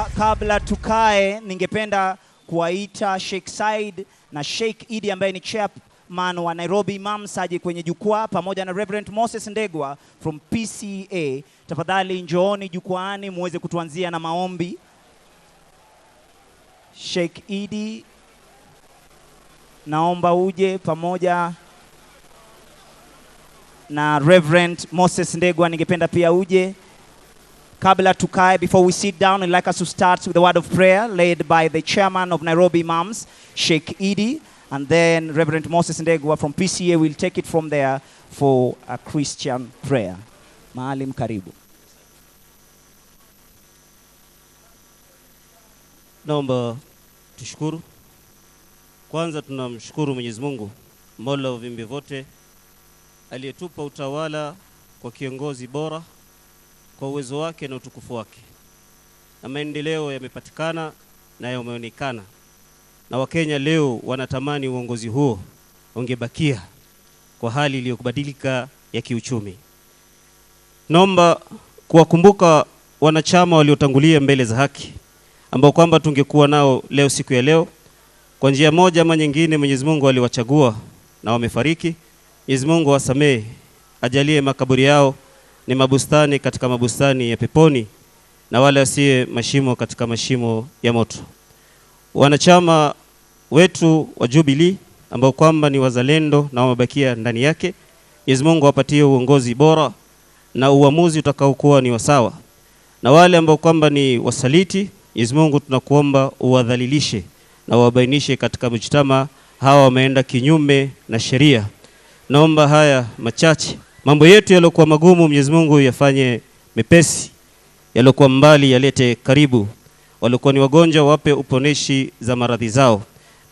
Kabla tukae, ningependa kuwaita Sheikh Said na Sheikh Idi ambaye ni chairman wa Nairobi Imams aje kwenye jukwaa pamoja na Reverend Moses Ndegwa from PCA. Tafadhali njooni jukwaani muweze kutuanzia na maombi. Sheikh Idi, naomba uje pamoja na Reverend Moses Ndegwa, ningependa pia uje. Kabla tukae, before we sit down, I'd like us to start with a word of prayer led by the chairman of Nairobi Imams, Sheikh Idi, and then Reverend Moses Ndegwa from PCA will take it from there for a Christian prayer. Maalim, karibu. Naomba tushukuru. Kwanza tunamshukuru Mwenyezi Mungu, Mola wa viumbe vyote, aliyetupa utawala kwa kiongozi bora kwa uwezo wake na utukufu wake. Na maendeleo yamepatikana na yameonekana. Na Wakenya leo wanatamani uongozi huo ungebakia kwa hali iliyobadilika ya kiuchumi. Naomba kuwakumbuka wanachama waliotangulia mbele za haki ambao kwamba tungekuwa nao leo siku ya leo. Kwa njia moja ama nyingine Mwenyezi Mungu aliwachagua na wamefariki. Mwenyezi Mungu awasamehe, ajalie makaburi yao ni mabustani katika mabustani ya peponi na wale asiye mashimo katika mashimo ya moto. Wanachama wetu wa Jubilee ambao kwamba ni wazalendo na wamebakia ndani yake, Mwenyezi Mungu awapatie uongozi bora na uamuzi utakaokuwa ni wasawa. Na wale ambao kwamba ni wasaliti, Mwenyezi Mungu tunakuomba uwadhalilishe na uwabainishe katika mjtama hawa wameenda kinyume na sheria. Naomba haya machache, mambo yetu yaliokuwa magumu Mwenyezi Mungu yafanye mepesi, yaliokuwa mbali yalete karibu, waliokuwa ni wagonjwa wape uponeshi za maradhi zao.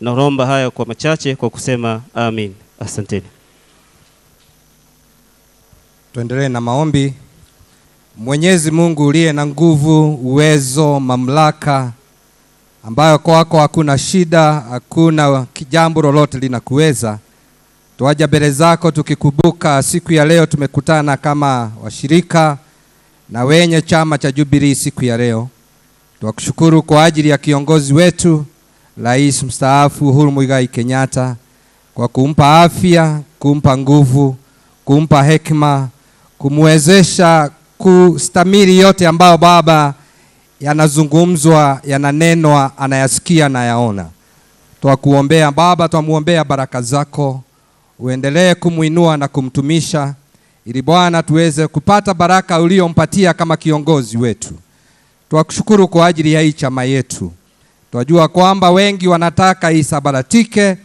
Naomba haya kwa machache kwa kusema amin. Asanteni. Tuendelee na maombi. Mwenyezi Mungu uliye na nguvu, uwezo, mamlaka, ambayo kwako hakuna shida, hakuna jambo lolote linakuweza. Tuaja mbele zako tukikumbuka siku ya leo tumekutana kama washirika na wenye chama cha Jubilee siku ya leo. Tunakushukuru kwa ajili ya kiongozi wetu Rais mstaafu Uhuru Muigai Kenyatta kwa kumpa afya, kumpa nguvu, kumpa hekima, kumwezesha kustamili yote ambayo Baba yanazungumzwa, yananenwa, anayasikia na yaona. Tunakuombea Baba, tunamuombea baraka zako, uendelee kumuinua na kumtumisha ili Bwana tuweze kupata baraka uliompatia kama kiongozi wetu. Tunakushukuru kwa ajili ya hii chama yetu. Tunajua kwamba wengi wanataka isabaratike,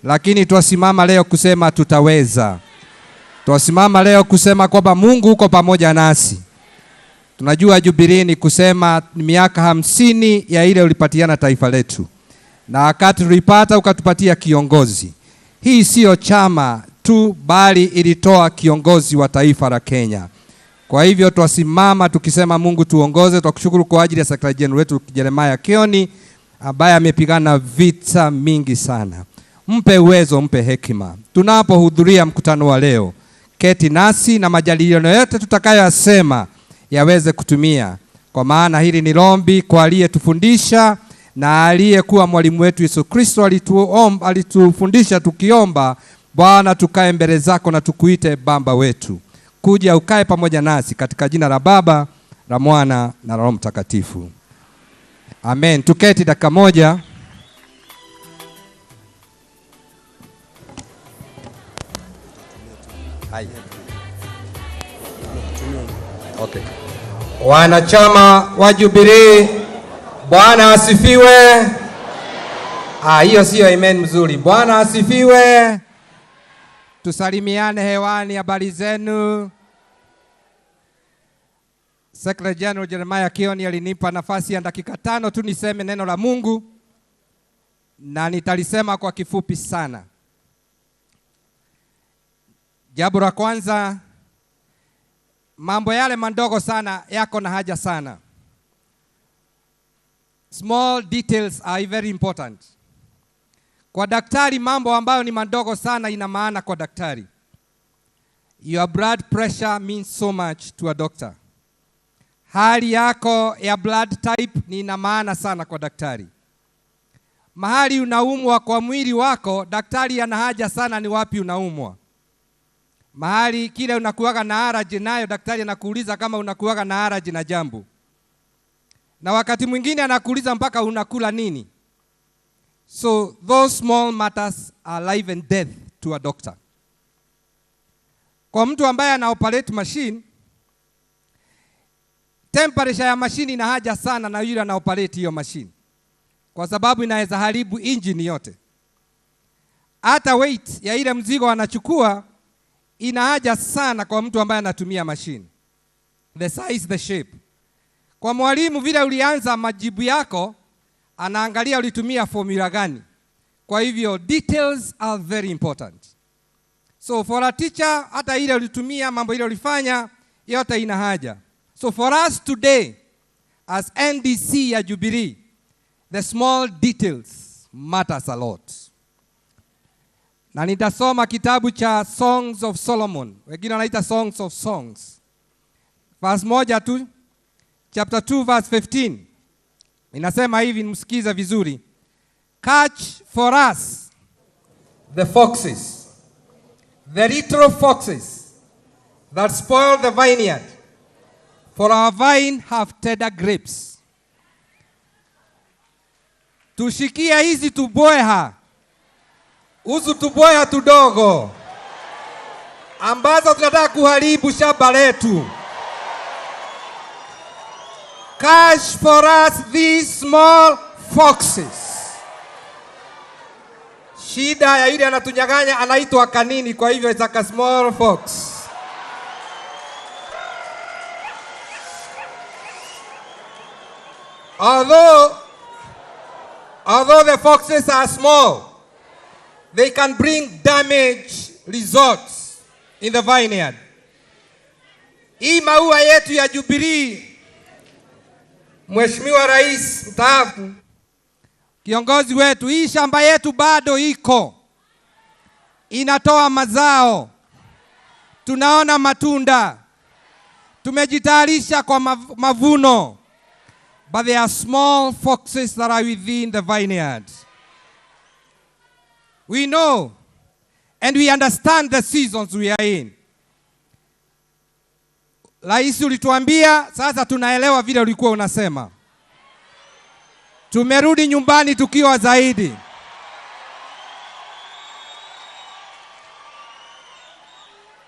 lakini tunasimama leo kusema tutaweza. Tunasimama leo kusema kwamba Mungu uko pamoja nasi. Tunajua Jubilee ni kusema miaka 50 ya ile ulipatiana taifa letu. Na wakati tulipata ukatupatia kiongozi. Hii sio chama tu bali ilitoa kiongozi wa taifa la Kenya. Kwa hivyo tunasimama tukisema Mungu tuongoze. Tunakushukuru kwa ajili ya Secretary General wetu Jeremiah Kioni ambaye amepigana vita mingi sana. Mpe uwezo, mpe hekima. Tunapohudhuria mkutano wa leo, keti nasi na majadiliano yote tutakayosema yaweze kutumia. Kwa maana hili ni ombi kwa aliyetufundisha na aliyekuwa mwalimu wetu Yesu Kristo alitufundisha tukiomba, Bwana tukae mbele zako na tukuite Baba wetu. Kuja ukae pamoja nasi katika jina la Baba, la Mwana na Roho Mtakatifu. Amen. Tuketi dakika moja. Okay. Wanachama wa Jubilee, Bwana asifiwe. Hiyo sio amen mzuri. Bwana asifiwe. Tusalimiane hewani, habari zenu. Secretary General Jeremiah Kioni alinipa nafasi ya dakika 5 tu niseme neno la Mungu, na nitalisema kwa kifupi sana. Jambo la kwanza, mambo yale mandogo sana yako na haja sana. Small details are very important. Kwa daktari mambo ambayo ni mandogo sana ina maana kwa daktari. Your blood pressure means so much to a doctor. hali yako ya blood type ni ina maana sana kwa daktari. Mahali unaumwa kwa mwili wako, daktari ana haja sana ni wapi unaumwa. Mahali kile unakuwaga na allergy nayo, daktari anakuuliza kama unakuwaga na allergy na jambo. Na wakati mwingine anakuuliza mpaka unakula nini. So those small matters are life and death to a doctor. Kwa mtu ambaye ana operate machine, temperature ya machine ina haja sana na yule ana operate hiyo machine, kwa sababu inaweza haribu engine yote. Hata weight ya ile mzigo anachukua ina haja sana kwa mtu ambaye anatumia machine. The size, the shape. Kwa mwalimu vile ulianza majibu yako, anaangalia ulitumia formula gani. Kwa hivyo details are very important. So for a teacher, hata ile ulitumia, mambo ile ulifanya, yote ina haja. So for us today, as NDC ya Jubilee, the small details matters a lot. Na nitasoma kitabu cha Songs of Solomon. Wengine wanaita Songs of Songs. Verse 1 tu, chapter 2 verse 15. Inasema hivi, msikize vizuri. Catch for us the foxes, the little foxes that spoil the vineyard, for our vine have tender grapes. Tushikia hizi tubweha, uzu tubweha tudogo, ambazo tunataka kuharibu shamba letu. Catch for us these small foxes. Shida ya yule anatunyang'anya anaitwa kanini, kwa hivyo it's like a small fox. Although the foxes are small, they can bring damage results in the vineyard. Hii maua yetu ya Jubilee, Mheshimiwa Rais mstaafu, kiongozi wetu, hii shamba yetu bado iko, inatoa mazao, tunaona matunda, tumejitayarisha kwa mavuno. But there are small foxes that are within the vineyard. We know and we understand the seasons we are in. Rais ulituambia, sasa tunaelewa vile ulikuwa unasema. Tumerudi nyumbani tukiwa zaidi.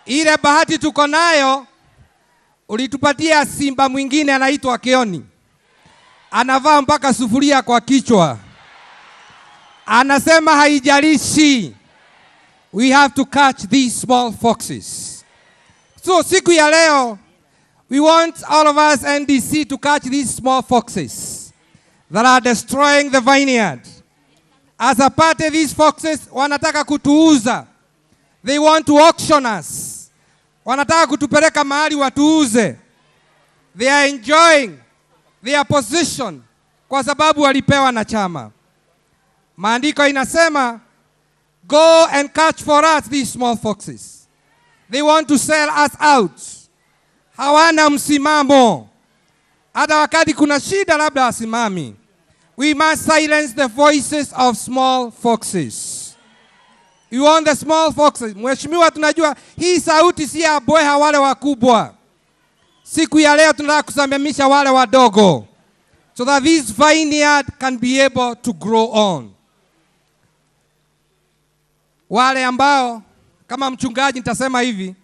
Ile bahati tuko nayo, ulitupatia simba mwingine anaitwa Keoni. Anavaa mpaka sufuria kwa kichwa. Anasema haijalishi. We have to catch these small foxes. So siku ya leo, we want all of us NDC to catch these small foxes that are destroying the vineyard. As a party, these foxes wanataka kutuuza. They want to auction us. Wanataka kutupeleka mahali watuuze. They are enjoying their position kwa sababu walipewa na chama. Maandiko inasema, go and catch for us these small foxes. They want to sell us out. Hawana msimamo. Hata wakati kuna shida labda wasimami. We must silence the voices of small foxes. We want the small foxes. Mheshimiwa, tunajua hii sauti si ya bweha wale wakubwa. Siku ya leo tunataka kusimamisha wale wadogo, so that this vineyard can be able to grow on. Wale ambao, kama mchungaji nitasema hivi,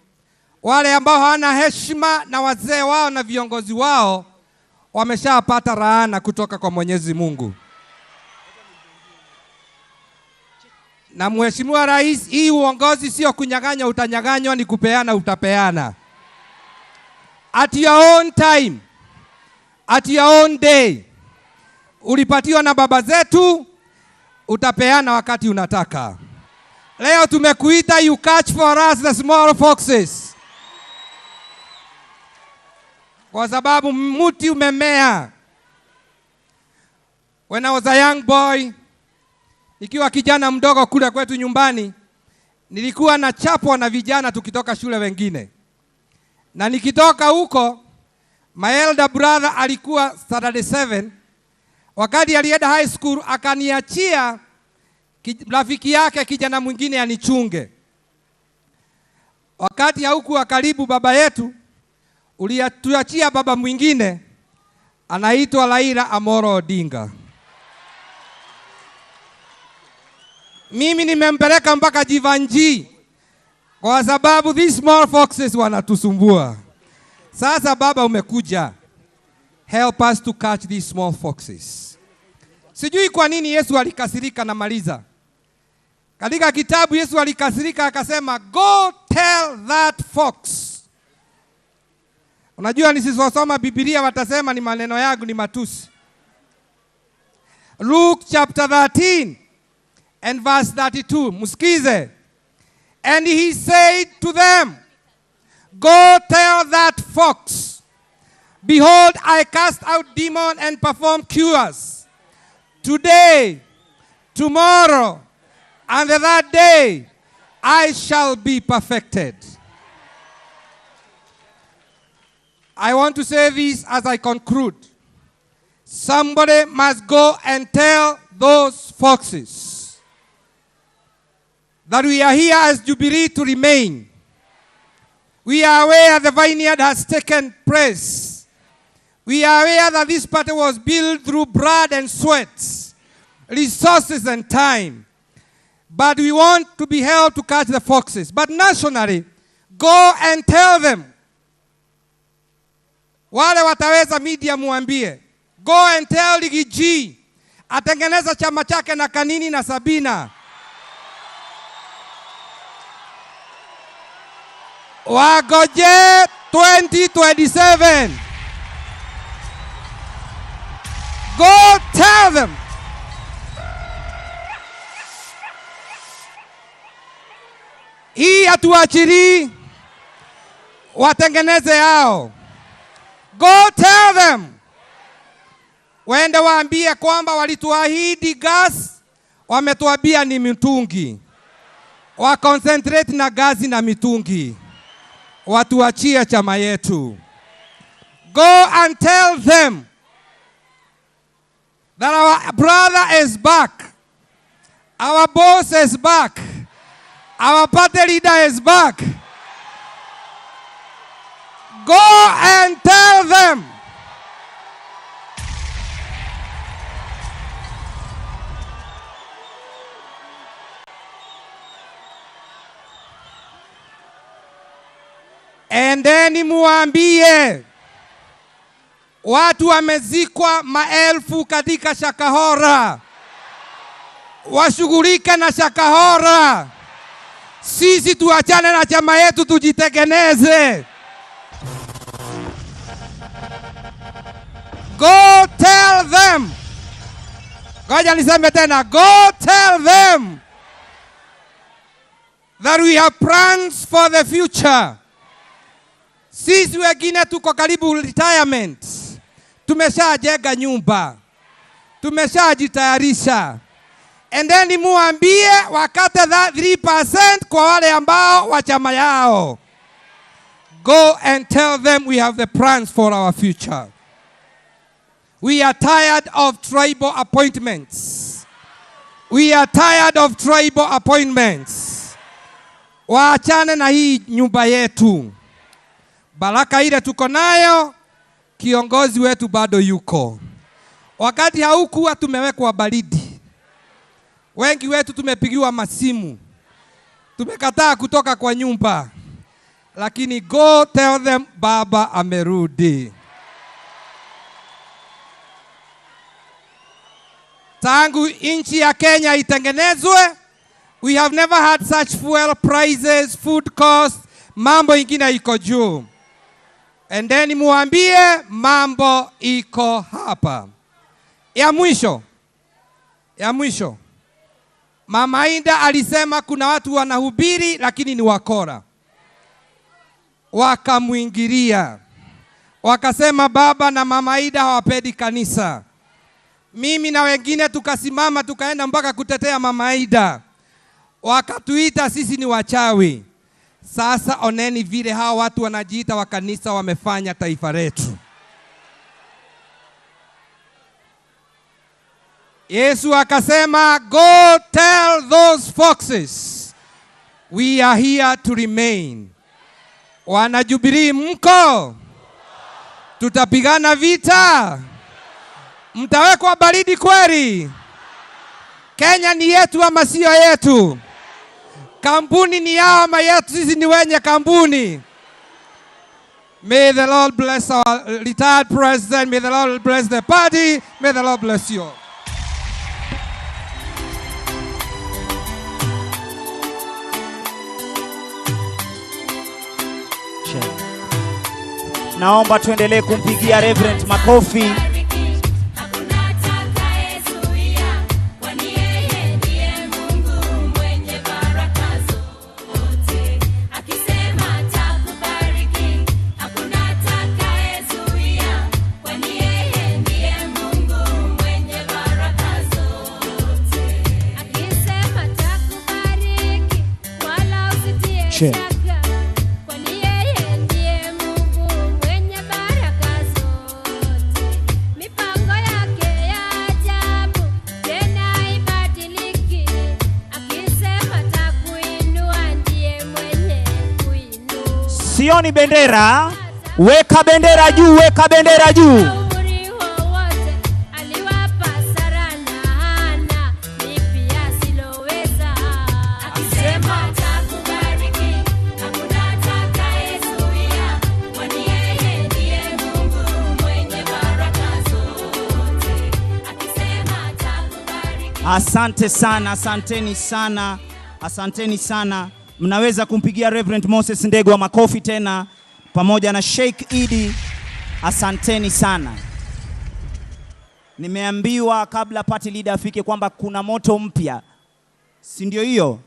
wale ambao hawana heshima na wazee wao na viongozi wao, wameshapata laana kutoka kwa Mwenyezi Mungu. Na Mheshimiwa Rais, hii uongozi sio kunyang'anya utanyang'anywa, ni kupeana utapeana. At your own time, at your own day. Ulipatiwa na baba zetu, utapeana wakati unataka. Leo tumekuita, you catch for us the small foxes. Kwa sababu mti umemea. When I was a young boy, ikiwa kijana mdogo kule kwetu nyumbani, nilikuwa na chapwa na vijana tukitoka shule wengine. Na nikitoka huko, My elder brother alikuwa Saturday 7. Wakati alienda high school akaniachia rafiki yake kijana mwingine anichunge. Wakati haukuwa karibu baba yetu, uliatuachia baba mwingine anaitwa Raila Amolo Odinga. Mimi nimempeleka mpaka Jivanji kwa sababu these small foxes wanatusumbua. Sasa baba umekuja. Help us to catch these small foxes. Sijui kwa nini Yesu alikasirika na maliza. Katika kitabu Yesu alikasirika akasema, go tell that fox. Unajua nisisosoma Biblia watasema ni maneno yangu ni matusi. Luke chapter 13 and verse 32. Musikize. And he said to them, go tell that fox, behold, I cast out demons and perform cures. Today, tomorrow, and the third day, I shall be perfected. I want to say this as I conclude. Somebody must go and tell those foxes that we are here as Jubilee to remain. We are aware the vineyard has taken place. We are aware that this party was built through blood and sweat, resources and time. But we want to be held to catch the foxes. But nationally, go and tell them. Wale wataweza media muambie. Go and tell Ligi G. Atengeneza chama chake na Kanini na Sabina. Wagoje 2027. Go tell them. Hii hatuachiri watengeneze hao. Go tell them. Waende waambie kwamba walituahidi gas, wametuambia ni mitungi. Wa concentrate na gazi na mitungi. Watuachie chama yetu. Go and tell them that our brother is back. Our boss is back. Our party leader is back. Go and tell them. Endeni muambie watu wamezikwa maelfu katika Shakahora. Washughulike na Shakahora. Sisi tuachane na chama yetu tujitegeneze. Go tell them. Ngoja niseme tena. Go tell them that we have plans for the future. Sisi wengine tuko karibu retirement. Tumeshajenga nyumba. Tumeshajitayarisha. And then muambie wakate that 3% kwa wale ambao wa chama yao. Go and tell them we have the plans for our future. We are tired of tribal appointments. We are tired of tribal appointments. Waachane na hii nyumba yetu. Baraka ile tuko nayo, kiongozi wetu bado yuko. Wakati haukuwa tumewekwa baridi. Wengi wetu tumepigiwa masimu. Tumekataa kutoka kwa nyumba. Lakini go tell them baba amerudi. Tangu nchi ya Kenya itengenezwe, we have never had such fuel prices, food costs, mambo ingine iko juu. And then muambie mambo iko hapa. Ya mwisho. Mama Ida alisema kuna watu wanahubiri lakini ni wakora. Wakamuingilia. Wakasema baba na mama Ida hawapendi kanisa. Mimi na wengine tukasimama tukaenda mpaka kutetea mama Ida. Wakatuita sisi ni wachawi. Sasa oneni vile hawa watu wanajiita wa kanisa wamefanya taifa letu. Yesu akasema, go tell those foxes we are here to remain. Wana Jubilee mko? Tutapigana vita? Mtawekwa baridi kweli? Kenya ni yetu ama sio yetu? Kampuni ni yao ama yetu? Sisi ni wenye kampuni. May the Lord bless our retired president. May the Lord bless the party. May the Lord bless you all. Naomba tuendelee kumpigia Reverend makofi. Sioni bendera, weka bendera juu, weka bendera juu. Asante sana, asanteni sana, asanteni sana. Mnaweza kumpigia Reverend Moses Ndegwa makofi tena pamoja na Sheikh Idi. Asanteni sana. Nimeambiwa kabla party leader afike kwamba kuna moto mpya. Si ndio hiyo?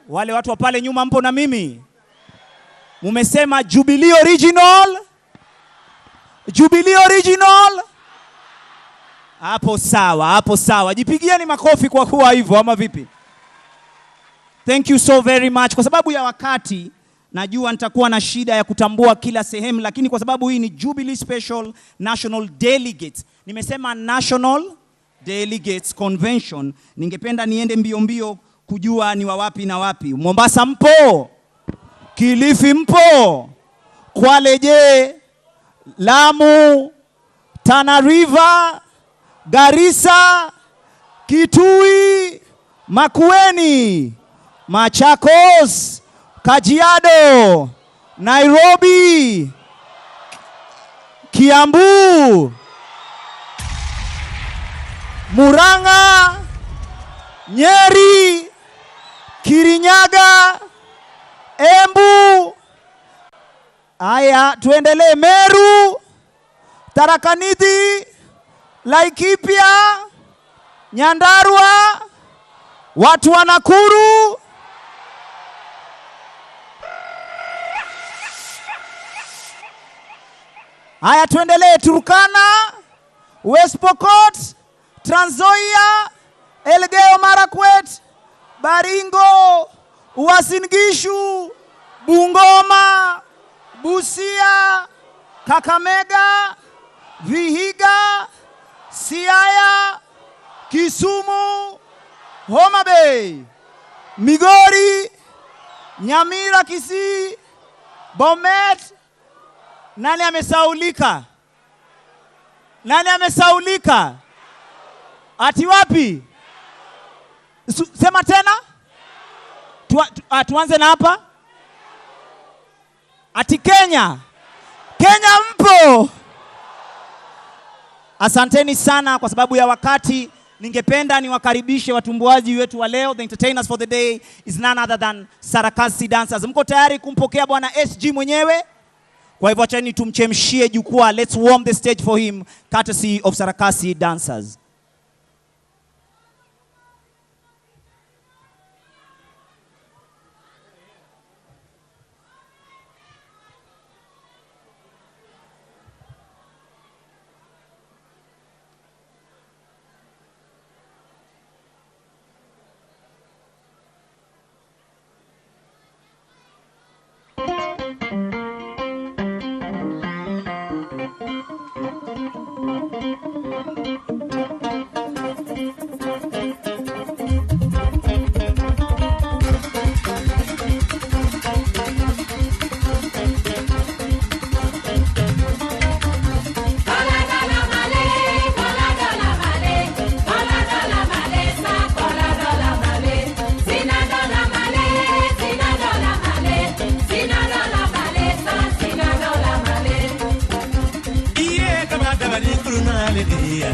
Wale watu wa pale nyuma mpo na mimi? Mumesema Jubilee Original? Jubilee Original? Hapo sawa, hapo sawa. Jipigieni makofi kwa kuwa hivyo ama vipi? Thank you so very much. Kwa sababu ya wakati, najua nitakuwa na shida ya kutambua kila sehemu, lakini kwa sababu hii ni Jubilee Special National Delegates. Nimesema National Delegates Convention. Ningependa niende mbio mbio kujua ni wa wapi na wapi. Mombasa mpo? Kilifi mpo? Kwale je? Lamu? Tana River? Garissa? Kitui? Makueni? Machakos, Kajiado, Nairobi, Kiambu, Murang'a, Nyeri, Kirinyaga, Embu. Aya, tuendelee. Meru, Tharaka Nithi, Laikipia, Nyandarua, watu wa Nakuru. Haya, tuendelee. Turkana, West Pokot, Trans Nzoia, Elgeyo Marakwet, Baringo, Uasin Gishu, Bungoma, Busia, Kakamega, Vihiga, Siaya, Kisumu, Homa Bay, Migori, Nyamira, Kisii, Bomet. Nani amesaulika? Nani amesaulika? Ati wapi? Sema tena. Tuanze na hapa. Ati Kenya. Kenya mpo? Asanteni sana. Kwa sababu ya wakati, ningependa niwakaribishe watumbuaji wetu wa leo. The entertainers for the day is none other than Sarakasi Dancers. Mko tayari kumpokea bwana SG mwenyewe? Kwa hivyo acheni tumchemshie jukwaa. Let's warm the stage for him, courtesy of Sarakasi Dancers. Come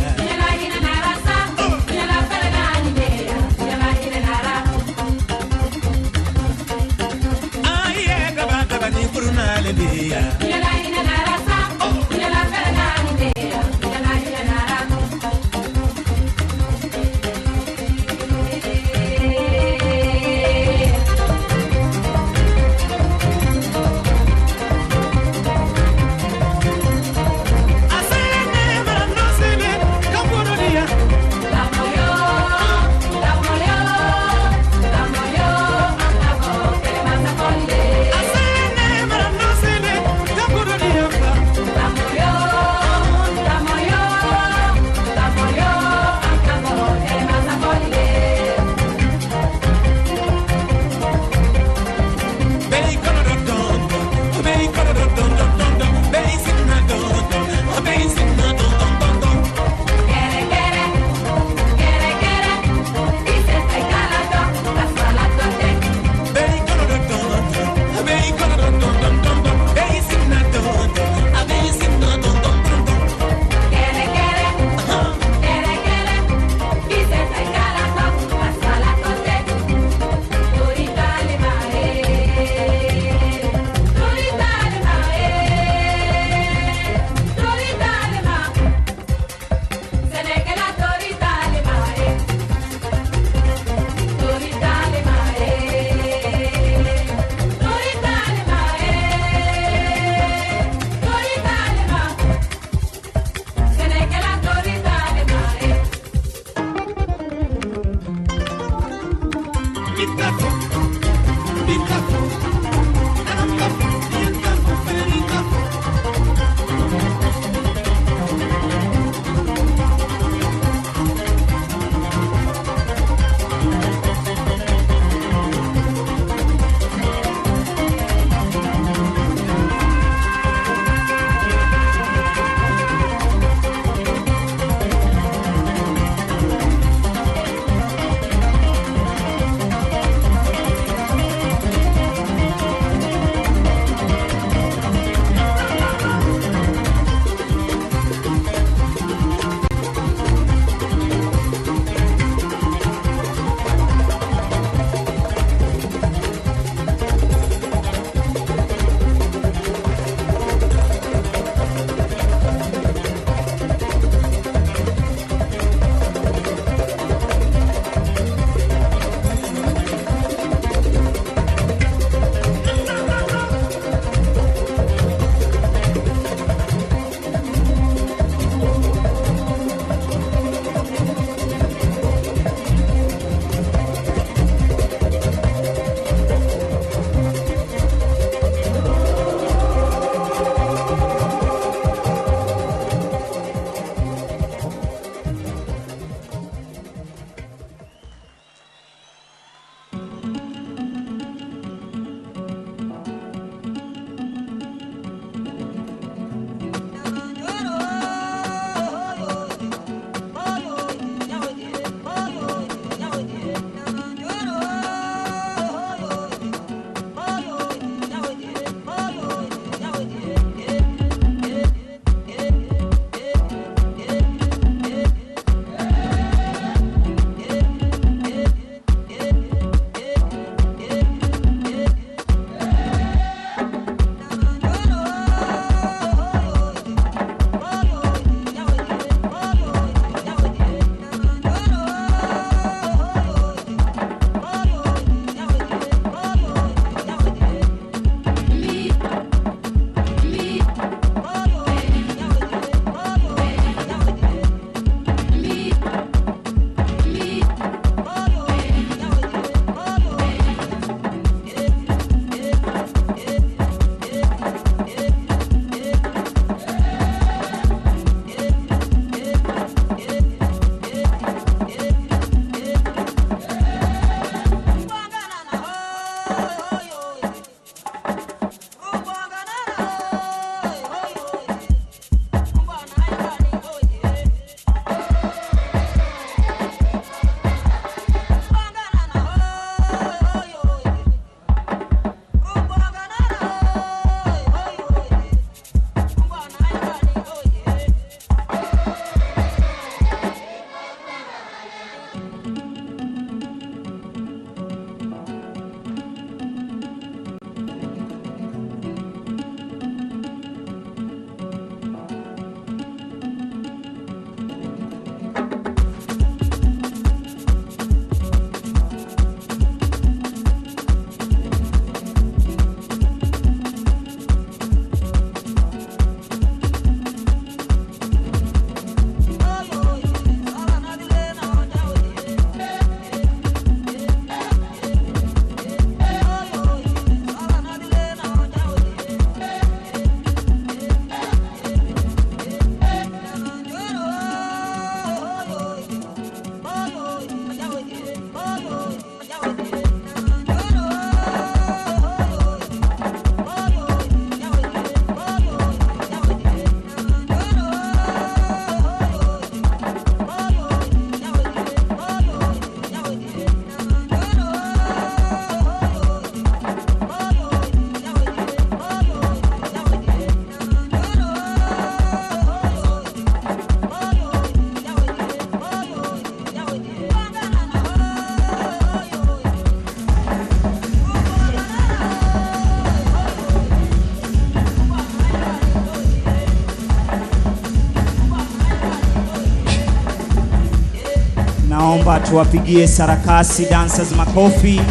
Naomba tuwapigie sarakasi dancers makofi.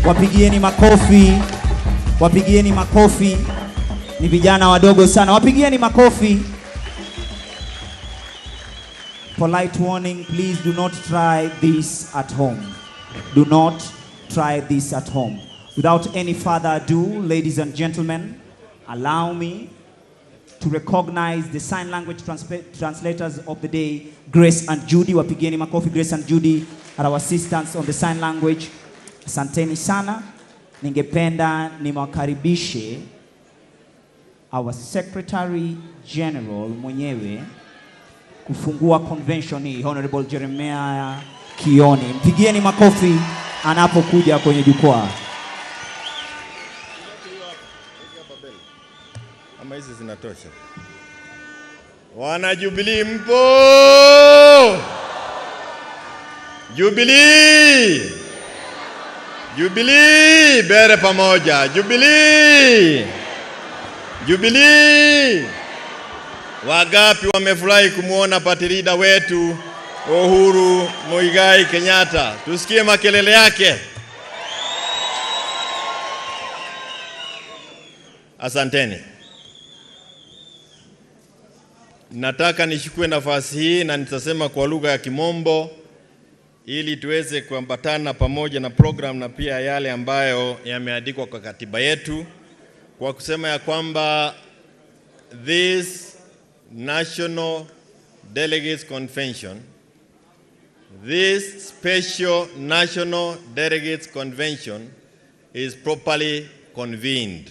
Wapigieni makofi. Wapigieni makofi. Ni vijana wadogo sana. Wapigieni makofi. Polite warning, please do not try this at home. Do not try this at home. Without any further ado, ladies and gentlemen, allow me to recognize the sign language translators of the day, Grace and Judy. Wapigieni makofi. Grace and Judy are our assistants on the sign language. Asanteni sana. Ningependa niwakaribishe our Secretary General mwenyewe kufungua convention hii, Honorable Jeremiah Kioni. Mpigieni makofi anapokuja kwenye jukwaa. Ama hizi zinatosha. Wana Jubilee mpo! Jubilee! Jubilee! Bere pamoja. Jubilee! Jubilee! Wagapi wamefurahi kumuona party leader wetu Uhuru Muigai Kenyatta? Tusikie makelele yake. Asanteni. Nataka nishukue nafasi hii na nitasema kwa lugha ya Kimombo ili tuweze kuambatana pamoja na program na pia yale ambayo yameandikwa kwa katiba yetu, kwa kusema ya kwamba this National Delegates Convention, this special National Delegates Convention is properly convened.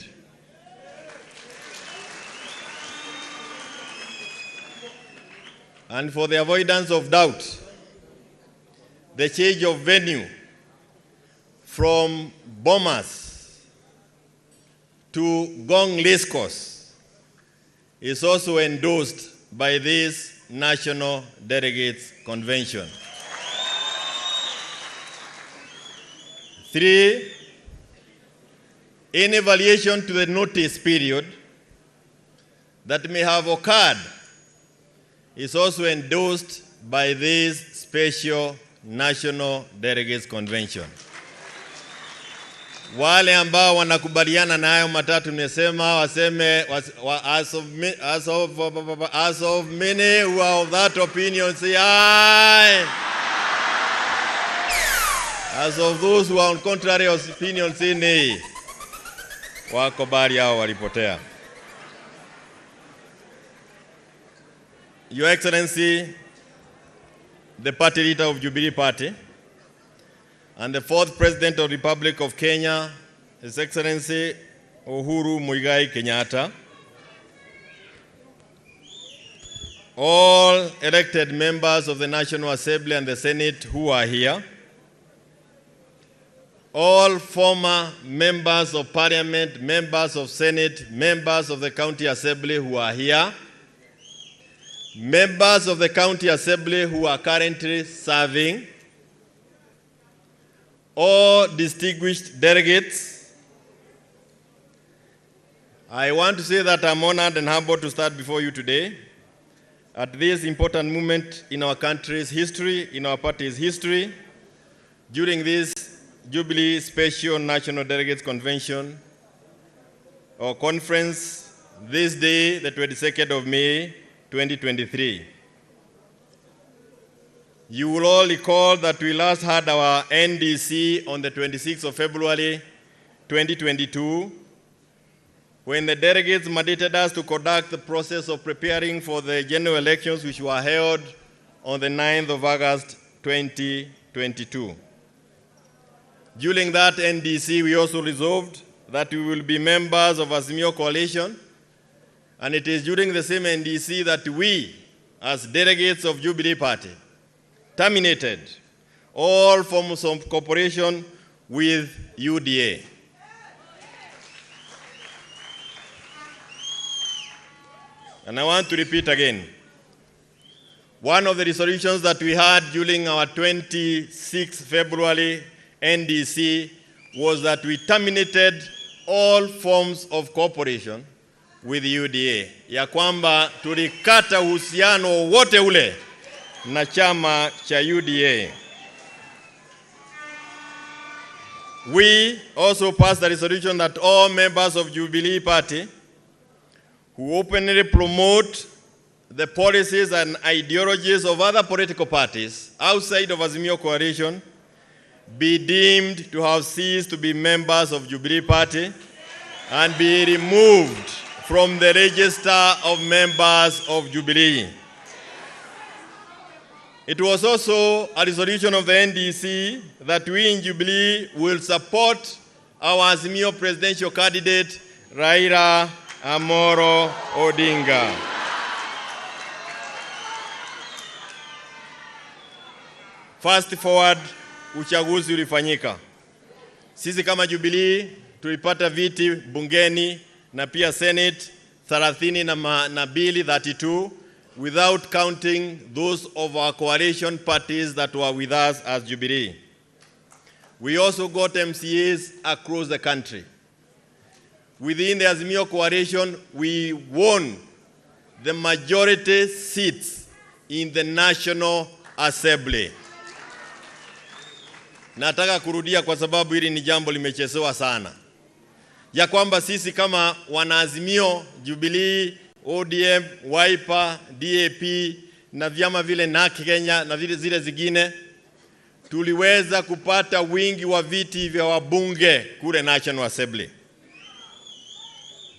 And for the avoidance of doubt, the change of venue from Bomas to Gong Liscos is also endorsed by this National Delegates Convention. 3, any variation to the notice period that may have occurred is also endorsed by this special National Delegates Convention. Wale ambao wanakubaliana na hayo matatu nimesema waseme as of many who are of that opinion say aye. As of those who are on contrary opinion say nay. Wako bali hao walipotea. Your Excellency, the party leader of Jubilee Party, and the 4th President of the Republic of Kenya, His Excellency Uhuru Muigai Kenyatta, all elected members of the National Assembly and the Senate who are here, all former members of Parliament, members of Senate, members of the County Assembly who are here, members of the County Assembly who are currently serving, all distinguished delegates, I want to say that I'm honored and humbled to stand before you today at this important moment in our country's history, in our party's history, during this Jubilee Special National Delegates Convention or conference this day, the 22nd of May, 2023. You will all recall that we last had our NDC on the 26th of February 2022 when the delegates mandated us to conduct the process of preparing for the general elections which were held on the 9th of August 2022. During that NDC, we also resolved that we will be members of Azimio Coalition. And it is during the same NDC that we, as delegates of Jubilee Party, terminated all forms of cooperation with UDA. And I want to repeat again, one of the resolutions that we had during our 26th February NDC was that we terminated all forms of cooperation with UDA, ya kwamba tulikata uhusiano wote ule na chama cha UDA. we also passed the resolution that all members of Jubilee Party who openly promote the policies and ideologies of other political parties outside of Azimio Coalition be deemed to have ceased to be members of Jubilee Party and be removed from the register of members of Jubilee. It was also a resolution of the NDC that we in Jubilee will support our Azimio presidential candidate, Raila Amolo Odinga. Fast forward, uchaguzi ulifanyika. Sisi kama Jubilee tulipata viti bungeni na pia Senate 32 without counting those of our coalition parties that were with us as Jubilee. We also got MCAs across the country. Within the Azimio Coalition, we won the majority seats in the National Assembly. Nataka kurudia kwa sababu hili ni jambo limechezewa sana. Ya kwamba sisi kama wanaazimio, Jubilee, ODM, Wiper, DAP na vyama vile NARC Kenya na vile zile zingine tuliweza kupata wingi wa viti vya wabunge kule National Assembly.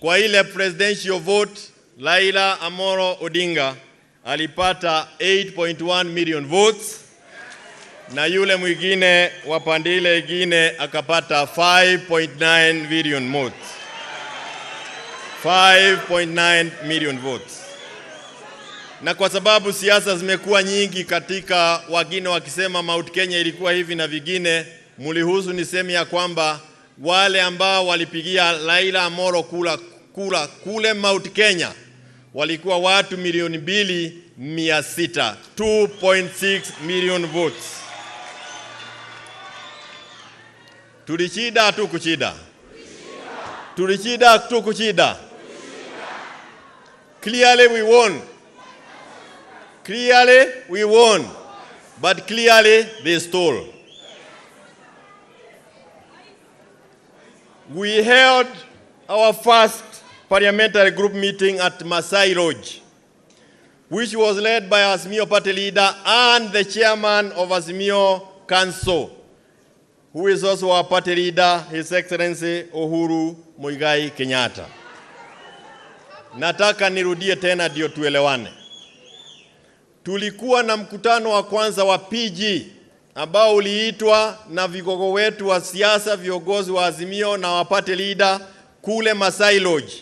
Kwa ile presidential vote, Raila Amolo Odinga alipata 8.1 million votes na yule mwingine wa pande ile ingine akapata 5.9 million votes. 5.9 million votes. Na kwa sababu siasa zimekuwa nyingi katika wagine wakisema Mount Kenya ilikuwa hivi na vingine, mulihusu niseme ya kwamba wale ambao walipigia Raila Amolo kula kule Mount Kenya walikuwa watu 2,600,000, 2.6 million votes. Tulichida tu kuchida. Tulichida tu kuchida. Clearly we won. Clearly we won. But clearly they stole. We held our first parliamentary group meeting at Masai Lodge, which was led by Azimio party leader and the chairman of Azimio Council, who is also our party leader, His Excellency Uhuru Muigai Kenyatta. Nataka nirudie tena ndio tuelewane. Tulikuwa na mkutano wa kwanza wa PG ambao uliitwa na vigogo wetu wa siasa, viongozi wa Azimio na wa party leader kule Masai Lodge.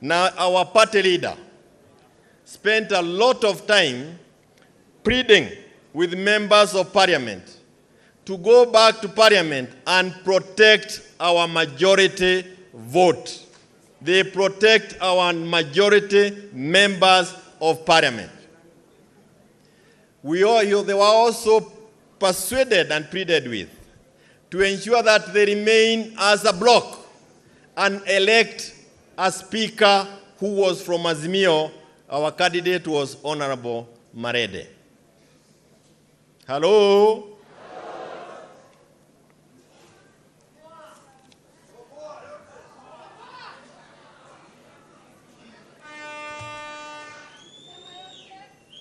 Now our party leader spent a lot of time pleading with members of parliament to go back to parliament and protect our majority vote. They protect our majority members of parliament. They were also persuaded and pleaded with to ensure that they remain as a bloc and elect a speaker who was from Azimio. Our candidate was Honorable Marede. Hello?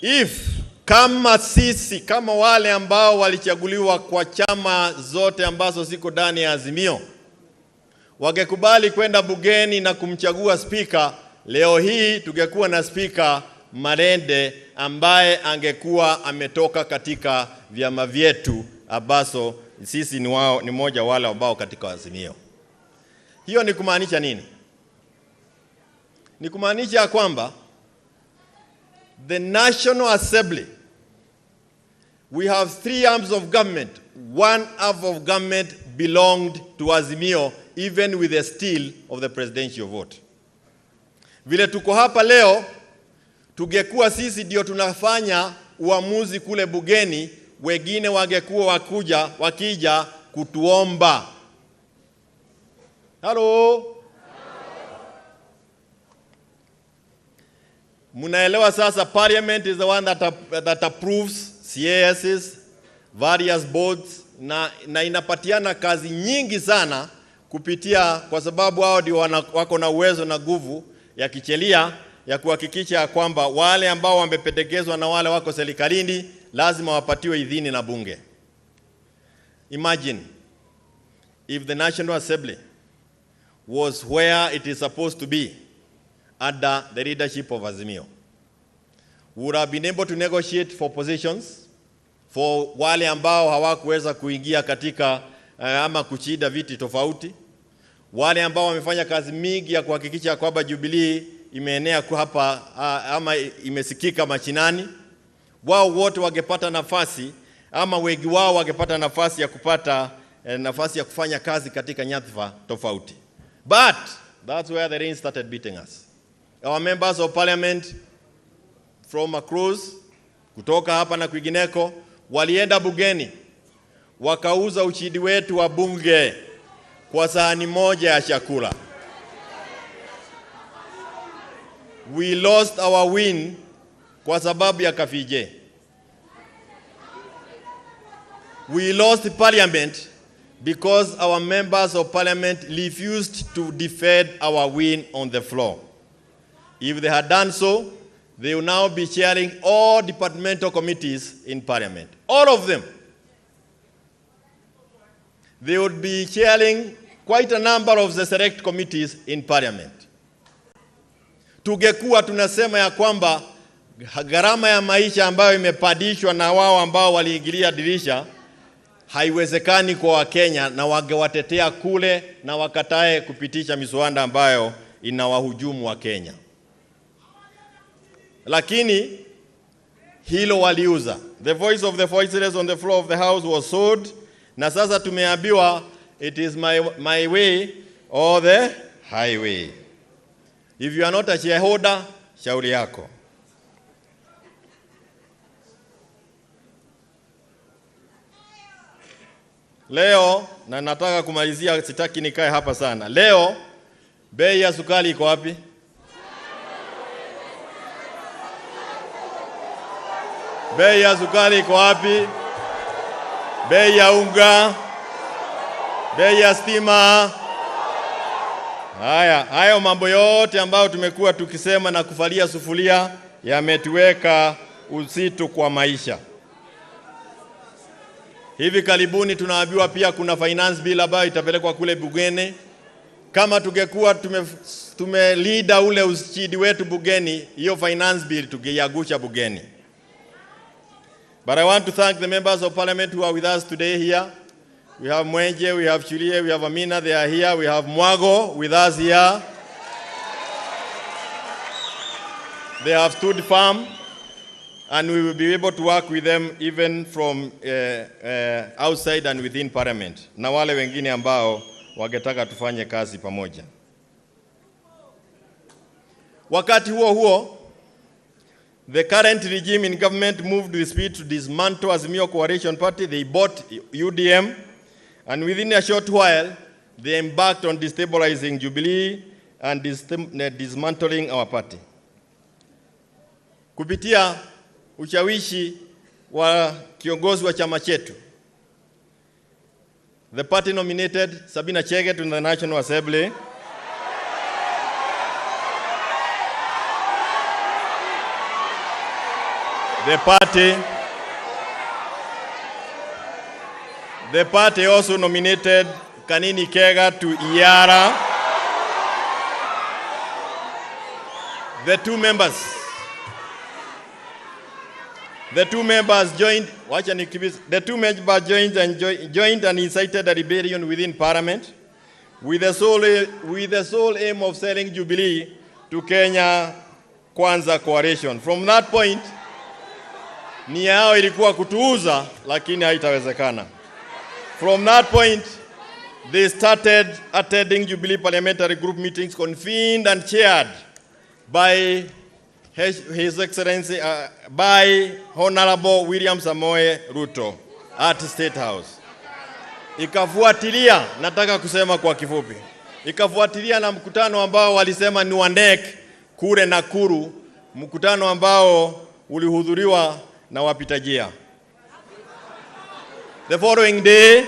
If kama sisi, kama wale ambao walichaguliwa kwa chama zote ambazo ziko ndani ya Azimio, wangekubali kwenda bungeni na kumchagua speaker, leo hii tungekuwa na speaker Marede ambaye angekuwa ametoka katika vyama vyetu ambazo sisi ni moja wale ambao katika Azimio. Hiyo ni kumaanisha nini? Ni kumaanisha kwamba the National Assembly, we have 3 arms of government. 1 arm of government belonged to Azimio, even with the steal of the presidential vote. Vile tuko hapa leo, tungekuwa sisi ndio tunafanya uamuzi kule bungeni, wengine wangekuwa wakija kutuomba. Hello? Munaelewa sasa, parliament is the one that approves CASs, various boards, na inapatiana kazi nyingi sana kupitia, kwa sababu hao ndio wako na uwezo na nguvu ya kisheria ya kuhakikisha kwamba wale ambao wamependekezwa na wale wako serikalini lazima wapatiwe idhini na bunge. Imagine if the National Assembly was where it is supposed to be under the leadership of Azimio. We would have been able to negotiate for positions for wale ambao hawakuweza kuingia katika ama kuchida viti tofauti, wale ambao wamefanya kazi mingi ya kuhakikisha kwamba Jubilee imeenea hapa ama imesikika machinani, wao wote wangepata nafasi ama wengi wao wangepata nafasi ya kupata nafasi ya kufanya kazi katika nyadhifa tofauti. But that's where the rain started beating us. Our members of parliament from across, kutoka hapa na kwingineko, walienda bungeni wakauza ushindi wetu wa bunge kwa sahani moja ya chakula. We lost our win kwa sababu ya kafije. We lost parliament because our members of parliament refused to defend our win on the floor. If they had done so, they will now be chairing all departmental committees in parliament. All of them. They would be chairing quite a number of the select committees in parliament. Tungekuwa tunasema ya kwamba gharama ya maisha ambayo imepandishwa na wao ambao waliingilia dirisha haiwezekani kwa Wakenya, na wangewatetea kule na wakatae kupitisha miswada ambayo inawahujumu wa Kenya. Lakini hilo waliuza. The voice of the voiceless on the floor of the house was sold, na sasa tumeambiwa it is my way or the highway. If you are not a shareholder, shauri yako. Leo, na nataka kumalizia, sitaki nikae hapa sana. Leo bei ya sukari iko wapi? Bei ya sukari iko wapi? Bei ya unga, bei ya stima. Hayo mambo yote ambayo tumekuwa tukisema na kufalia sufuria yametuweka uzito kwa maisha. Hivi karibuni tunaambiwa pia kuna finance bill ambayo itapelekwa kule bungeni. Kama tungekuwa tumelida ule ushindi wetu bungeni, hiyo finance bill tungeiagusha bungeni. But I want to thank the members of parliament who are with us today here. We have Mwenje, we have Chulie, we have Amina, they are here. We have Mwago with us here. They have stood firm, and we will be able to work with them even from outside and within parliament. Na wale wengine ambao wangetaka tufanye kazi pamoja. Wakati huo, the current regime in government moved with speed to dismantle Azimio Coalition Party. They bought UDM, and within a short while, they embarked on destabilizing Jubilee and dismantling our party. Kupitia ushawishi wa kiongozi wa chama chetu, the party nominated Sabina Chege to the National Assembly. The party also nominated Kanini Kega to Iara. The two members joined and incited a rebellion within parliament with the sole aim of selling Jubilee to Kenya Kwanza Coalition. From that point, nia yao ilikuwa kutuuza, lakini haitawezekana. From that point, they started attending Jubilee parliamentary group meetings convened and chaired by His Excellency, by Honorable William Samoei Ruto at State House. Ikafuatilia, nataka kusema kwa kifupi, ikafuatilia na mkutano ambao walisema ni wa NEC kule Nakuru, mkutano ambao ulihudhuriwa na wapita njia. The following day,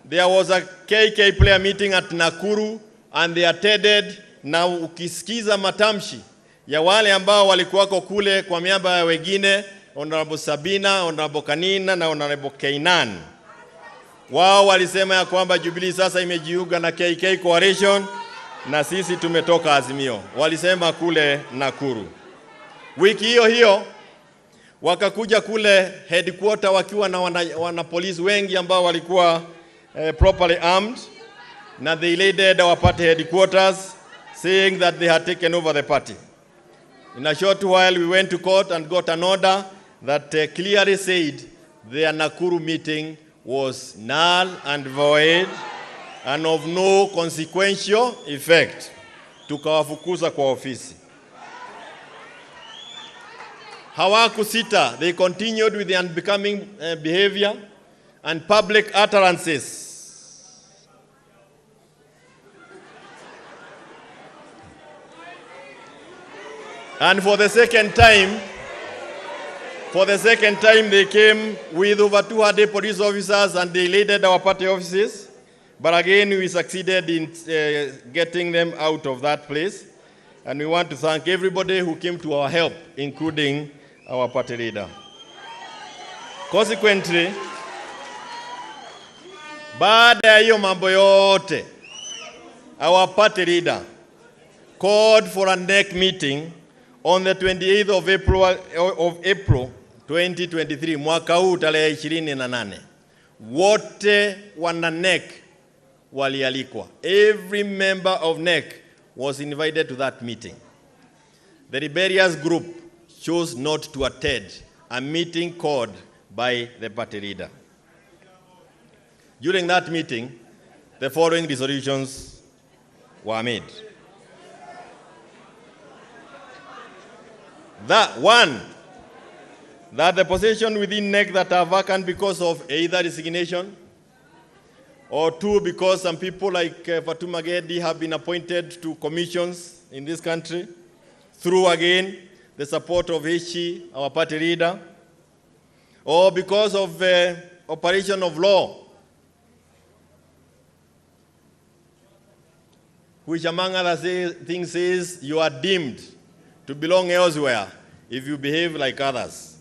there was a KK player meeting at Nakuru and they attended, na ukisikiza matamshi ya wale ambao walikuwako kule kwa miamba ya wengine, Honorable Sabina, Honorable Kanina na Honorable Kainan. Wao walisema ya kwamba Jubilee sasa imejiunga na KK Coalition na sisi tumetoka Azimio. Walisema kule Nakuru. Wiki hiyo wakakuja kule headquarter wakiwa na wana polisi wengi ambao walikuwa properly armed, na they raided our party headquarters saying that they had taken over the party. In a short while we went to court and got an order that clearly said their Nakuru meeting was null and void and of no consequential effect. Tukawafukuza kwa ofisi. Hawakusita, they continued with the unbecoming behavior and public utterances. And for the second time, they came with over 200 police officers and they raided our party offices. But again, we succeeded in getting them out of that place. And we want to thank everybody who came to our help, including our party leader. Consequently, baada ya hiyo mambo yote, our party leader called for a NEC meeting on the 28th of April 2023, mwaka huu tarehe 28. Wote wana NEC walialikwa. Every member of NEC was invited to that meeting. The rebellious group chose not to attend a meeting called by the party leader. During that meeting, the following resolutions were made. That the position within NEC that are vacant because of either resignation, or two, because some people like Fatuma Gedi have been appointed to commissions in this country, through again the support of Heshi, our party leader, or because of operation of law, which among other things says you are deemed to belong elsewhere if you behave like others.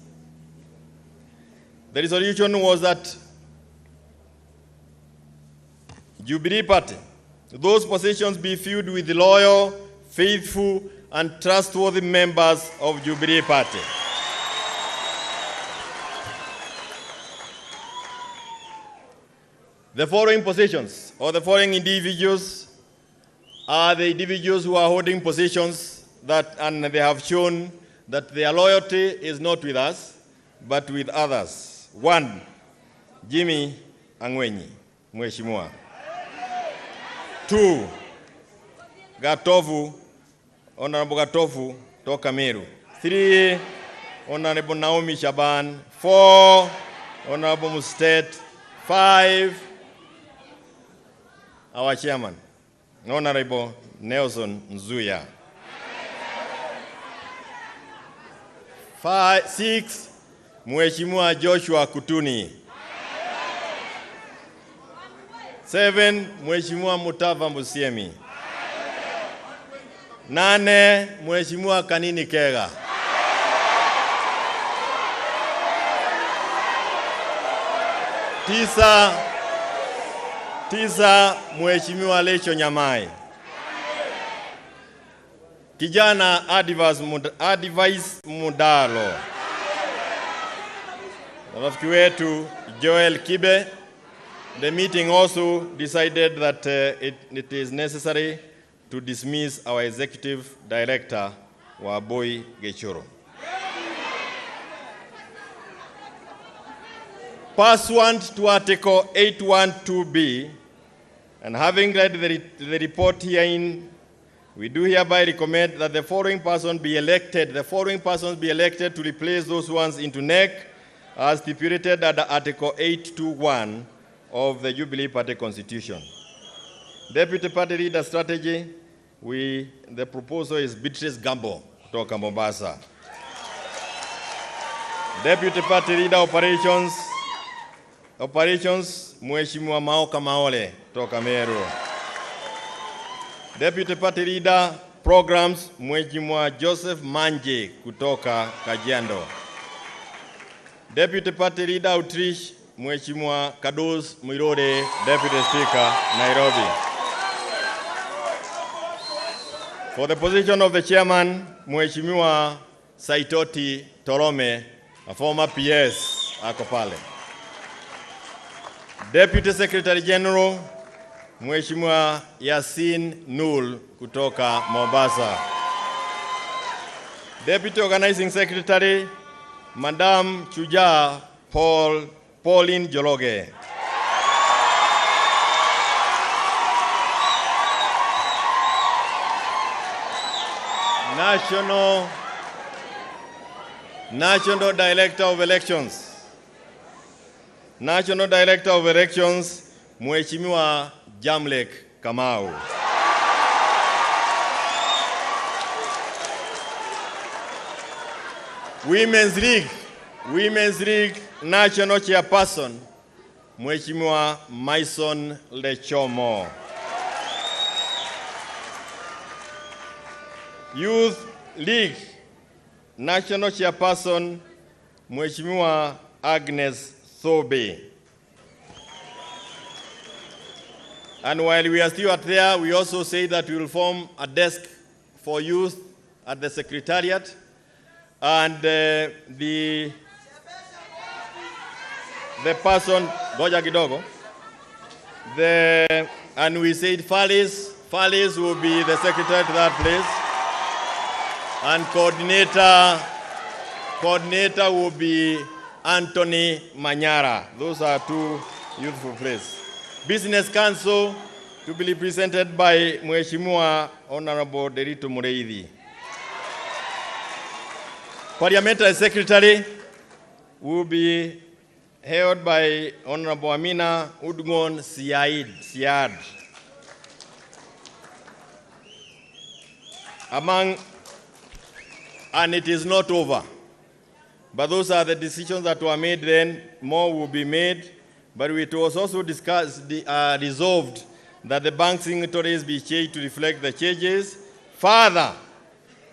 The resolution was that Jubilee Party, those positions be filled with loyal, faithful, and trustworthy members of Jubilee Party. The following positions, or the following individuals, are the individuals who are holding positions and they have shown that their loyalty is not with us, but with others. 1, Jimmy Angwenyi, Mheshimiwa. 2, Gatovu, Honorable Gatovu, toka Meru. 3, Honorable Naomi Shaban. 4, Honorable Mustet. 5, our chairman, Honorable Nelson Nzuya. 6, Mheshimiwa Joshua Kutuni. 7, Mheshimiwa Mutava Musiemi. 8, Mheshimiwa Kanini Kega. 9, Mheshimiwa Lecho Nyamai. Kijana Advice Mudalo. Rafiki wetu Joel Kibe. The meeting also decided that it is necessary to dismiss our executive director, Waboi Gechoro. Pursuant to Article 812B, and having read the report herein, we do hereby recommend that the following persons be elected to replace those ones into NEC as stipulated under Article 821 of the Jubilee Party Constitution. Deputy Party Leader Strategy, the proposal is Beatrice Gambo, kutoka Mombasa. Deputy Party Leader Operations, Operations, Mheshimiwa Maoka Maole kutoka Meru. Deputy Party Leader, Programs, Mheshimiwa Joseph Manje kutoka Kajiado. Deputy Party Leader, Outreach, Mheshimiwa Kadus Mwirode, Deputy Speaker, Nairobi. For the position of the chairman, Mheshimiwa Saitoti Torome, a former PS, ako pale. Deputy Secretary General, Mheshimiwa Yasin Nul kutoka Mombasa. Deputy Organizing Secretary, Madam Chuja Pauline Jologe. National Director of Elections. National Director of Elections, Mheshimiwa Jamlek Kamau. Women's League National Chairperson, Mheshimiwa Maison Lechomo. Youth League National Chairperson, Mheshimiwa Agnes Thobe. And while we are still there, we also say that we will form a desk for youth at the Secretariat. And the person, Goja Kidogo, and we said Falis will be the secretary to that place. And coordinator will be Anthony Manyara. Those are two youthful places. Business Council to be represented by Mheshimiwa Honorable Derito Mureithi. Parliamentary Secretary will be held by Honorable Amina Udgon Siad. And it is not over. But those are the decisions that were made then. More will be made. But it was also resolved that the bank signatories be changed to reflect the changes. Further,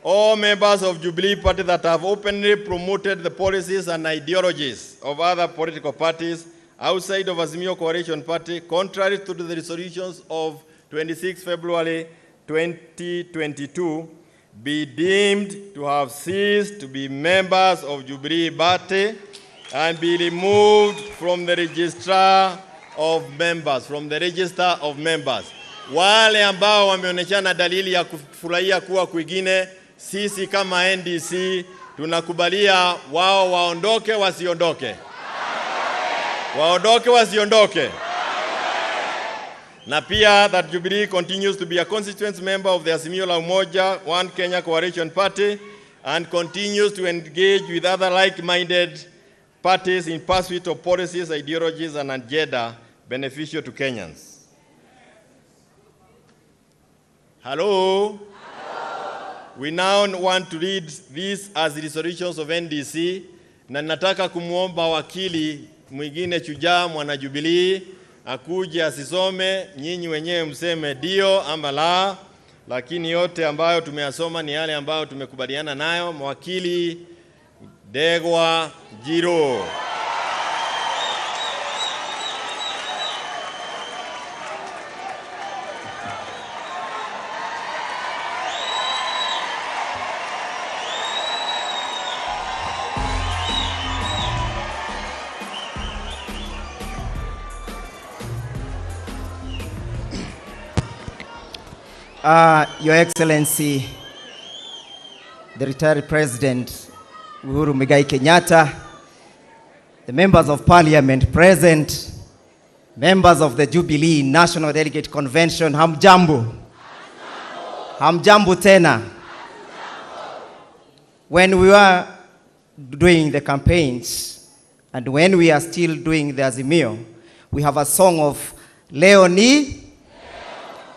all members of Jubilee Party that have openly promoted the policies and ideologies of other political parties outside of Azimio Coalition Party, contrary to the resolutions of 26 February 2022, be deemed to have ceased to be members of Jubilee Party and be removed from the register of members, Wale ambao wameoneshana dalili ya kufurahia kuwa kwingine, sisi kama NDC tunakubalia wao waondoke wasiondoke. Waondoke wasiondoke. Na pia that Jubilee continues to be a constituent member of the Azimio la Umoja One Kenya Coalition Party and continues to engage with other like-minded parties in pursuit of policies, ideologies, and agenda beneficial to Kenyans. Hello? We now want to read these as resolutions of NDC, na nataka kumuomba wakili mwingine Chuja mwana Jubilee akuje asisome, nyinyi wenyewe mseme ndio ama la, lakini yote ambayo tumeyasoma ni yale ambayo tumekubaliana nayo. Mwakili Degwa Jiro. Your Excellency, the retired President Uhuru Muigai Kenyatta, the members of Parliament present, members of the Jubilee National Delegate Convention, hamjambo. Hamjambo tena. When we were doing the campaigns and when we are still doing the Azimio, we have a song of Leo ni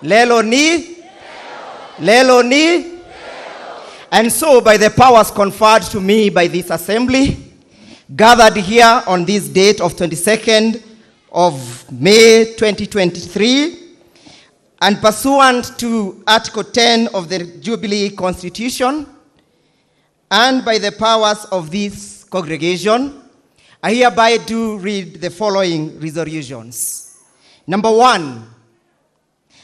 Lelo ni. And so by the powers conferred to me by this assembly, gathered here on this date of 22nd of May 2023, and pursuant to Article 10 of the Jubilee Constitution, and by the powers of this congregation, I hereby do read the following resolutions. Number 1,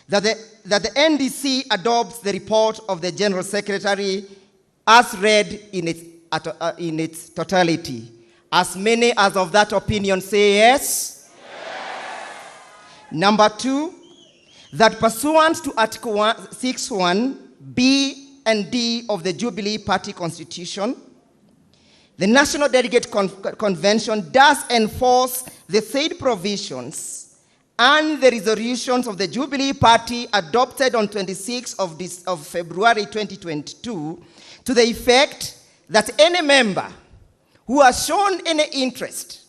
that the NDC adopts the report of the General Secretary as read in its totality. As many as of that opinion say yes? Yes. Number 2, that pursuant to Article 6(1) B and D of the Jubilee Party Constitution, the National Delegate Convention does enforce the said provisions and the resolutions of the Jubilee Party adopted on 26th of February 2022 to the effect that any member who has shown any interest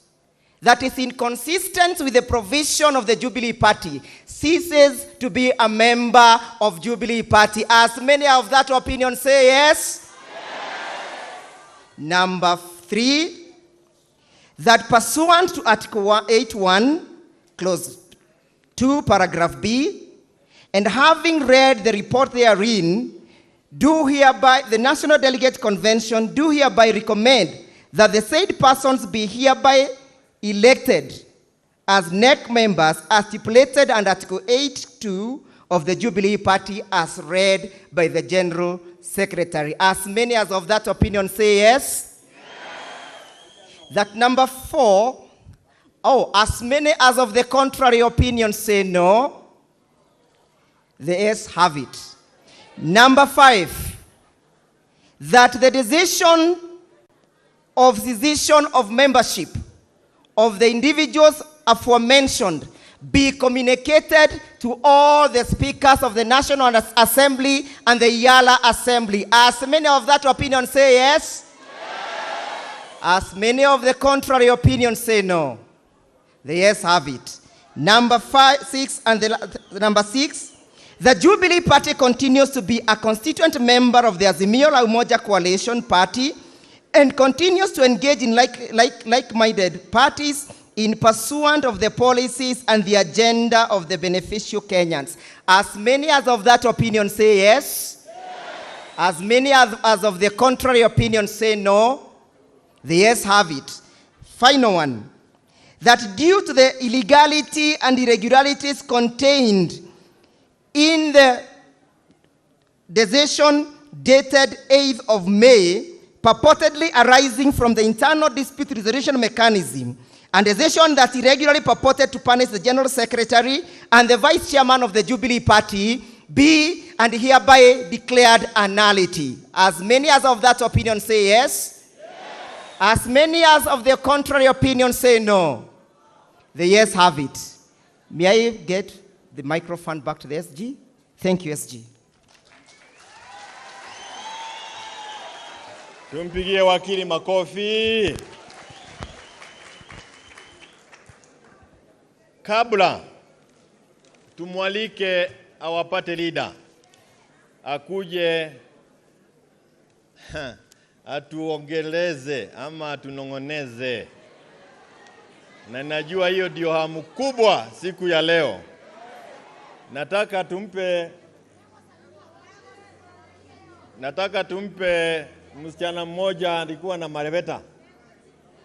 that is inconsistent with the provision of the Jubilee Party ceases to be a member of Jubilee Party. As many of that opinion say yes? Number 3, that pursuant to Article 8(1), Clause 2, Paragraph B, and having read the report therein, the National Delegate Convention do hereby recommend that the said persons be hereby elected as NEC members as stipulated under Article 8(2) of the Jubilee Party as read by the General Secretary. As many as of that opinion say yes? Yes. That number 4, as many as of the contrary opinion say no? The yes have it. Number 5, that the decision of cessation of membership of the individuals aforementioned be communicated to all the speakers of the National Assembly and the Yala Assembly. As many of that opinion say yes? Yes. As many of the contrary opinion say no? The yes have it. Number 6, the Jubilee Party continues to be a constituent member of the Azimio la Umoja Coalition Party and continues to engage in like-minded parties in pursuant of the policies and the agenda of the beneficial Kenyans. As many as of that opinion say yes? Yes. As many as of the contrary opinion say no? The yes have it. Final one. That due to the illegality and irregularities contained in the decision dated 8th of May, purportedly arising from the internal dispute resolution mechanism, and a decision that irregularly purported to punish the General Secretary and the Vice Chairman of the Jubilee Party be and hereby declared a nullity. As many as of that opinion say yes? Yes. As many as of the contrary opinion say no? The yes have it. May I get the microphone back to the SG? Thank you, SG. Tumpigie wakili makofi. Kabla tumwalike awapate leader akuje atuongeleze ama atunongoneze, na najua hiyo ndio hamu kubwa siku ya leo. Nataka tumpe msichana mmoja alikuwa na mareveta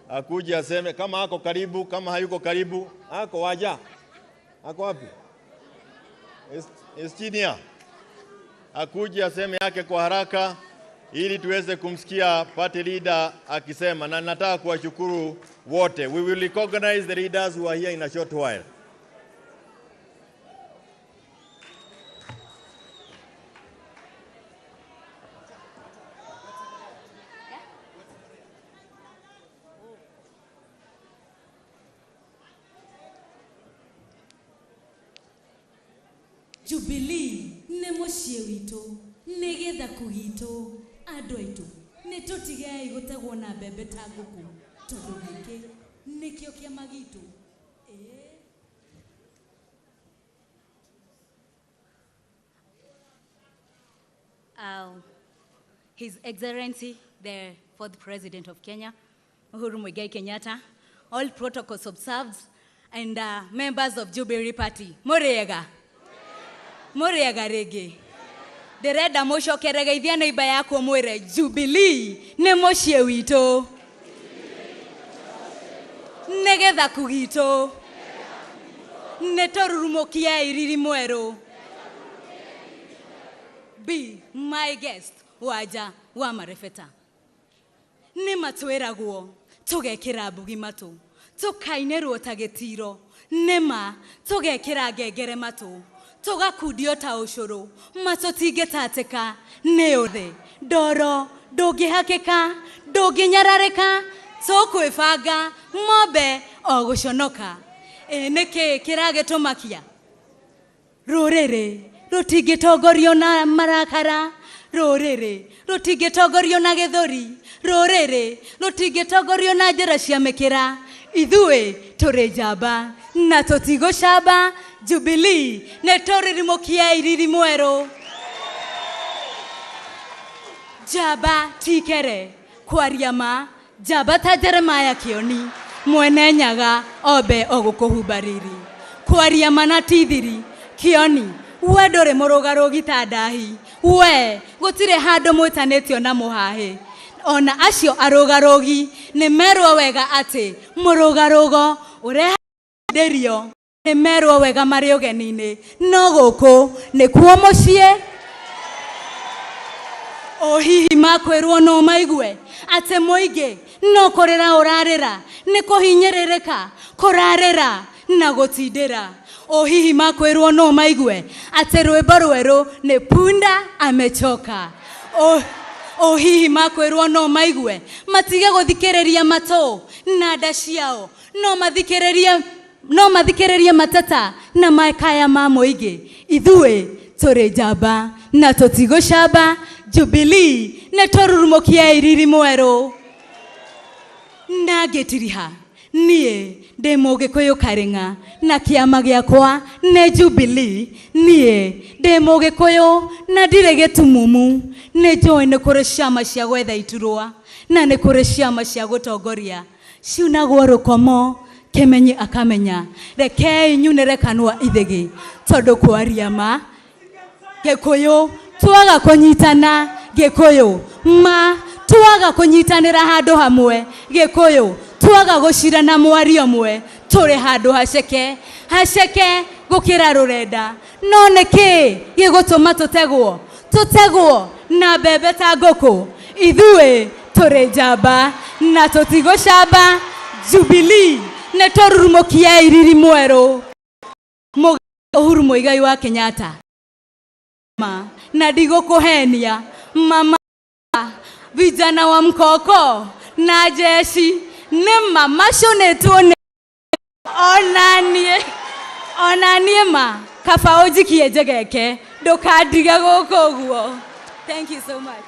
akuje aseme kama ako karibu, kama hayuko karibu. Ako waja? Ako wapi? Estinia. Akuje aseme yake kwa haraka ili tuweze kumsikia party leader akisema, na nataka kuwashukuru wote. We will recognize the leaders who are here in a short while. Jubilee ne muciĩ witũ nĩ getha kũgitũ andũ aitũ nĩ tũtigei gũtegwo na mbembe ta ngũkũ tondũ gĩkĩ nĩkĩo kĩama gitũ. His Excellency, the fourth President of Kenya, Uhuru Muigai Kenyatta, all protocols observed, and members of Jubilee Party. Muriega. Muriega rege. Dereda mosho keregeithia neighbor yako mwire Jubilee ne moshie wito. Negetha kugito. Netorurumokia iriri mwero. Be my guest waja wa marefeta. Nima tweraguo tugekira bugi matu. Tukainerwo tagetiro. Nima tugekira gegere matu. Tugakudio ta ushuru. Matotigetateka neothe. Doro dogihakeka doginyarareka. Tokwefaga mobe ogushonoka. Neke kirage tomakia. Rorere rutigitogorio na marakara. Rorere rutigitogorio na gethori. Rorere rutigitogorio na njira cia mekira. Ithue turi jaba na totigo shaba. Jubilee ne toririmokia iriri mwero. Jaba tikere kwariama. Jaba ta Jeremiah Kioni mwene nyaga obe ogukuhubariri. Kwariama na tithiri Kioni we ndore murugaru gitandahi. We gutire hando mwitanetio na muhahe. Ona acio arugarugi ne merwo wega ati murugarugo urehanderio ne merwo wega mari ugenine. No guku ni kuo mucie. O hihi makwirwo no maigwe ate moige no korera orarera ne kohinyerereka korarera na gotidera. O hihi makwirwo no maigwe ate rwimbo rweru ne punda amechoka. O hihi makwirwo no maigwe matige guthikereria mato na ndaciao no mathikereria matata na makaya ma moige. Ithue turi jaba na totigo shaba. Jubilee ne torurumokia iriri mwero. Nagetiriha nie demoge koyo karenga na kiama giakwa ne Jubilee nie demoge koyo na direge tumumu ne join kore shama cia gwetha iturwa na ne kore shama cia gutongoria ciuna gworukomo kemenyi akamenya reke nyunere kanwa ithegi tondu kwariama Gikuyu twaga kunyitana. Gikuyu ma twaga kunyitanira handu hamwe. Gikuyu twaga gucira na mwari omwe. Turi handu haceke gukira rurenda. No niki gigutuma tutegwo na bebe ta nguku. Ithue turi jaba na tutigo shaba. Jubilee ne torurumokia iriri mwero. Uhuru Muigai wa Kenyatta na digo kuhenia mama vijana wa mkoko na jeshi ne mama shonetwo ne onanie ma kafaoji kiejegeke ndukadiga guko guo. Thank you so much.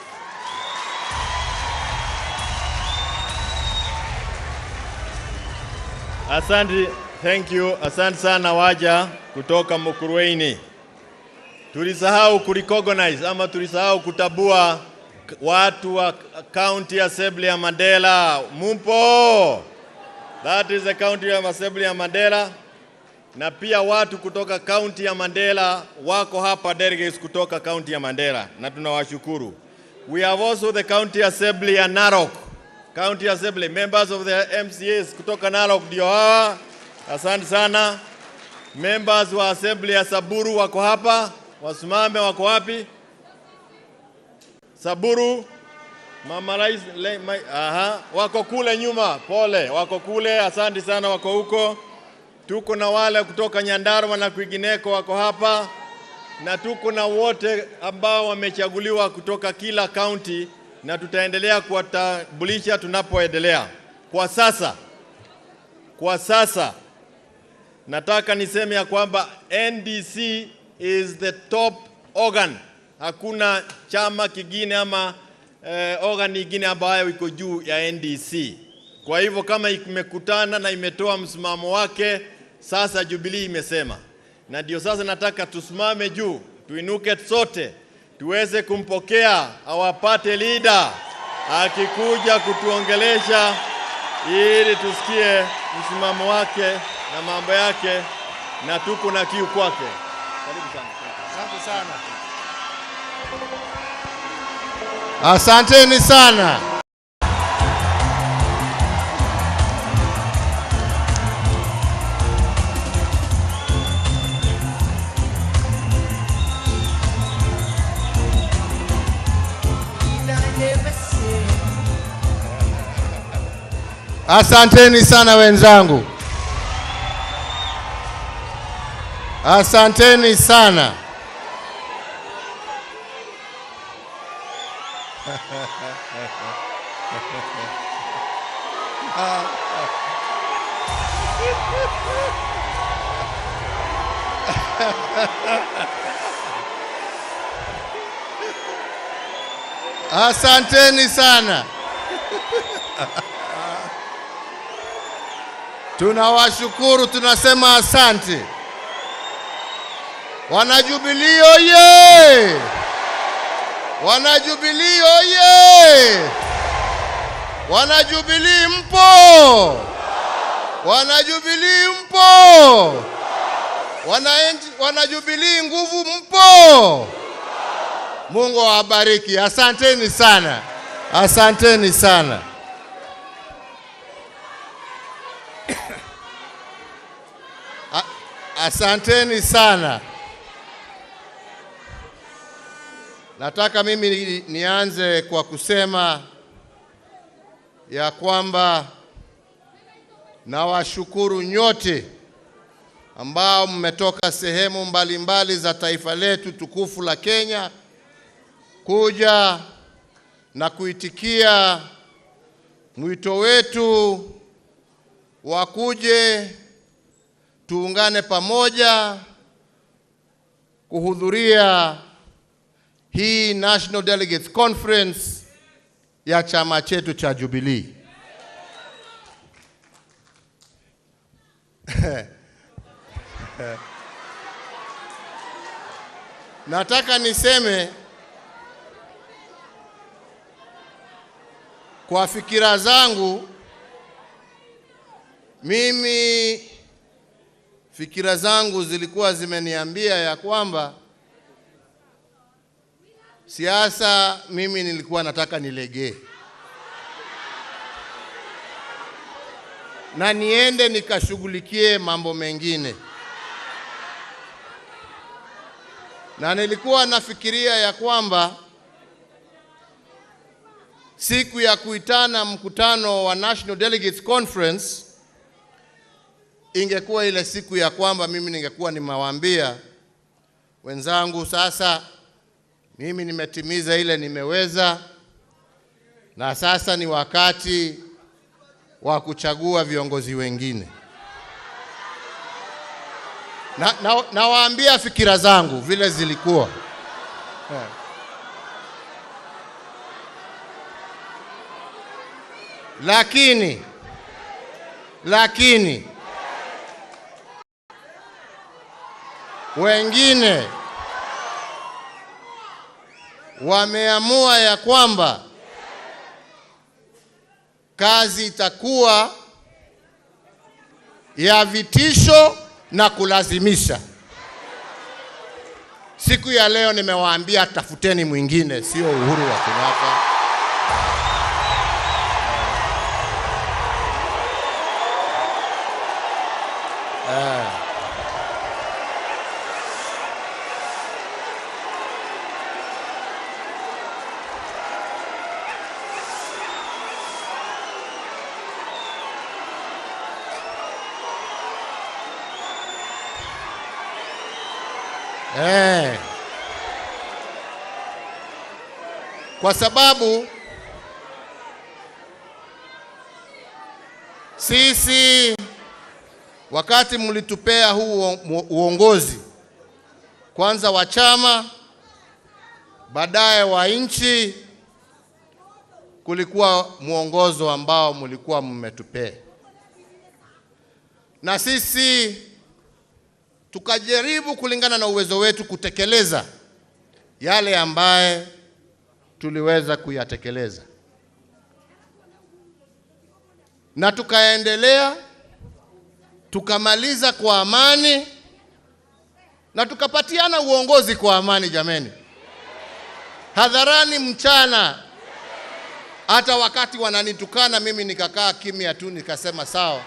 Asante, thank you. Asante sana waja kutoka Mukurweini. Tulisahau kurecognize ama tulisahau kutabua watu wa County Assembly ya Mandera. Mumpo. That is the County Assembly ya Mandera. Na pia watu kutoka County ya Mandera wako hapa, delegates kutoka County ya Mandera, na tunawashukuru. We have also the County Assembly ya Narok. County Assembly members of the MCAs kutoka Narok ndio hawa. Asante sana. Members wa Assembly ya Saburu wako hapa. Wasimame wako wapi? Saburu, Mama Rais, wako kule nyuma, pole, wako kule, asante sana wako huko. Tuko na wale kutoka Nyandarua na kwingineko wako hapa. Na tuko na wote ambao wamechaguliwa kutoka kila county, na tutaendelea kuwatambulisha tunapoendelea. Kwa sasa, nataka niseme ya kwamba NDC is the top organ. Hakuna chama kingine ama organ nyingine ambayo iko juu ya NDC. Kwa hivyo kama imekutana na imetoa msimamo wake, sasa Jubilee imesema. Na ndio sasa nataka tusimame juu, tuinuke sote, tuweze kumpokea our party leader akikuja kutuongelesha ili tusikie msimamo wake na mambo yake, na tuko na kiu kwake. Karibu sana. Asante sana. Asanteni sana. Asanteni sana wenzangu. Asanteni sana. Asanteni sana. Tunawashukuru, tunasema asante. Wanajubilii oye! Wanajubilii oye! Wanajubilii mpo! Wanajubilii mpo! Wanajubilii nguvu mpo! Mungu awabariki. Asanteni sana. Asanteni sana. Asanteni sana. Nataka mimi nianze kwa kusema ya kwamba nawashukuru nyote ambao mmetoka sehemu mbalimbali za taifa letu tukufu la Kenya kuja na kuitikia mwito wetu wa kuje tuungane pamoja kuhudhuria hii National Delegates Conference ya chama chetu cha Jubilee. Nataka niseme kwa fikira zangu, mimi fikira zangu zilikuwa zimeniambia ya kwamba siasa mimi nilikuwa nataka nilegee na niende nikashughulikie mambo mengine, na nilikuwa nafikiria ya kwamba siku ya kuitana mkutano wa National Delegates Conference ingekuwa ile siku ya kwamba mimi ningekuwa nimewaambia wenzangu, sasa mimi nimetimiza ile nimeweza, na sasa ni wakati wa kuchagua viongozi wengine. Nawaambia fikira zangu vile zilikuwa. Lakini wengine wameamua ya kwamba kazi itakuwa ya vitisho na kulazimisha. Siku ya leo nimewaambia tafuteni mwingine, sio Uhuru wa Kenyatta. Kwa sababu sisi wakati mlitupea huu uongozi, kwanza wa chama, baadaye wa nchi, kulikuwa muongozo ambao mlikuwa mmetupea, na sisi tukajaribu kulingana na uwezo wetu kutekeleza yale ambaye tuliweza kuyatekeleza, na tukaendelea tukamaliza kwa amani na tukapatiana uongozi kwa amani jameni. Hadharani mchana. Hata wakati wananitukana mimi nikakaa kimya tu nikasema sawa,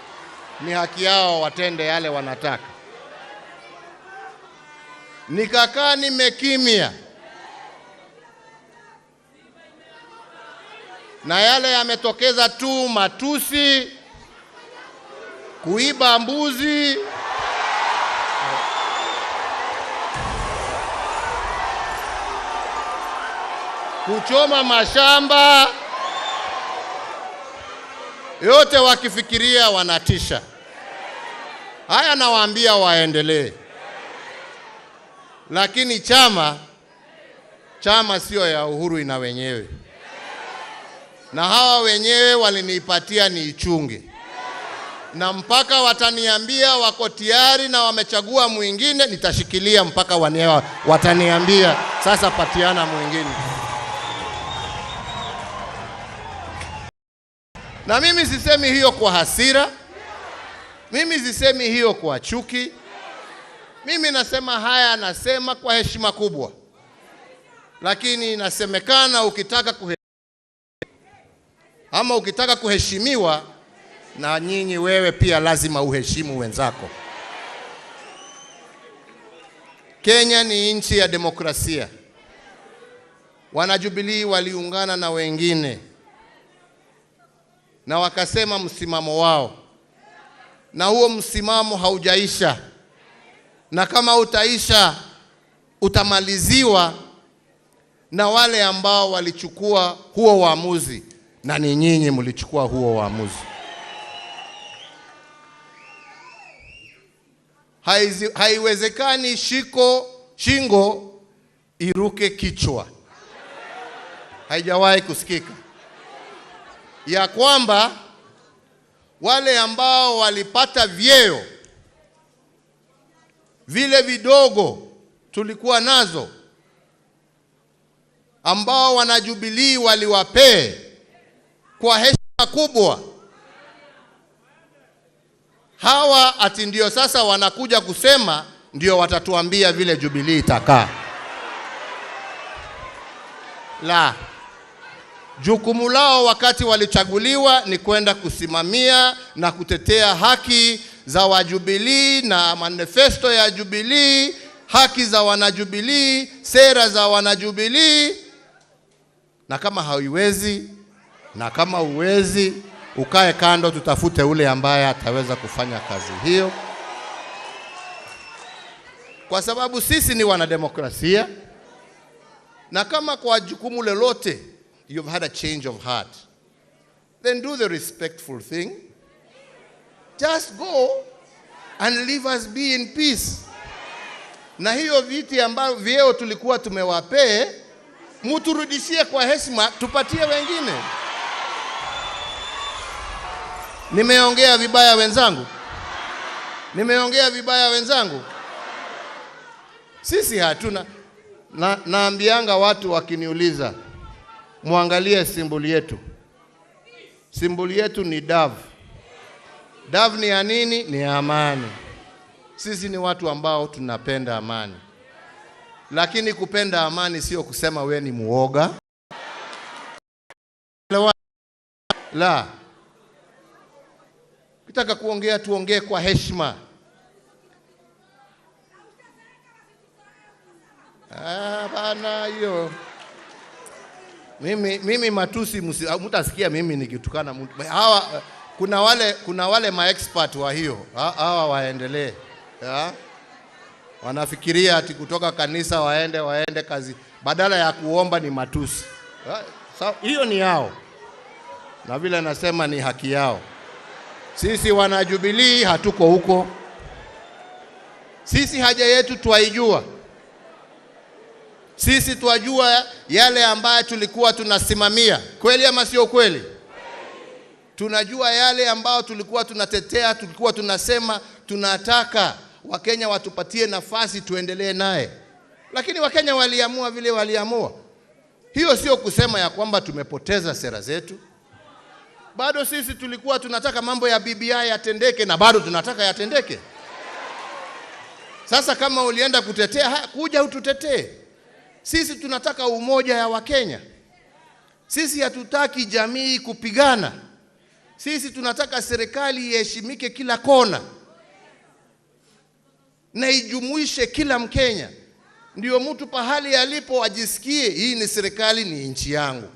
ni haki yao watende yale wanataka. Nikakaa nimekimya. Na yale yametokeza tu matusi, kuiba mbuzi, kuchoma mashamba, yote wakifikiria wanatisha. Haya nawaambia waendelee. Lakini chama sio ya Uhuru ina wenyewe. Na hawa wenyewe walinipatia niichunge. Na mpaka wataniambia wako tayari na wamechagua mwingine, nitashikilia mpaka wataniambia sasa patiana mwingine. Na mimi sisemi hiyo kwa hasira. Mimi sisemi hiyo kwa chuki. Mimi nasema haya, nasema kwa heshima kubwa. Lakini inasemekana ukitaka kuheshimiwa, na nyinyi wewe pia lazima uheshimu wenzako. Kenya ni nchi ya demokrasia. Wanajubilee waliungana na wengine na wakasema msimamo wao, na huo msimamo haujaisha. Na kama utaisha, utamaliziwa na wale ambao walichukua huo uamuzi, na ni nyinyi mlichukua huo uamuzi. Haiwezekani shingo iruke kichwa. Haijawahi kusikika ya kwamba wale ambao walipata vyeo vile vidogo tulikuwa nazo, ambao wanajubilee waliwapee kwa heshima kubwa, hawa ati ndio sasa wanakuja kusema ndio watatuambia vile Jubilee itakaa. La, jukumu lao wakati walichaguliwa ni kwenda kusimamia na kutetea haki za wajubilee na manifesto ya Jubilee, haki za wanajubilee, sera za wanajubilee. Na kama hauiwezi na kama uwezi, ukae kando, tutafute ule ambaye ataweza kufanya kazi hiyo. Kwa sababu sisi ni wanademokrasia. Na kama kwa jukumu lolote you've had a change of heart, then do the respectful thing. Just go and leave us be in peace. Na hiyo viti ambavyo vyeo tulikuwa tumewapee, muturudishie kwa heshima, tupatie wengine. Nimeongea vibaya wenzangu? Nimeongea vibaya wenzangu? Sisi hatuna. Naambianga watu wakiniuliza, muangalie simboli yetu. Simboli yetu ni dove. Dove ni ya nini? Ni amani. Sisi ni watu ambao tunapenda amani. Lakini kupenda amani sio kusema we ni muoga. La. Kitaka kuongea tuongee kwa heshima. Bana hiyo. Mimi matusi mtasikia mimi nikitukana mtu. Hawa kuna wale ma-expert wa hiyo. Hawa waendelee. Wanafikiria ati kutoka kanisa waende kazi, badala ya kuomba ni matusi. Hiyo ni yao. Na vile nasema ni haki yao. Sisi wanajubilee hatuko huko. Sisi haja yetu tuwaijua. Sisi tuwajua yale ambayo tulikuwa tunasimamia. Kweli ama sio kweli? Tunajua yale ambayo tulikuwa tunatetea, tulikuwa tunasema tunataka Wakenya watupatie nafasi tuendelee naye. Lakini Wakenya waliamua vile waliamua. Hiyo sio kusema ya kwamba tumepoteza sera zetu. Bado sisi tulikuwa tunataka mambo ya BBI yatendeke na bado tunataka yatendeke. Sasa kama ulienda kutetea, kuja ututetee. Sisi tunataka umoja ya Wakenya. Sisi hatutaki jamii kupigana. Sisi tunataka serikali iheshimike kila kona na ijumuishe kila Mkenya. Ndio mtu pahali alipo ajisikie hii ni serikali, ni nchi yangu.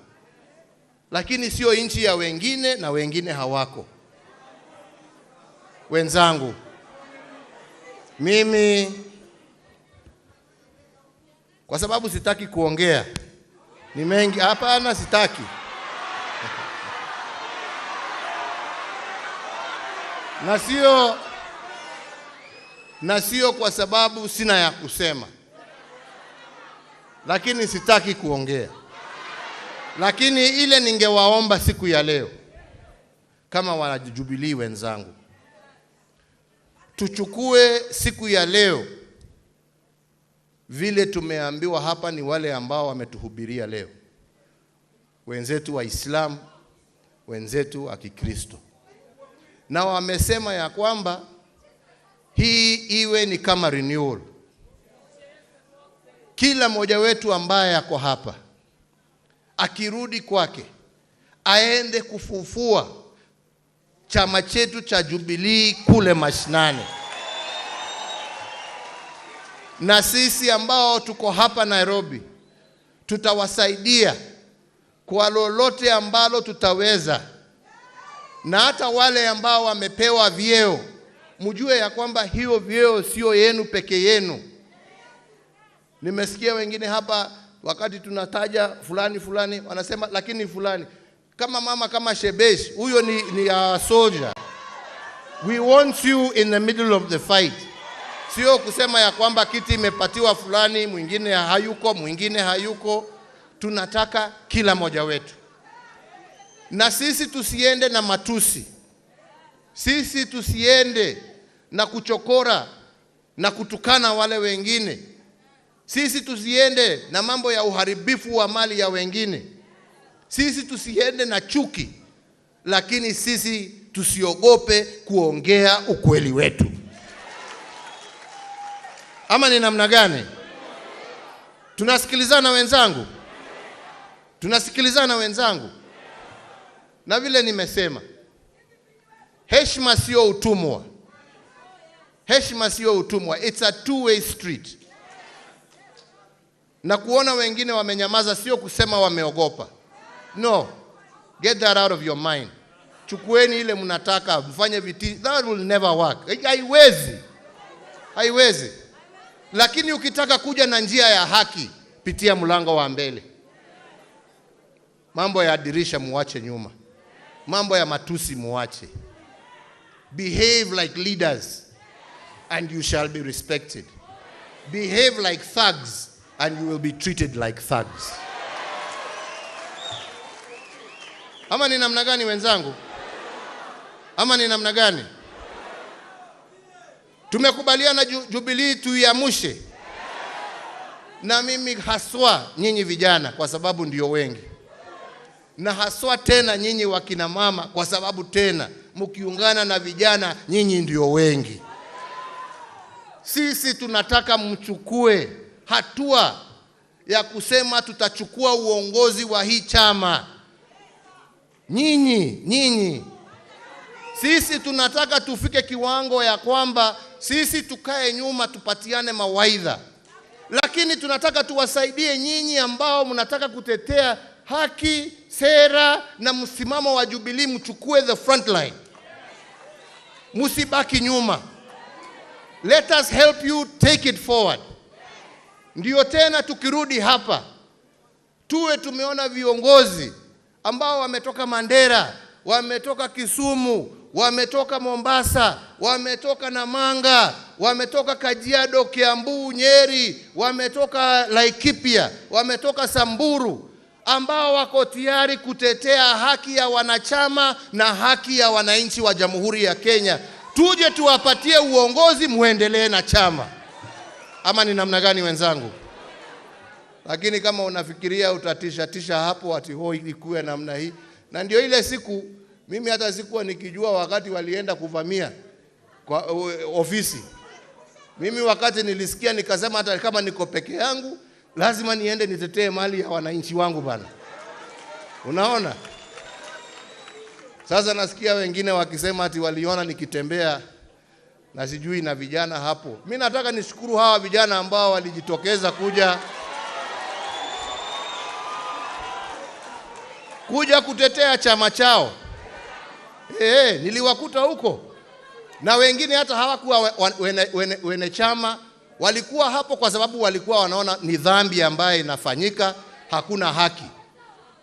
Lakini sio nchi ya wengine na wengine hawako. Wenzangu, mimi kwa sababu sitaki kuongea, ni mengi hapana, sitaki. Na sio kwa sababu sina ya kusema, lakini sitaki kuongea. Lakini ile ningewaomba siku ya leo kama wana Jubilee wenzangu, tuchukue siku ya leo vile tumeambiwa hapa ni wale ambao wametuhubiria leo, wenzetu wa Islam, wenzetu wa Kikristo, na wamesema ya kwamba hii iwe ni kama renewal. Kila mmoja wetu ambaye yako hapa akirudi kwake aende kufufua chama chetu cha Jubilee kule mashinani. Na sisi ambao tuko hapa Nairobi tutawasaidia kwa lolote ambalo tutaweza. Na hata wale ambao wamepewa vyeo, mjue ya kwamba hiyo vyeo sio yenu peke yenu. Nimesikia wengine hapa wakati tunataja fulani wanasema lakini fulani kama mama kama Shebesh, huyo ni soldier. We want you in the middle of the fight. Sio kusema ya kwamba kiti imepatiwa fulani, mwingine hayuko. Tunataka kila mmoja wetu. Na sisi tusiende na matusi. Sisi tusiende na kuchokora na kutukana wale wengine. Sisi tusiende na mambo ya uharibifu wa mali ya wengine. Sisi tusiende na chuki, lakini sisi tusiogope kuongea ukweli wetu. Ama ni namna gani? Tunasikilizana wenzangu? Tunasikilizana wenzangu? Na vile nimesema, heshima sio utumwa. Heshima sio utumwa. It's a two-way street. Na kuona wengine wamenyamaza sio kusema wameogopa. No. Get that out of your mind. Chukueni ile mnataka, mfanye viti. That will never work. Haiwezi. Lakini ukitaka kuja na njia ya haki, pitia mlango wa mbele. Mambo ya dirisha muache nyuma. Mambo ya matusi muache. Behave like leaders and you shall be respected. Behave like thugs and you will be treated like thugs. Ama ni namna gani wenzangu? Ama ni namna gani? Tumekubaliana Jubilee tuiamushe. Na mimi haswa nyinyi vijana kwa sababu ndio wengi. Na haswa tena nyinyi wakina mama kwa sababu tena mkiungana na vijana nyinyi ndio wengi. Sisi tunataka mchukue hatua ya kusema tutachukua uongozi wa hii chama. Nyinyi. Sisi tunataka tufike kiwango ya kwamba sisi tukae nyuma tupatiane mawaidha. Lakini tunataka tuwasaidie nyinyi ambao mnataka kutetea haki, sera na msimamo wa Jubilee, mchukue the front line. Musibaki nyuma. Let us help you take it forward. Ndio tena tukirudi hapa tuwe tumeona viongozi ambao wametoka Mandera, wametoka Kisumu, wametoka Mombasa, wametoka Namanga, wametoka Kajiado, Kiambu, Nyeri, wametoka Laikipia, wametoka Samburu, ambao wako tayari kutetea haki ya wanachama na haki ya wananchi wa Jamhuri ya Kenya. Tuje tuwapatie uongozi, muendelee na chama. Ama ni namna gani wenzangu? Lakini kama unafikiria utatisha hapo ati hoi ikuwe namna hii. Na ndio ile siku Mimi hata sikuwa nikijua wakati walienda kuvamia kwa ofisi. Mimi wakati nilisikia nikasema hata kama niko peke yangu lazima niende nitetee mali ya wananchi wangu bana. Unaona? Sasa nasikia wengine wakisema ati waliona nikitembea na sijui na vijana hapo. Mimi nataka nishukuru hawa vijana ambao walijitokeza kuja kutetea chama chao. Niliwakuta huko. Na wengine hata hawakuwa wene chama, walikuwa hapo kwa sababu walikuwa wanaona ni dhambi ambayo inafanyika, hakuna haki.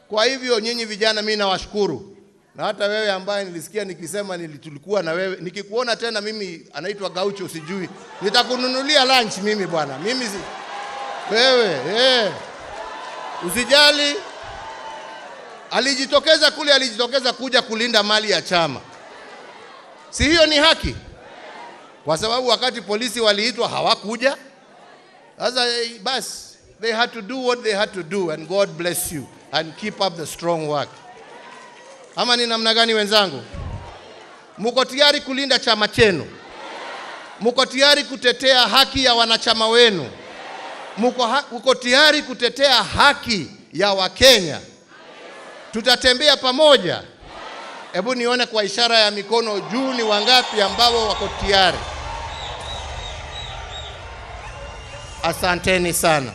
Kwa hivyo nyinyi vijana mimi nawashukuru. Na hata wewe ambaye nilisikia nikisema tulikuwa na wewe, nikikuona tena mimi anaitwa Gaucho sijui, nitakununulia lunch mimi bwana. Mimi wewe usijali. Alijitokeza kuja kulinda mali ya chama. Si hiyo ni haki? Kwa sababu wakati polisi waliitwa hawakuja. Sasa basi they had to do what they had to do, and God bless you and keep up the strong work. Ama ni namna gani wenzangu? Mko tayari kulinda chama chenu? Mko tayari kutetea haki ya wanachama wenu? Mko tayari kutetea haki ya Wakenya? Tutatembea pamoja. Hebu nione kwa ishara ya mikono juu ni wangapi ambao wako tayari. Asanteni sana.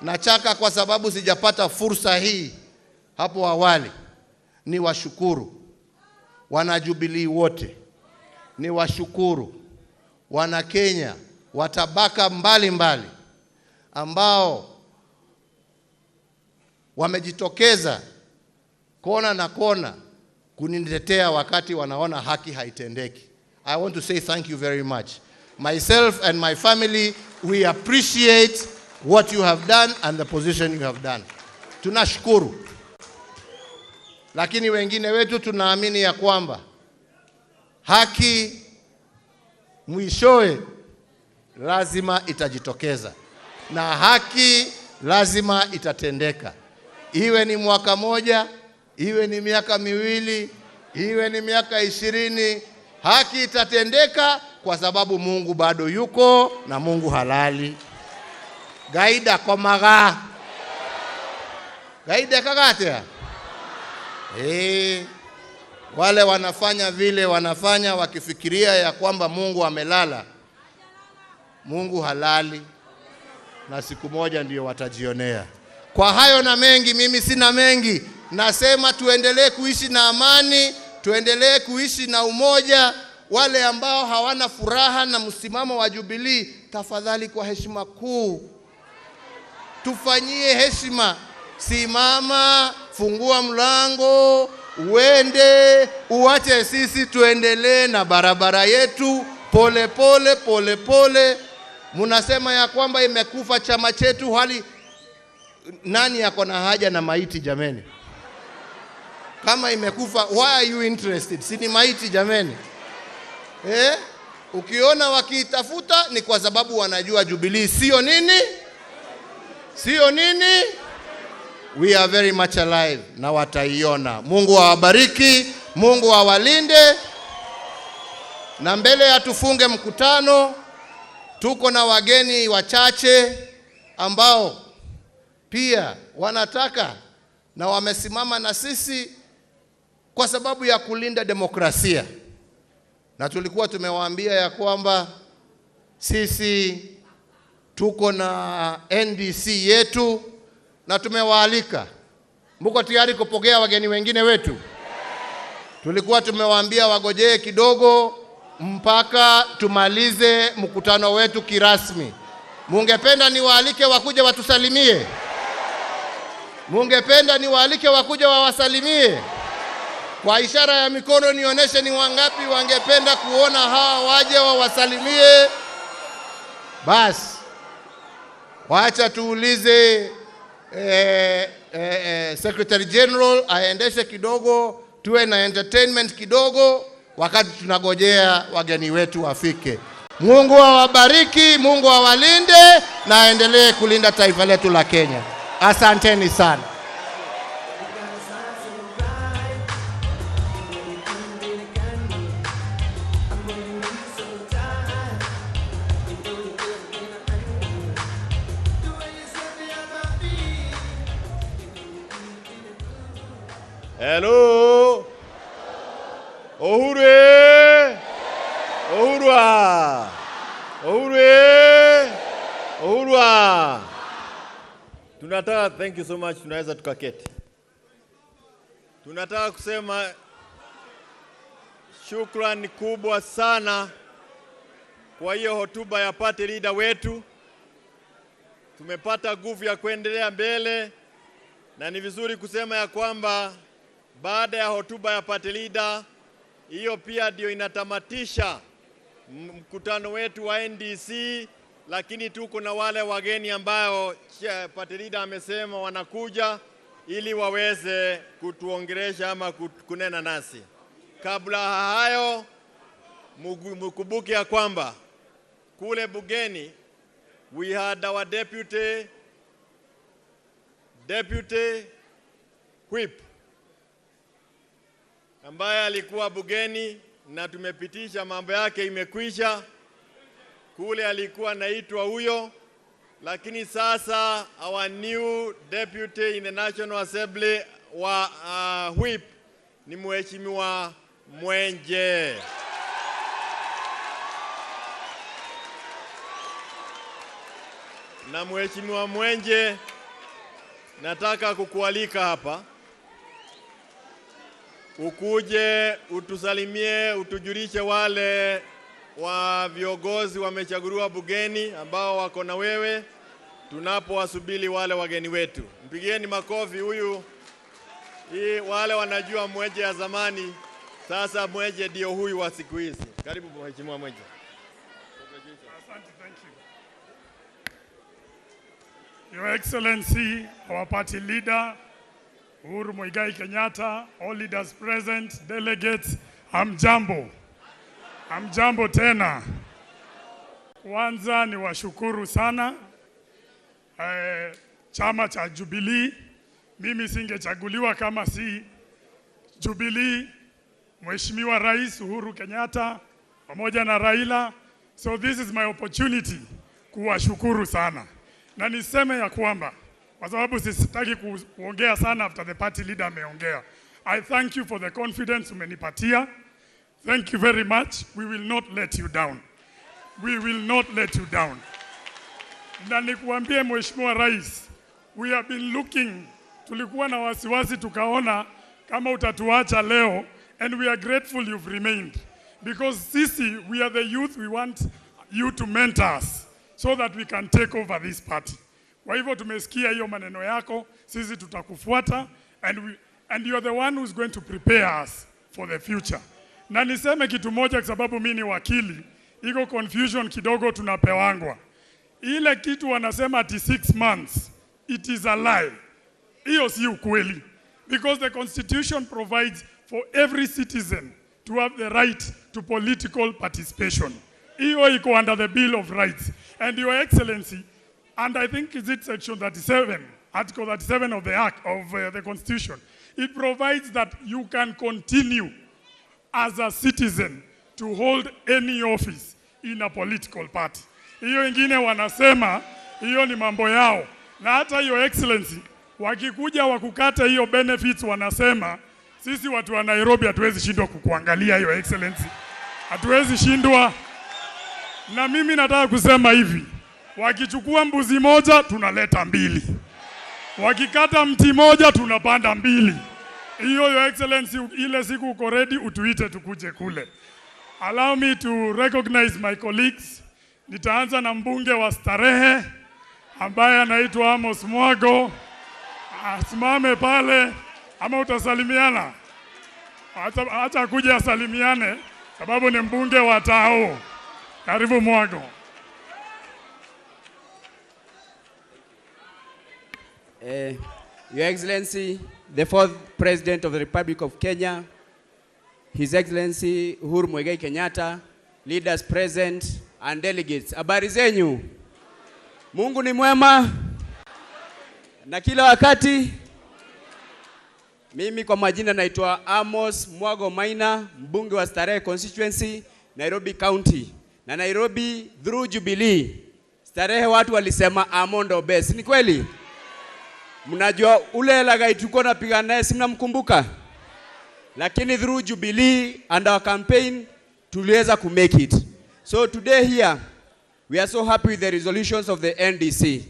Nachaka kwa sababu sijapata fursa hii hapo awali. Ni washukuru wana Jubilee wote. Ni washukuru wana Kenya watabaka mbalimbali ambao wamejitokeza kona na kona kunitetea wakati wanaona haki haitendeki. I want to say thank you very much. Myself and my family, we appreciate what you have done and the position you have done. Tunashukuru. Lakini wengine wetu tunaamini ya kwamba haki mwishowe lazima itajitokeza. Na haki lazima itatendeka. Iwe ni mwaka moja, iwe ni miaka miwili, iwe ni miaka 20, haki itatendeka kwa sababu Mungu bado yuko na Mungu halali. Gaida komaga. Gaida kagatea. Wale wanafanya vile wanafanya wakifikiria ya kwamba Mungu amelala. Mungu halali na siku moja ndio watajionea. Kwa hayo na mengi, mimi sina mengi. Nasema tuendelee kuishi na amani, tuendelee kuishi na umoja. Wale ambao hawana furaha na msimamo wa Jubilee, tafadhali kwa heshima kuu tufanyie heshima. Simama, fungua mlango, uende, uache sisi tuendelee na barabara yetu pole pole pole pole. Munasema ya kwamba imekufa chama chetu, hali nani yako na haja na maiti jameni? Kama imekufa, why are you interested? Si ni maiti jameni? Ukiona wakiitafuta ni kwa sababu wanajua Jubilee sio nini? Sio nini? We are very much alive na wataiona. Mungu awabariki, Mungu awalinde. Na mbele ya tufunge mkutano, tuko na wageni wachache ambao pia wanataka na wamesimama na sisi kwa sababu ya kulinda demokrasia. Na tulikuwa tumewaambia ya kwamba sisi tuko na NDC yetu na tumewaalika. Mko tayari kupokea wageni wengine wetu? Tulikuwa tumewaambia wagojee kidogo mpaka tumalize mkutano wetu kirasmi. Mungependa niwaalike wakuje watusalimie? Mungependa niwaalike wakuje wawasalimie? Kwa ishara ya mikono nionyeshe ni wangapi wangependa kuona hawa waje wawasalimie. Basi wacha tuulize Secretary General aendeshe kidogo, tuwe na entertainment kidogo wakati tunagojea wageni wetu wafike. Mungu awabariki, Mungu awalinde na aendelee kulinda taifa letu la Kenya. Asanteni sana. Hello. Ohure. Ohurwa. Ohure. Ohurwa. Tunataka, thank you so much, tunaweza tukaketi. Tunataka kusema shukrani kubwa sana kwa hiyo hotuba ya party leader wetu. Tumepata nguvu ya kuendelea mbele, na ni vizuri kusema ya kwamba baada ya hotuba ya party leader, hiyo pia ndio inatamatisha mkutano wetu wa NDC, lakini tuko na wale wageni ambao party leader amesema wanakuja ili waweze kutuongelesha ama kunena nasi. Kabla hayo, mkumbuke ya kwamba kule bugeni we had our deputy whip ambaye alikuwa bugeni na tumepitisha mambo yake, imekwisha. Kule alikuwa naitwa huyo, lakini sasa our new deputy in the National Assembly wa whip ni Mheshimiwa Mwenje. Na Mheshimiwa Mwenje, nataka kukualika hapa ukuje utusalimie, utujulishe wale wa viongozi wamechaguliwa bugeni ambao wako na wewe tunapowasubiri wale wageni wetu. Mpigieni makofi huyu. Wale wanajua Mwenje ya zamani, sasa Mwenje ndio huyu wa siku hizi. Karibu Mheshimiwa Mwenje. Asante, thank you. Your Excellency, our party leader, Uhuru Muigai Kenyatta, all leaders present, delegates, hamjambo. Hamjambo tena. Kwanza ni washukuru sana chama cha Jubilee. Mimi singechaguliwa kama si Jubilee, Mheshimiwa Rais Uhuru Kenyatta pamoja na Raila. So this is my opportunity kuwashukuru sana. Na niseme ya kwamba kwa sababu sisitaki kuongea sana after the party leader ameongea. I thank you for the confidence umenipatia. Thank you very much. We will not let you down. We will not let you down. Na nikuambie Mheshimiwa Rais, we have been looking, tulikuwa na wasiwasi tukaona kama utatuacha leo, and we are grateful you've remained. Because sisi, we are the youth, we want you to mentor us so that we can take over this party. Kwa hivyo tumesikia hiyo maneno yako, sisi tutakufuata, and you are the one who's going to prepare us for the future. Na niseme kitu moja kwa sababu mimi ni wakili, iko confusion kidogo tunapewangwa. Ile kitu wanasema ati 6 months, it is a lie. Hiyo si ukweli. Because the Constitution provides for every citizen to have the right to political participation. Hiyo iko under the Bill of Rights. And Your Excellency, and I think is it section 37, Article 37 of the Act of the Constitution, it provides that you can continue as a citizen to hold any office in a political party. Hiyo ingine wanasema, hiyo ni mambo yao. Na hata Your Excellency, wakikuja wakukata hiyo benefits wanasema, sisi watu wa Nairobi hatuwezi shindwa kukuangalia Your Excellency. Hatuwezi shindwa. Na mimi nataka kusema hivi, wakichukua mbuzi moja tunaleta 2. Wakikata mti moja tunapanda 2. Hiyo Your Excellency, ile siku uko ready utuite tukuje kule. Allow me to recognize my colleagues. Nitaanza na mbunge wa Starehe ambaye anaitwa Amos Mwago. Asimame pale ama utasalimiana? Acha kuja asalimiane sababu ni mbunge wa Tao. Karibu Mwago. Your Excellency, the 4th President of the Republic of Kenya, His Excellency Uhuru Muigai Kenyatta, leaders present and delegates. Habari zenyu? Mungu ni mwema na kila wakati. Mimi kwa majina naitwa Amos Mwago Maina, mbunge wa Starehe constituency, Nairobi County. Na Nairobi through Jubilee, Starehe watu walisema Amondo best. Ni kweli? Mnajua ule lagai tulikuwa tunapigana naye, si mnamkumbuka? lakini through Jubilee and our campaign tuliweza ku make it. So today here we are so happy with the resolutions of the NDC,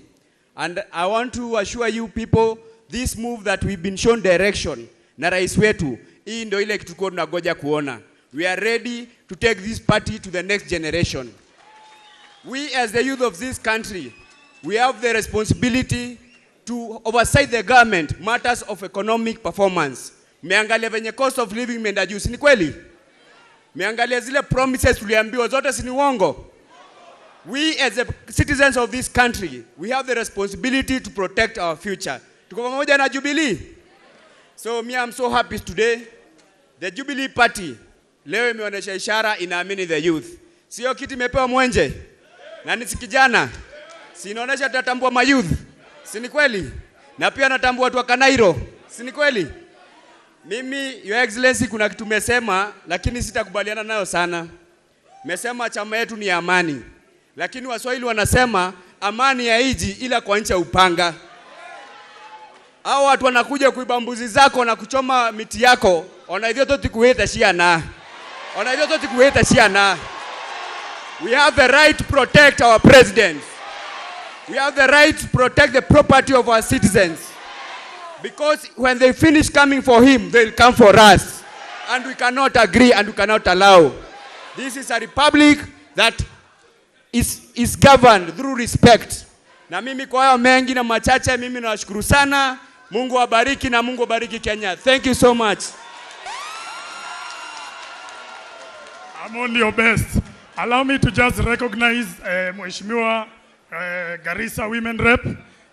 and I want to assure you people this move that we've been shown direction na rais wetu, hii ndio ile kitu tunagoja kuona. We are ready to take this party to the next generation. We as the youth of this country, we have the responsibility to oversight the government matters of economic performance. Meangalia venye cost of living imeenda juu, si ni kweli? Meangalia zile promises tuliambiwa zote, si ni uongo? We as the citizens of this country, we have the responsibility to protect our future. Tuko pamoja na Jubilee. So me, I'm so happy today. The Jubilee Party leo imeonyesha ishara inaamini the youth. Sio kiti imepewa mwenje. Na ni kijana. Si inaonyesha tutatambua ma youth. Si ni kweli? Na pia natambua watu wa Kanairo. Si ni kweli? Mimi, Your Excellency, kuna kitu umesema lakini sitakubaliana nayo sana. Umesema chama yetu ni amani. Lakini Waswahili wanasema amani haiji ila kwa ncha upanga. Hao watu wanakuja kuiba mbuzi zako na kuchoma miti yako, ona hivyo toti kuheta shiana. Ona hivyo toti kuheta shiana. We have the right to protect our president. We have the right to protect the property of our citizens. Because when they finish coming for him, they'll come for us. And we cannot agree and we cannot allow. This is a republic that is governed through respect. Na mimi kwa hayo mengi na machache, mimi nawashukuru sana. Mungu wabariki na Mungu wabariki Kenya. Thank you so much. I'm on your best. Allow me to just recognize Mheshimiwa Garissa Women Rep.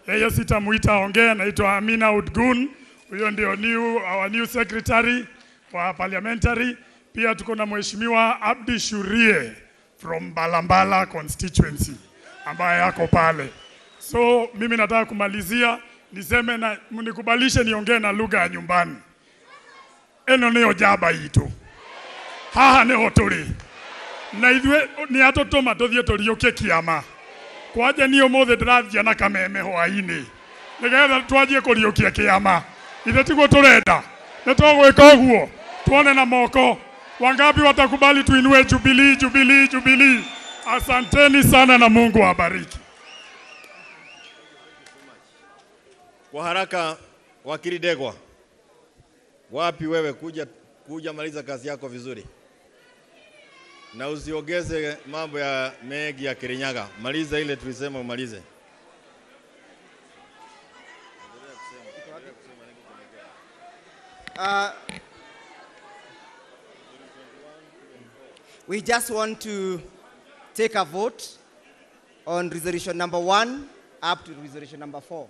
Yeye sitamuita ongea, anaitwa Amina Udgun. Huyo ndio our new secretary wa parliamentary. Pia tuko na Mheshimiwa Abdi Shurie from Balambala constituency ambaye yako pale. So mimi nataka kumalizia niseme na mnikubalishe niongee na lugha ya nyumbani. Eno neo jaba itu. Haha ne hoturi. Na idwe ni atotoma tothie torioke kiama. Kwaje niyo mothe ndirathia na kameme hwaini. Nigetha twajie kuriokia kiama. Ithe tiguo turenda. Na twagwika uguo. Tuone na moko. Wangapi watakubali tuinue Jubilee, Jubilee, Jubilee. Asanteni sana na Mungu awabariki. Kwa haraka, wakili Degwa. Wapi wewe kuja maliza kazi yako vizuri. Na usiongeze mambo ya mengi ya Kirinyaga. Maliza ile tulisema umalize. We just want to take a vote on resolution number 1 up to resolution number 4.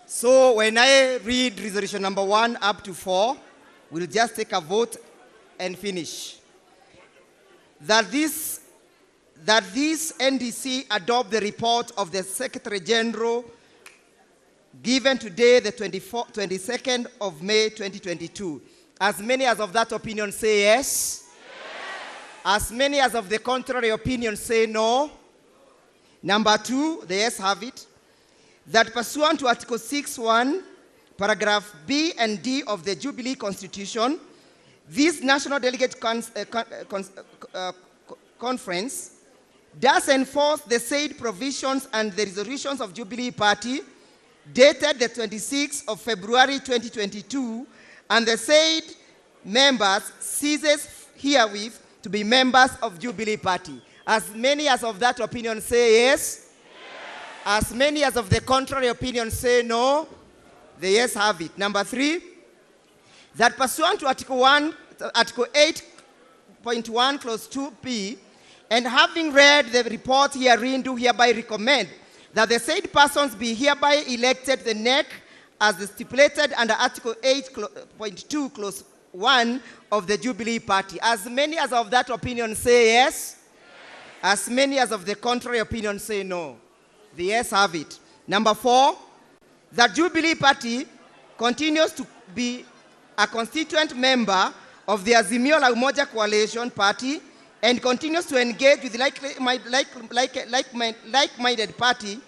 So when I read resolution number 1 up to 4, we'll just take a vote and finish. That this NDC adopt the report of the Secretary General given today, the 22nd of May 2022. As many as of that opinion say yes. As many as of the contrary opinion say no. Number 2, the yes have it. That pursuant to Article 6(1), paragraph B and D of the Jubilee Constitution, this National Delegate Conference does enforce the said provisions and the resolutions of Jubilee Party dated the 26th of February 2022, and the said members ceases herewith to be members of Jubilee Party. As many as of that opinion say yes. As many as of the contrary opinion say no, the yes have it. Number 3, that pursuant to Article 8.1, Clause 2p, and having read the report herein, do hereby recommend that the said persons be hereby elected the NEC as stipulated under Article 8.2, Clause 1 of the Jubilee Party. As many as of that opinion say yes. As many as of the contrary opinion say no. The yes have it. Number 4, the Jubilee Party continues to be a constituent member of the Azimio la Umoja Coalition Party and continues to engage with like-minded party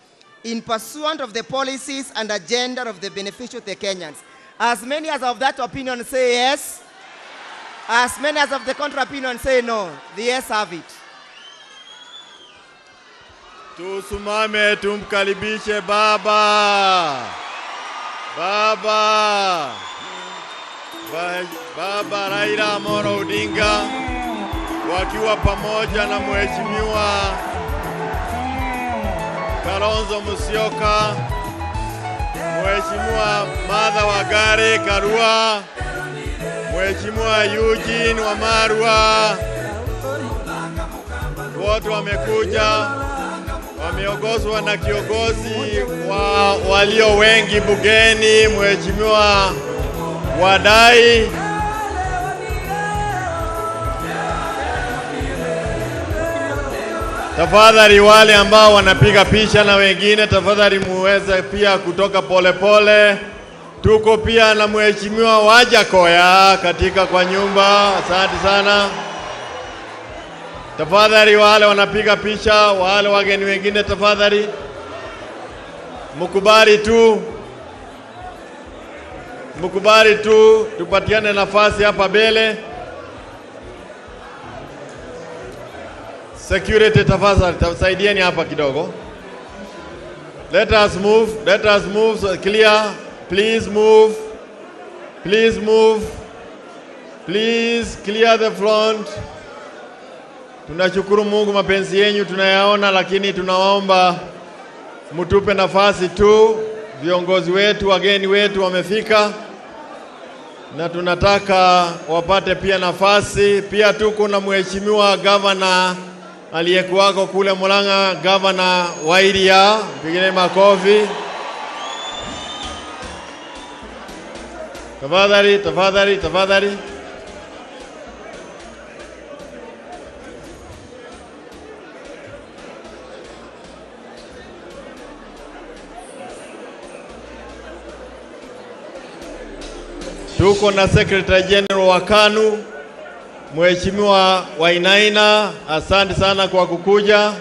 in pursuant of the policies and agenda of the beneficial to the Kenyans. As many as of that opinion say yes. As many as of the contra opinion say no. The yes have it. Tusimame tumkaribishe baba. Baba. Baba Raila Amolo Odinga wakiwa pamoja na Mheshimiwa Kalonzo Musyoka, Mheshimiwa Martha Wangari Karua, Mheshimiwa Eugene Wamalwa, wote wamekuja, wameongozwa na kiongozi wa walio wengi bungeni, Mheshimiwa Wadai. Tafadhali wale ambao wanapiga picha na wengine, tafadhali muweze pia kutoka pole. Tuko pia na Mheshimiwa Wajakoya katika kwa nyumba. Asante sana. Tafadhali wale wanapiga picha, wale wageni wengine tafadhali mkubali tu tupatiane nafasi hapa mbele. Security tafadhali tusaidieni hapa kidogo. Let us move so clear. Please move. Please clear the front. Tunashukuru Mungu, mapenzi yenu tunayaona, lakini tunaomba mtupe nafasi tu. Viongozi wetu, wageni wetu wamefika na tunataka wapate pia nafasi. Pia tuko na Mheshimiwa Governor aliyekuwako kule Murang'a, Governor Wairia, pigeni makofi. Tafadhali. Tuko na Secretary General wa KANU, Mheshimiwa Wainaina, asante sana kwa kukuja.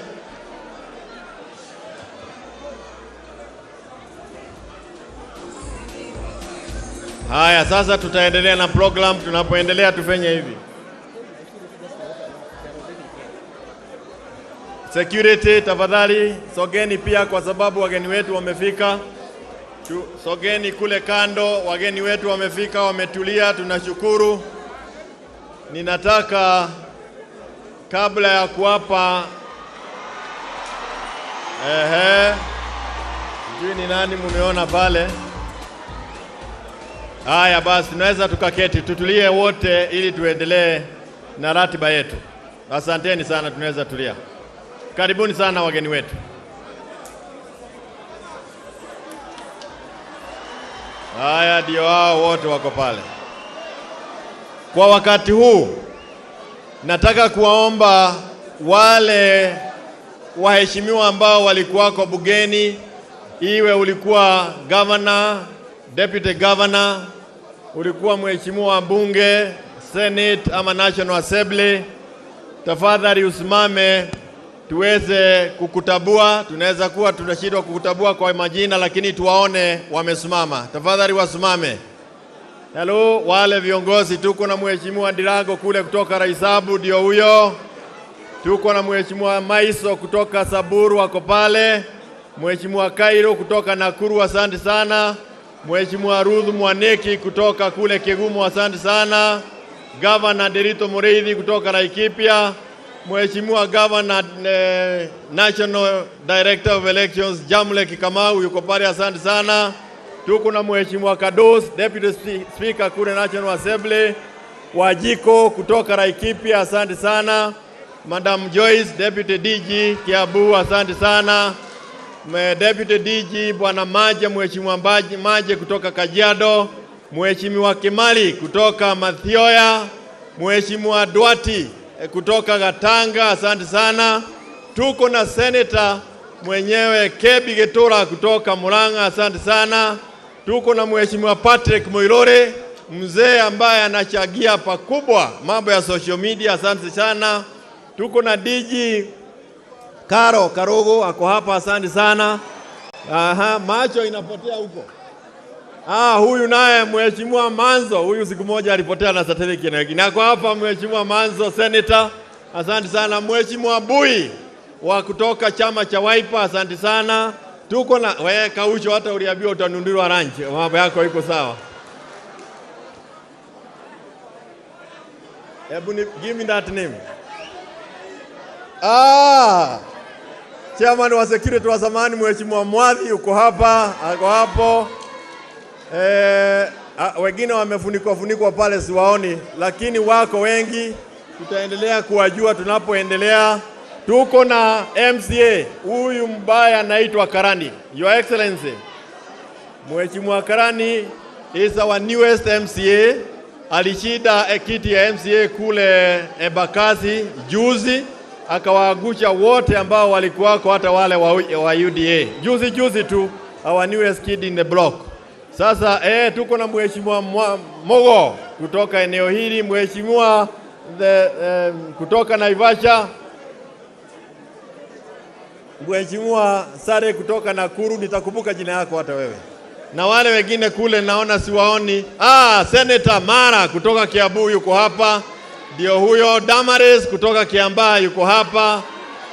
Haya, sasa tutaendelea na program. Tunapoendelea tufanye hivi. Security tafadhali sogeni pia, kwa sababu wageni wetu wamefika. Sogeni kule kando, wageni wetu wamefika, wametulia, tunashukuru. Ninataka kabla ya kuwapa sijui ni nani mumeona pale. Haya basi, tunaweza tukaketi, tutulie wote ili tuendelee na ratiba yetu. Asanteni sana, tunaweza tulia. Karibuni sana wageni wetu. Haya ndio hao wote wako pale. Kwa wakati huu nataka kuwaomba wale waheshimiwa ambao walikuwako bungeni, iwe ulikuwa governor, deputy governor, ulikuwa mheshimiwa bunge, senate ama national assembly, tafadhali usimame tuweze kukutabua. Tunaweza kuwa tunashindwa kukutabua kwa majina, lakini tuwaone wamesimama. Tafadhali wasimame. Hello, wale viongozi, tuko na Mheshimiwa Ndirago kule kutoka Raisabu, ndio huyo. Tuko na Mheshimiwa Maiso kutoka Saburu, wako pale. Mheshimiwa Kairo kutoka Nakuru, asante sana. Mheshimiwa Ruth Mwaneki kutoka kule Kegumo, asante sana. Governor Derito Mureithi kutoka Laikipia. Mheshimiwa Governor National Director of Elections Jamle Kikamau yuko pale, asante sana. Tuko na Mheshimiwa Kados, Deputy Speaker kule National Assembly. Wajiko kutoka Laikipia, asante sana. Madam Joyce, Deputy DG Kiabu, asante sana. Deputy DG Bwana Maje, Mheshimiwa Maje kutoka Kajiado. Mheshimiwa Kimali kutoka Mathioya. Mheshimiwa Duati kutoka Gatanga, asante sana. Tuko na Senator mwenyewe Kebi Getura kutoka Murang'a, asante sana. Tuko na Mheshimiwa Patrick Moirore, mzee ambaye anachagia pakubwa mambo ya social media, asante sana. Tuko na DG Karogo ako hapa, asante sana. Aha, macho inapotea huko. Huyu naye Mheshimiwa Manzo, huyu siku moja alipotea na certificate. Na kwa hapa Mheshimiwa Manzo, Senator, asante sana. Mheshimiwa Bui wa kutoka chama cha Wiper, asante sana. Tuko na wewe Kaucho, hata uliambiwa utanundirwa ranch. Mambo yako iko sawa. Give me that name. Chairman wa security wa zamani Mheshimiwa Mwadhi yuko hapa, ako hapo. Wengine wamefunikwa pale siwaoni, lakini wako wengi. Tutaendelea kuwajua tunapoendelea. Tuko na MCA, huyu mbaya anaitwa Karani. Your Excellency, Mheshimiwa Karani is our newest MCA. Alishida kiti ya MCA kule Embakasi juzi, akawaagusha wote ambao walikuwako, hata wale wa UDA. Juzi tu, our newest kid in the block. Sasa tuko na Mheshimiwa Mogo kutoka eneo hili, Mheshimiwa kutoka Naivasha, Mheshimiwa Sare kutoka Nakuru, nitakumbuka jina yako hata wewe. Na wale wengine kule naona siwaoni. Senator Mara kutoka Kiambu yuko hapa. Ndio huyo. Damaris kutoka Kiambaa yuko hapa.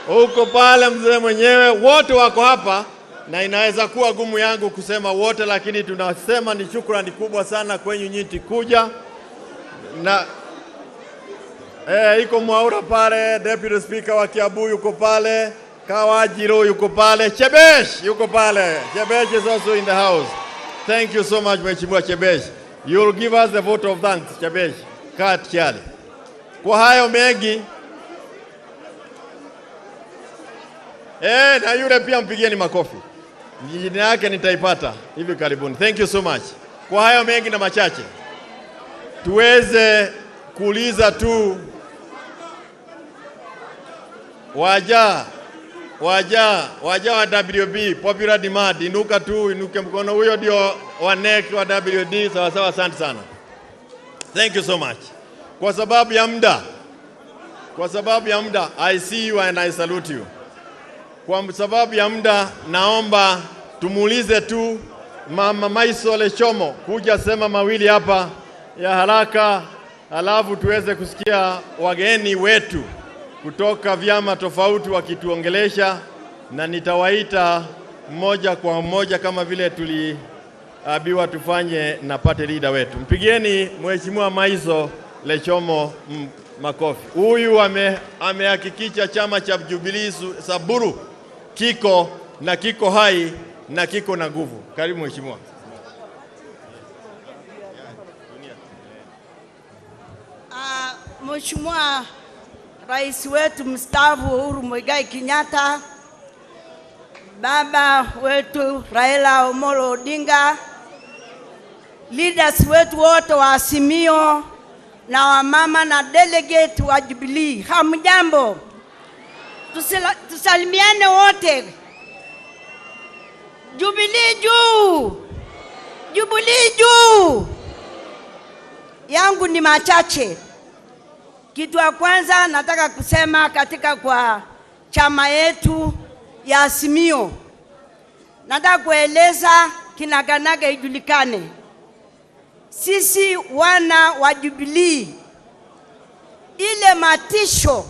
Huko pale mzee mwenyewe, wote wako hapa. Na inaweza kuwa gumu yangu kusema wote, lakini tunasema ni shukrani kubwa sana kwenyu nyinyi kuja. Na iko Mwaura pale, Deputy Speaker wa Kiambu yuko pale, Kawajiro yuko pale, Chebesh yuko pale. Chebesh is also in the house. Thank you so much Mheshimiwa Chebesh. You'll give us the vote of thanks, Chebesh. Kat Chali. Kwa hayo mengi, na yule pia mpigieni makofi. Jina yake nitaipata hivi karibuni. Thank you so much. Kwa hayo mengi na machache, tuweze kuuliza tu waja wa WB, popular demand, inuke mkono. Huyo ndio wa NEC wa WD. Sawa, asante sana. Thank you so much. Kwa sababu ya muda, I see you and I salute you. Kwa sababu ya muda, naomba tumuulize tu Mama Maiso Lechomo kuja sema mawili hapa ya haraka, alafu tuweze kusikia wageni wetu kutoka vyama tofauti wakituongelesha, na nitawaita mmoja kwa mmoja kama vile tuliambiwa tufanye na party leader wetu. Mpigieni Mheshimiwa Maiso Lechomo makofi. Huyu amehakikisha chama cha Jubilee Samburu kiko hai na kiko na nguvu. Karibu Mheshimiwa. Mheshimiwa Rais wetu mstaafu Uhuru Muigai Kenyatta, baba wetu Raila Amolo Odinga, leaders wetu wote wa Azimio na wamama na delegate wa Jubilee, hamjambo? Tusalimiane wote. Jubilee juu! Jubilee juu! Yangu ni machache. Kitu ya kwanza nataka kusema katika kwa chama yetu ya Azimio, nataka kueleza kinaganaga ijulikane. Sisi wana wa Jubilee, ile matisho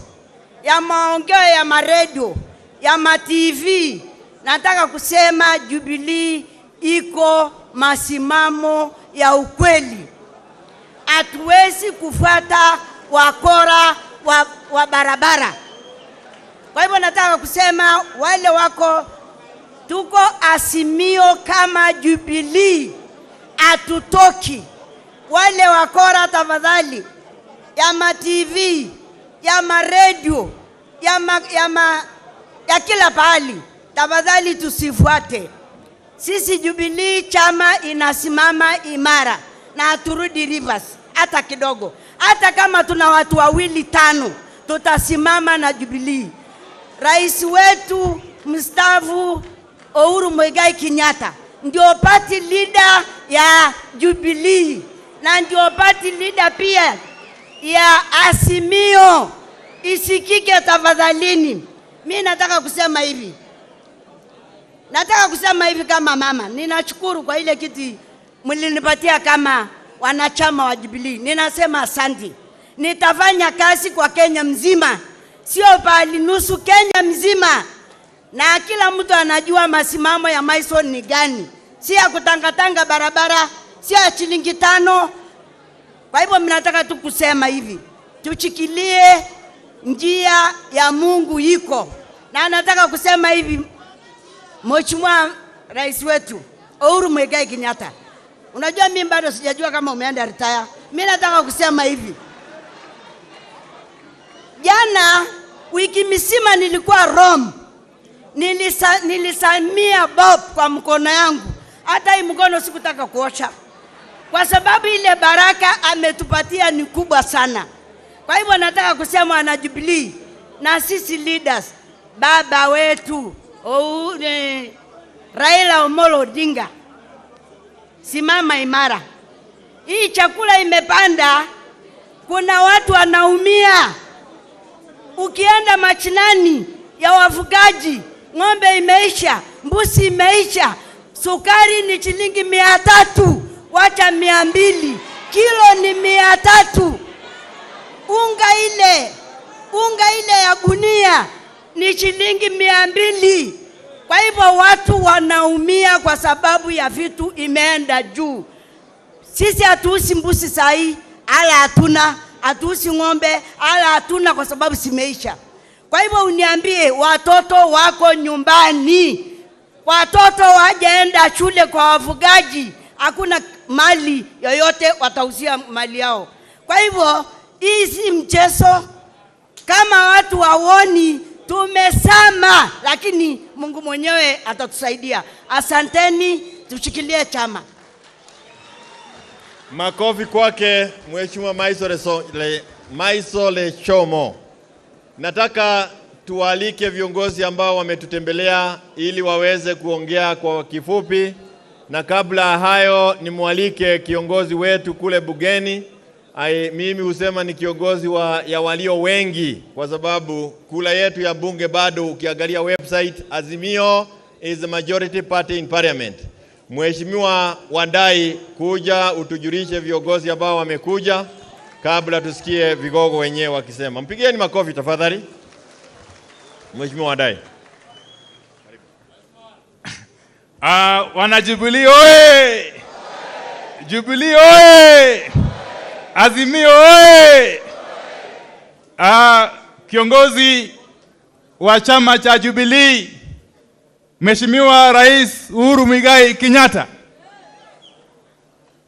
ya maongeo ya maredio, ya ma-TV, nataka kusema Jubilee iko masimamo ya ukweli. Hatuwezi kufuata wakora wa barabara. Kwa hivyo nataka kusema wale wako, tuko Azimio kama Jubilee, atutoki. Wale wakora tafadhali, ya ma-TV, ya ma-radio, ya kila pahali, tafadhali tusifuate. Sisi Jubilee chama inasimama imara na haturudi reverse hata kidogo. Hata kama tuna watu wawili tano, tutasimama na Jubilee. Rais wetu mstaafu Uhuru Muigai Kenyatta ndio party leader ya Jubilee na ndio party leader pia ya Azimio. Isikike tafadhalini. Mimi nataka kusema hivi, Nataka kusema hivi kama mama, ninashukuru kwa ile kiti mlinipatia kama wanachama wa Jubilee. Ninasema asante. Nitafanya kazi kwa Kenya mzima, sio bali nusu, Kenya mzima. Na kila mtu anajua masimamo ya Maison ni gani. Si ya kutangatanga barabara, si ya shilingi 5. Kwa hivyo mnataka tu kusema hivi, tuchikilie njia ya Mungu iko. Na nataka kusema hivi, Mheshimiwa Rais wetu Uhuru Muigai Kenyatta, unajua mimi bado sijajua kama umeenda retire. Mimi nataka kusema hivi, jana wiki mzima nilikuwa Rome. Nilisamia Bob kwa mkono yangu. Hata hii mkono sikutaka kuosha, kwa sababu ile baraka ametupatia ni kubwa sana. Kwa hivyo nataka kusema wana Jubilee na sisi leaders, baba wetu Raila Amolo Odinga, simama imara. Hii chakula imepanda, kuna watu wanaumia. Ukienda machinani ya wafugaji, ng'ombe imeisha, mbuzi imeisha, sukari ni shilingi 300, wacha 200, kilo ni 300. Unga ile ya gunia ni shilingi 200. Kwa hivyo watu wanaumia kwa sababu ya vitu imeenda juu. Sisi hatuusi mbuzi sahi, ala hatuna, hatuusi ng'ombe, ala hatuna kwa sababu simeisha. Kwa hivyo uniambie, watoto wako nyumbani, watoto wajaenda shule kwa wafugaji, hakuna mali yoyote watauzia mali yao. Kwa hivyo hii si mchezo. Kama watu waoni tumesama, lakini Mungu mwenyewe atatusaidia. Asanteni, tushikilie chama. Makofi kwake Mheshimiwa Maisole Chomo. Nataka tuwalike viongozi ambao wametutembelea ili waweze kuongea kwa kifupi, na kabla hayo nimwalike kiongozi wetu kule bugeni. Mimi husema ni kiongozi ya walio wengi, kwa sababu kula yetu ya bunge bado ukiangalia website Azimio is the majority party in parliament. Mheshimiwa Wandai, kuja utujulishe viongozi ambao wamekuja kabla tusikie vigogo wenyewe wakisema. Mpigieni makofi tafadhali. Mheshimiwa Wandai. Wana Jubilee oye! Jubilee oye! Azimio oye! Kiongozi wa chama cha Jubilee, Mheshimiwa Rais Uhuru Muigai Kenyatta.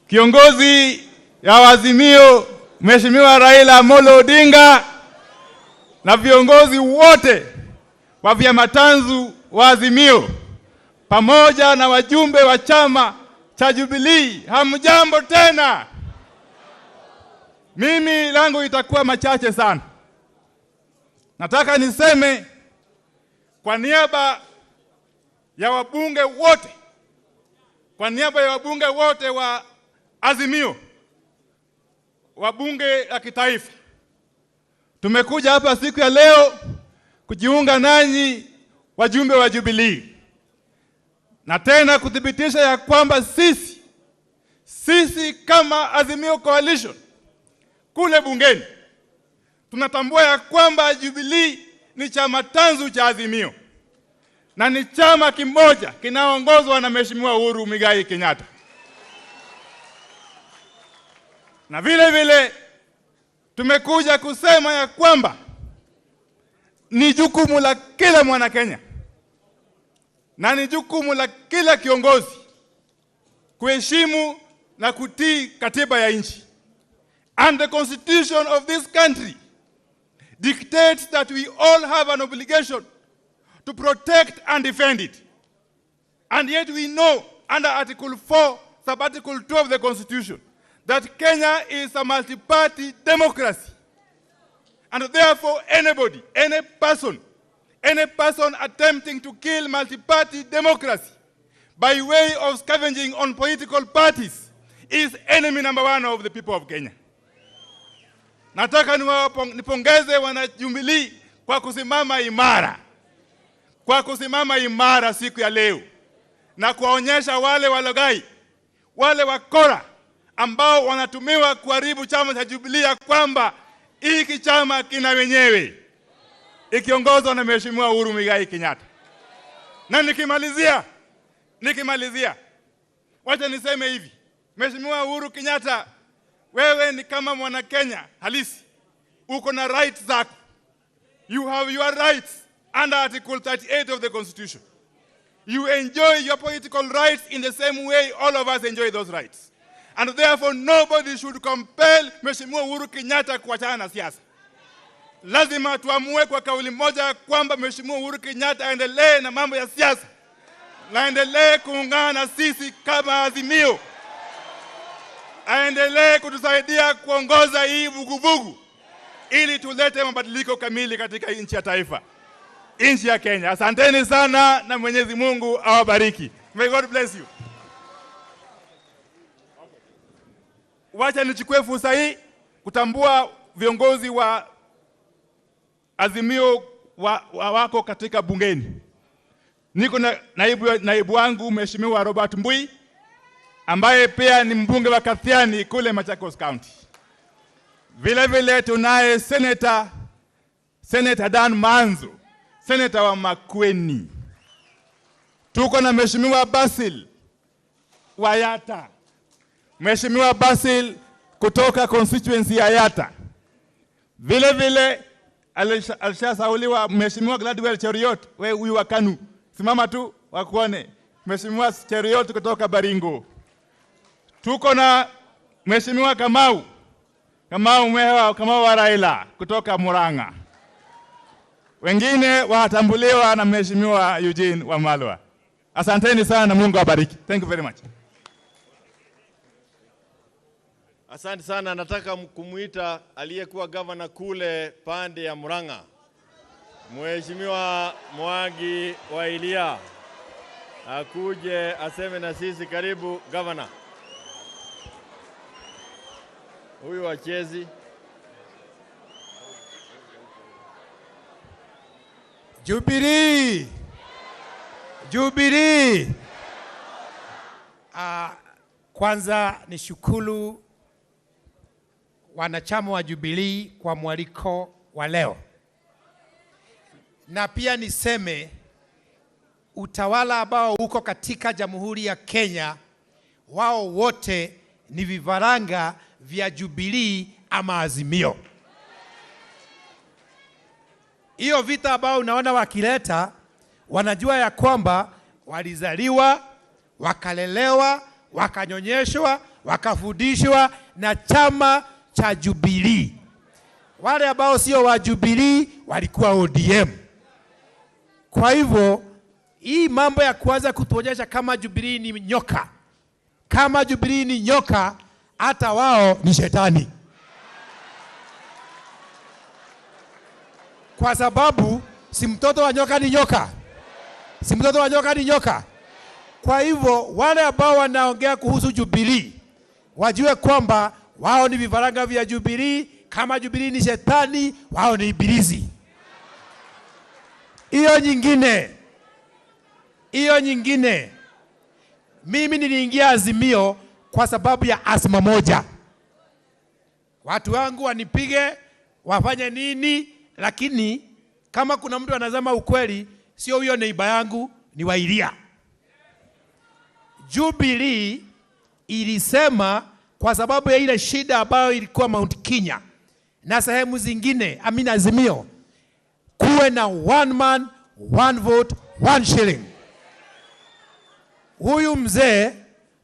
Kiongozi ya Azimio, Mheshimiwa Raila Amolo Odinga, na viongozi wote wa vyama tanzu wa Azimio, pamoja na wajumbe wa chama cha Jubilee, hamjambo tena. Mimi langu itakuwa machache sana. Nataka niseme kwa niaba ya wabunge wote, kwa niaba ya wabunge wote wa Azimio, wabunge la kitaifa, tumekuja hapa siku ya leo kujiunga nanyi wajumbe wa Jubilee, na tena kuthibitisha ya kwamba sisi kama Azimio Coalition kule bungeni tunatambua ya kwamba Jubilee ni chama tanzu cha Azimio, na ni chama kimoja kinaongozwa na Mheshimiwa Uhuru Muigai Kenyatta. Na vile vile tumekuja kusema ya kwamba ni jukumu la kila mwana Kenya na ni jukumu la kila kiongozi kuheshimu na kutii katiba ya nchi. And the constitution of this country dictates that we all have an obligation to protect and defend it. And yet we know under Article 4, sub-Article 2 of the Constitution, that Kenya is a multi-party democracy. And therefore anybody, any person attempting to kill multi-party democracy by way of scavenging on political parties is enemy number 1 of the people of Kenya. Nataka nipongeze wana Jubilee kwa kusimama imara. kwa kusimama imara siku ya leo na kuwaonyesha wale walogai, wale wakora ambao wanatumiwa kuharibu chama cha Jubilee kwamba hiki chama kina wenyewe, ikiongozwa na Mheshimiwa Uhuru Muigai Kenyatta. Na nikimalizia, wacha niseme hivi, Mheshimiwa Uhuru Kenyatta, wewe ni kama mwana Kenya halisi, uko na rights zako. You have your rights under Article 38 of the Constitution. You enjoy your political rights in the same way all of us enjoy those rights. And therefore nobody should compel Mheshimiwa Uhuru Kenyatta kuachana na siasa. Lazima tuamue kwa kauli moja kwamba Mheshimiwa Uhuru Kenyatta aendelee na mambo ya siasa, na aendelee kuungana na sisi kama Azimio, aendelee kutusaidia kuongoza hii vuguvugu ili tulete mabadiliko kamili katika nchi ya taifa, nchi ya Kenya. Asanteni sana na Mwenyezi Mungu awabariki. May God bless you. Wacha nichukue fursa hii kutambua viongozi wa Azimio wako katika bungeni. Niko na naibu wangu Mheshimiwa Robert Mbui ambaye pia ni mbunge wa Kathiani kule Machakos County. Vile vile tunaye Senator Dan Manzo, Senator wa Makueni. Tuko na Mheshimiwa Basil wa Yatta, Mheshimiwa Basil kutoka constituency ya Yatta. Vile vile alishasauliwa Mheshimiwa Gladwell Cheriot, wewe huyu wa KANU. Simama tu wakuone. Mheshimiwa Cheriot kutoka Baringo. Tuko na Mheshimiwa Kamau wa Raila kutoka Murang'a. Wengine watambuliwa na Mheshimiwa Eugene Wamalwa. Asanteni sana na Mungu awabariki. Thank you very much. Asante sana. Nataka kumuita aliyekuwa governor kule pande ya Murang'a, Mheshimiwa Mwangi wa Ilia, akuje aseme na sisi. Karibu governor. Huyu wachezi. Jubilee. Kwanza ni shukuru wanachama wa Jubilee kwa mwaliko wa leo. Na pia niseme utawala ambao uko katika Jamhuri ya Kenya, wao wote ni vifaranga vya Jubilee ama Azimio. Hiyo vita ambao unaona wakileta, wanajua ya kwamba walizaliwa, wakalelewa, wakanyonyeshwa, wakafundishwa na chama cha Jubilee. Wale ambao sio wa Jubilee walikuwa ODM. Kwa hivyo hii mambo ya kuanza kutuonyesha kama Jubilee ni nyoka, kama Jubilee ni nyoka, hata wao ni shetani. Kwa sababu si mtoto wa nyoka ni nyoka, si mtoto wa nyoka ni nyoka. Kwa hivyo wale ambao wanaongea kuhusu Jubilee wajue kwamba wao ni vifaranga vya Jubilee. Kama Jubilee ni shetani, wao ni ibilisi. Hiyo nyingine, mimi niliingia Azimio kwa sababu ya asma moja. Watu wangu wanipige, wafanye nini, lakini kama kuna mtu anasema ukweli, sio huyo neiba yangu, ni wa Ilia. Jubilee ilisema kwa sababu ya ile shida ambayo ilikuwa Mount Kenya na sehemu zingine, Azimio, kuwe na one man, one vote, one shilling. Huyu mzee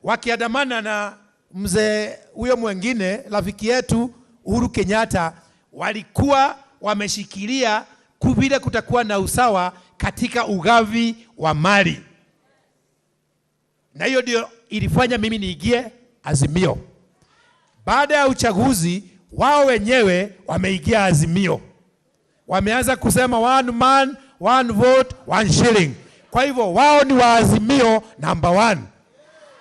wakiandamana na mzee huyo mwingine rafiki yetu Uhuru Kenyatta, walikuwa wameshikilia vile kutakuwa na usawa katika ugavi wa mali. Na hiyo ndio ilifanya mimi niingie Azimio. Baada ya uchaguzi, wao wenyewe wameingia Azimio. Wameanza kusema one man, one vote, one shilling. Kwa hivyo wao ni wa Azimio number 1.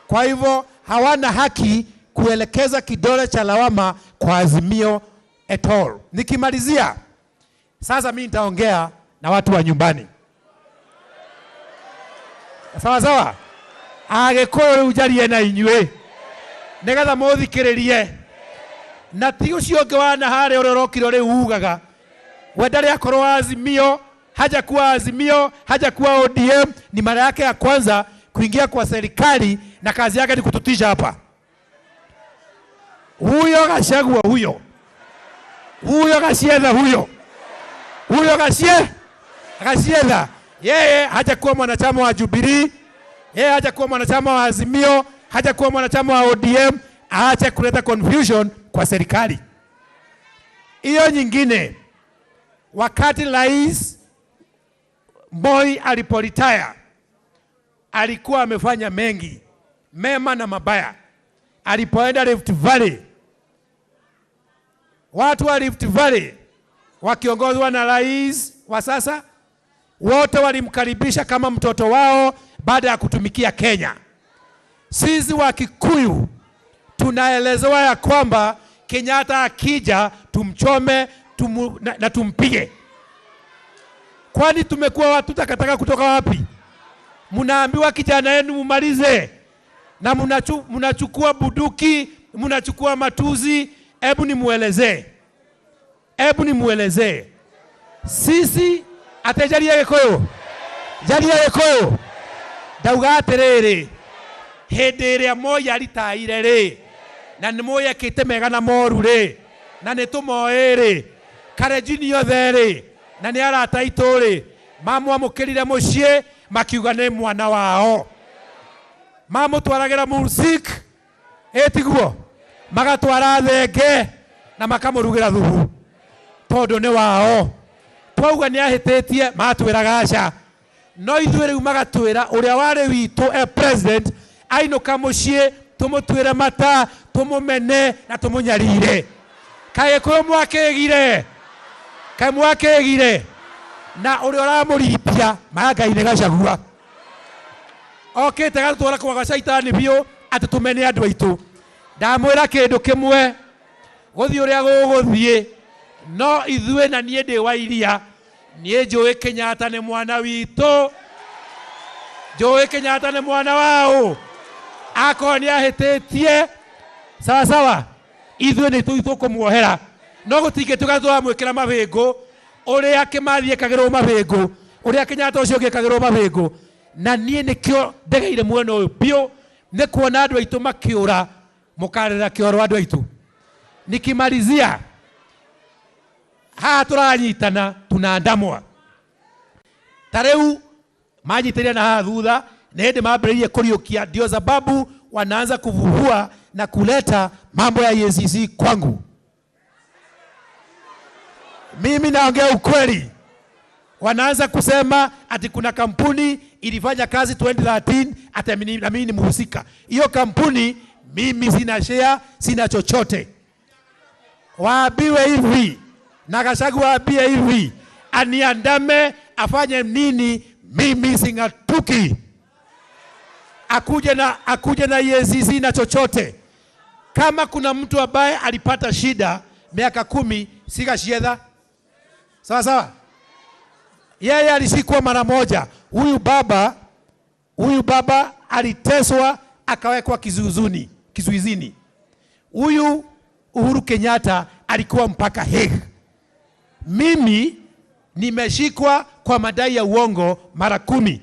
Kwa hivyo hawana haki kuelekeza kidole cha lawama kwa Azimio at all. Nikimalizia, sasa mimi nitaongea na watu wa nyumbani. sawa sawa agĩkũyũ njarie na inyuĩ nĩgetha mũthikĩrĩrie na ti ũcio ũngĩ wana harĩa ũrĩa ũrokire rĩu ugaga we ndarĩ akorwo Azimio, hajakuwa Azimio, hajakuwa ODM. Ni mara yake ya kwanza kuingia kwa serikali na kazi yake ni kututisha hapa. Huyo Gachagua, huyo Gachagua, huyo Gachagua, yeye hajakuwa mwanachama wa Jubilee, yeye hajakuwa mwanachama wa Azimio, hajakuwa mwanachama wa ODM. Aache kuleta confusion kwa serikali. Hiyo nyingine, wakati Rais Moi aliporetire alikuwa amefanya mengi mema na mabaya. Alipoenda Rift Valley, watu wa Rift Valley wakiongozwa na rais wa sasa wote walimkaribisha kama mtoto wao baada ya kutumikia Kenya. Sisi wa Kikuyu tunaelezewa ya kwamba Kenyatta akija tumchome na tumpige. Kwani tumekuwa watu takataka kutoka wapi? Munaambiwa kijana yenu mumalize na munachukua buduki, munachukua matuzi. Hebu nimuelezee. Sisi atejaria Gĩkũyũ ndauga atĩrĩrĩ, hĩndĩ ĩrĩa Moi aritaire rĩ na nĩ Moi ekĩte mega na moru rĩ na nĩ tũmoĩ rĩ Kalenjin yothe rĩ na nĩ arata aitũ rĩ mamwamũkĩrire mũciĩ makiuga nĩ mwana wao, mamũtwaragĩra Mursik ĩtiguo magatwara thenge na makamũrugĩra thubu tondũ nĩ wao. Twauga nĩ ahĩtĩtie matwĩraga aca, no ithuĩ rĩu magatwĩra ũrĩa warĩ witũ president ainũka mũciĩ tũmũtuĩre mata tũmũmene na tũmũnyarire. Kaĩ Gĩkũyũ mwakĩgire na ũrĩa ũramũrithia Ngai Gachagua okĩte gatwara kwa gacaitani biũ atĩ tũmene andũ aitũ. Ndamwĩra kĩndũ kĩmwe, gũthiĩ ũrĩa gũgũthiĩ no ithuĩ na niĩ ndĩ wa iria niĩ njũĩ Kenyatta nĩ mwana witũ, njũĩ Kenyatta nĩ mwana wao. Akorwo nĩ ahĩtĩtie sawa sawa, ithuĩ nĩ tũkũmuohera, no gũtingĩtuĩka tũramwĩkĩra mabĩngũ ũrĩa Kĩmathi ekagĩrwo mabĩngũ, ũrĩa Kenyatta ũcio ũngĩ ekagĩrwo mabĩngũ. Na niĩ nĩkĩo ndegeire mwena ũyũ biũ, nĩ kuona andũ aitũ makĩũra mũkarĩra kĩoro andũ aitũ. Nikimalizia, haha tũranyitana tunaandamwa. Tareu majitiria na haha thutha nĩ hĩndĩ mambĩrĩirie kũriũkia, ndio sababu wanaanza kuvuhua na kuleta mambo ya EACC kwangu. Mimi naongea ukweli. Wanaanza kusema ati kuna kampuni ilifanya kazi 2013 ati na mimi ni mhusika. Hiyo kampuni mimi sina share, sina chochote. Waambiwe hivi na Gachagua waambie hivi, aniandame afanye nini, mimi singatuki. Akuje na EACC na chochote. Kama kuna mtu ambaye alipata shida miaka 10 si Gachagua. Sawa sawa? Yeye alishikwa mara moja. Huyu baba aliteswa akawekwa kizuizini. Huyu Uhuru Kenyatta alikuwa mpaka Hague. Mimi nimeshikwa kwa madai ya uongo mara 10.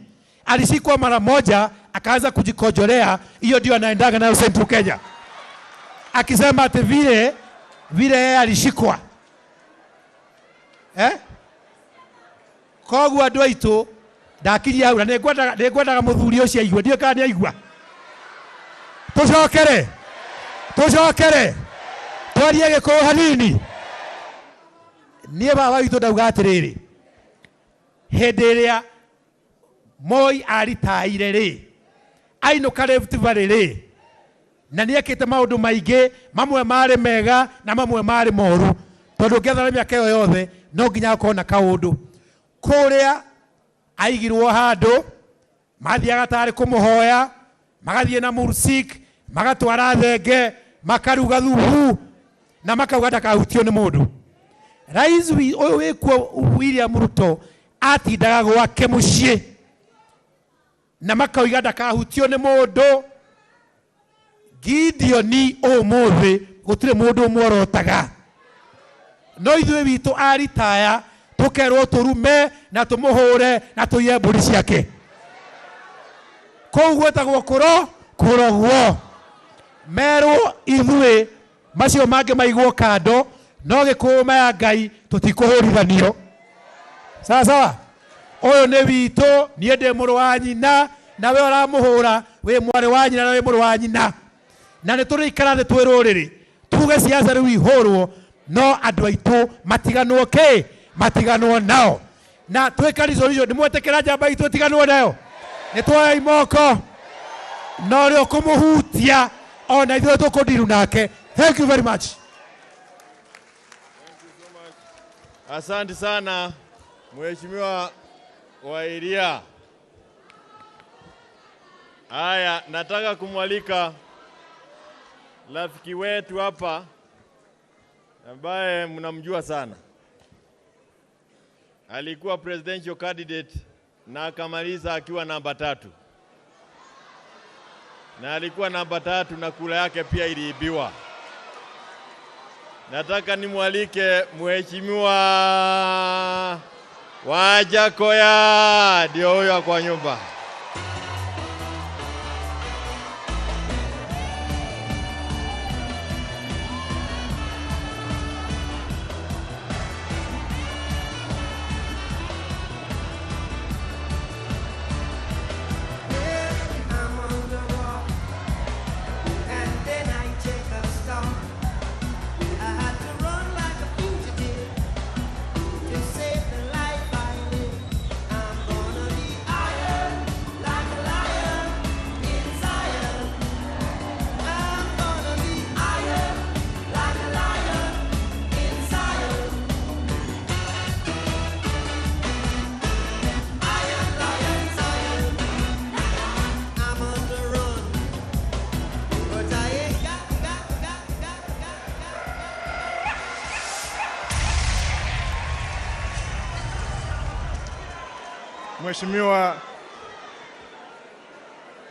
Alishikwa mara moja akaanza kujikojolea, hiyo ndio anaendaga nayo Central Kenya. Akisema ati vile yeye alishikwa. Koguo andũ aitũ ndakiri hau na nĩngwendaga mũthuri ũcio aigua, ndiũ kana nĩ aigua. Tũcokere twarie Gĩkũyũ hanini. Niĩ baba witũ ndauga atĩrĩrĩ, hĩndĩ ĩrĩa Moi aritaire rĩ ainũka Rift Valley rĩ na nĩekĩte maũndũ maingĩ, mamwe marĩ mega na mamwe marĩ moru, tondũ ngĩathana mĩaka ĩyo yothe no nginya gũkorwo na kaũndũ. Kũrĩa aigirwo handũ mathiaga tarĩ kũmũhoya, magathiĩ na Mursik, magatwara thenge, makaruga thubu na makauga ndakahutio nĩ mũndũ. Rais ũyũ wĩkuo William Ruto atindaga gwake mũciĩ na makauga ndakahutio nĩ mũndũ. Gideoni ũmũthĩ gũtirĩ mũndũ ũmworotaga, no ithuĩ witũ aritaya tũkerwo tũrume na tũmũhũre na tũiye mbũri ciake. Kũu gwĩtagwo kũrogwo. Merwo ithuĩ macio mangĩ maigwo kando, no Gĩkũyũ maya Ngai tũtikũhũrithanio. Sawa sawa? Ũyũ nĩ witũ, niĩ ndĩ mũrũ wa nyina, na we ũramũhũra wĩ mwarĩ wa nyina na wĩ mũrũ wa nyina. Na nĩ tũrĩikara thĩ twĩ rũrĩrĩ tuge ciaca rĩu ihũrwo, no andũ aitũ matiganwo matiganwo nao. Na twĩka resolution, nĩmwetĩkĩra njamba itũ ĩtiganwo nayo? Nĩtwoya imoko no rĩo kũmũhutia ona ithuĩ tũkũndiru nake. Thank you very much. Asante sana Mheshimiwa Wairia. Haya, nataka kumwalika rafiki wetu hapa ambaye mnamjua sana. Alikuwa presidential candidate na akamaliza akiwa namba 3. Na alikuwa namba 3 na kura yake pia iliibiwa. Nataka nimwalike Mheshimiwa Wajakoya, ndio huyo kwa nyumba.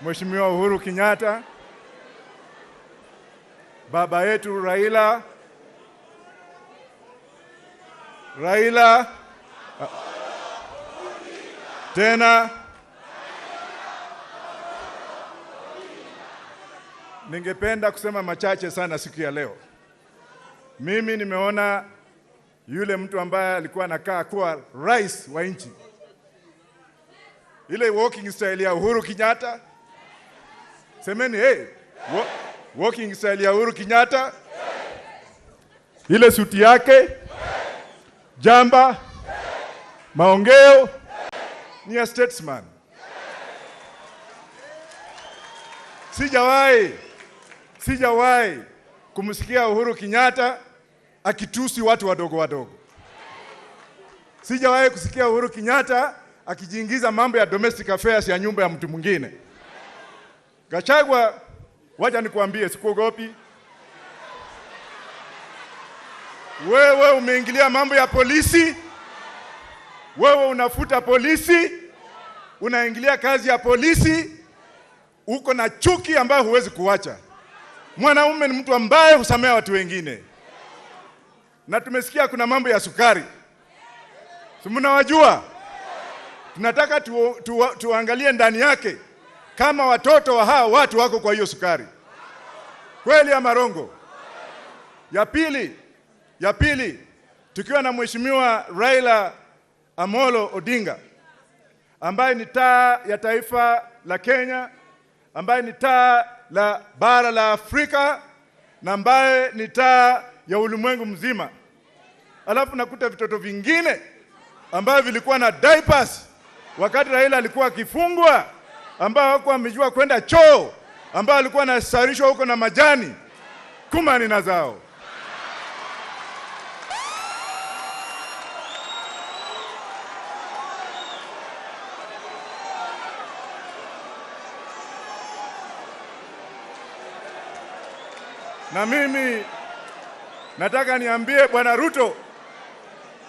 Mheshimiwa Uhuru Kenyatta, baba yetu Raila, tena ningependa kusema machache sana siku ya leo. Mimi nimeona yule mtu ambaye alikuwa anakaa kuwa rais wa nchi. Ile walking style ya Uhuru Kenyatta. Semeni hey, walking style ya Uhuru Kenyatta. Ile suti yake, jamba, maongeo ni a statesman. Sijawahi kumsikia Uhuru Kenyatta akitusi watu wadogo. Sijawahi kusikia Uhuru Kenyatta akijiingiza mambo ya domestic affairs ya nyumba ya mtu mwingine. Gachagua, wacha nikuambie, sikuogopi. Wewe umeingilia mambo ya polisi. Wewe unafuta polisi. Unaingilia kazi ya polisi. Uko na chuki ambayo huwezi kuacha. Mwanaume ni mtu ambaye husamea watu wengine. Na tumesikia kuna mambo ya sukari. Si mnawajua? Tunataka tuangalie ndani yake kama watoto wa hao watu wako kwa hiyo sukari. Kweli ya marongo? Ya pili, tukiwa na Mheshimiwa Raila Amolo Odinga ambaye ni taa ya taifa la Kenya, ambaye ni taa la bara la Afrika na ambaye ni taa ya ulimwengu mzima. Alafu nakuta vitoto vingine ambao vilikuwa na diapers wakati Raila alikuwa akifungwa, ambao hawakuwa wamejua kwenda choo, ambao alikuwa anasarishwa huko na majani kumani na zao. Na mimi nataka niambie Bwana Ruto,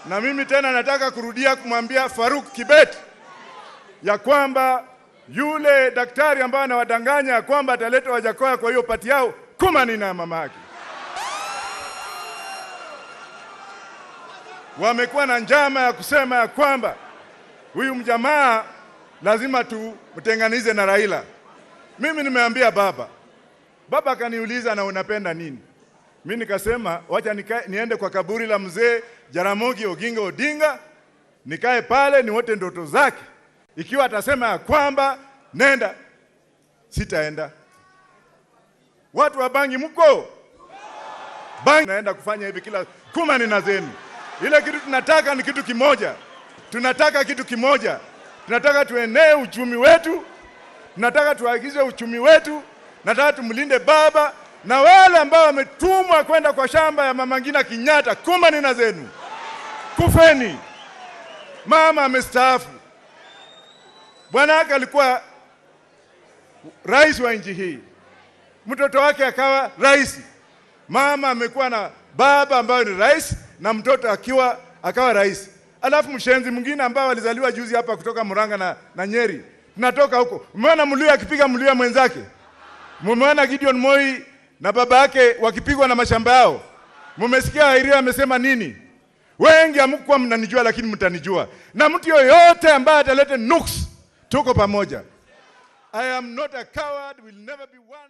na mimi tena nataka kurudia kumwambia Faruk Kibet ya kwamba Yule daktari ambaye anawadanganya kwamba ataleta Wajakoya kwa hiyo pati yao, Kumani na mama yake wamekuwa na njama ya kusema ya kwamba huyu mjamaa lazima tumtenganize na Raila. Mimi nimeambia baba akaniuliza na unapenda nini? Mimi nikasema wacha niende kwa kaburi la mzee Jaramogi Oginga Odinga, nikae pale niwote ndoto zake. Ikiwa atasema ya kwamba nenda, sitaenda. Watu wa Bangi mko? Bangi naenda kufanya hivi kila Kumani na zenu. Ile kitu tunataka ni kitu kimoja. Tunataka kitu kimoja. Tunataka tuenee uchumi wetu. Tunataka tuagize uchumi wetu. Nataka tumlinde baba na wale ambao wametumwa kwenda kwa shamba ya Mama Ngina Kenyatta, Kumani na zenu. Kufeni. Mama amestaafu. Bwana yake alikuwa rais wa nchi hii. Mtoto wake akawa rais. Mama amekuwa na baba ambaye ni rais na mtoto akawa rais. Alafu mshenzi mwingine ambao walizaliwa juzi hapa kutoka Murang'a na Nyeri. Tunatoka huko. Umeona Mluya akipiga Mluya mwenzake? Mumeona Gideon Moi na baba yake wakipigwa na mashamba yao? Mumesikia Airia amesema nini? Wengi hamkuwa mnanijua lakini mtanijua. Na mtu yoyote ambaye atalete nuks, tuko pamoja. I am not a coward, will never be one.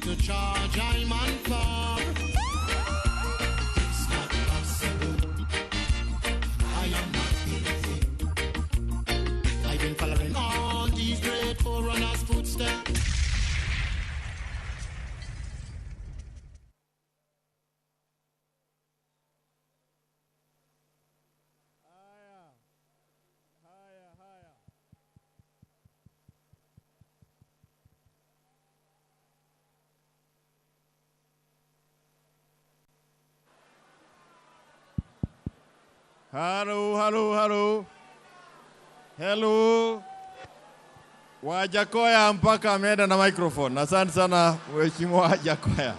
To charge I'm on for. It's not possible. I am not easy. I've been following all these great forerunners' footsteps. Hello. Wajakoya mpaka ameenda na microphone. Asante sana Mheshimiwa Wajakoya.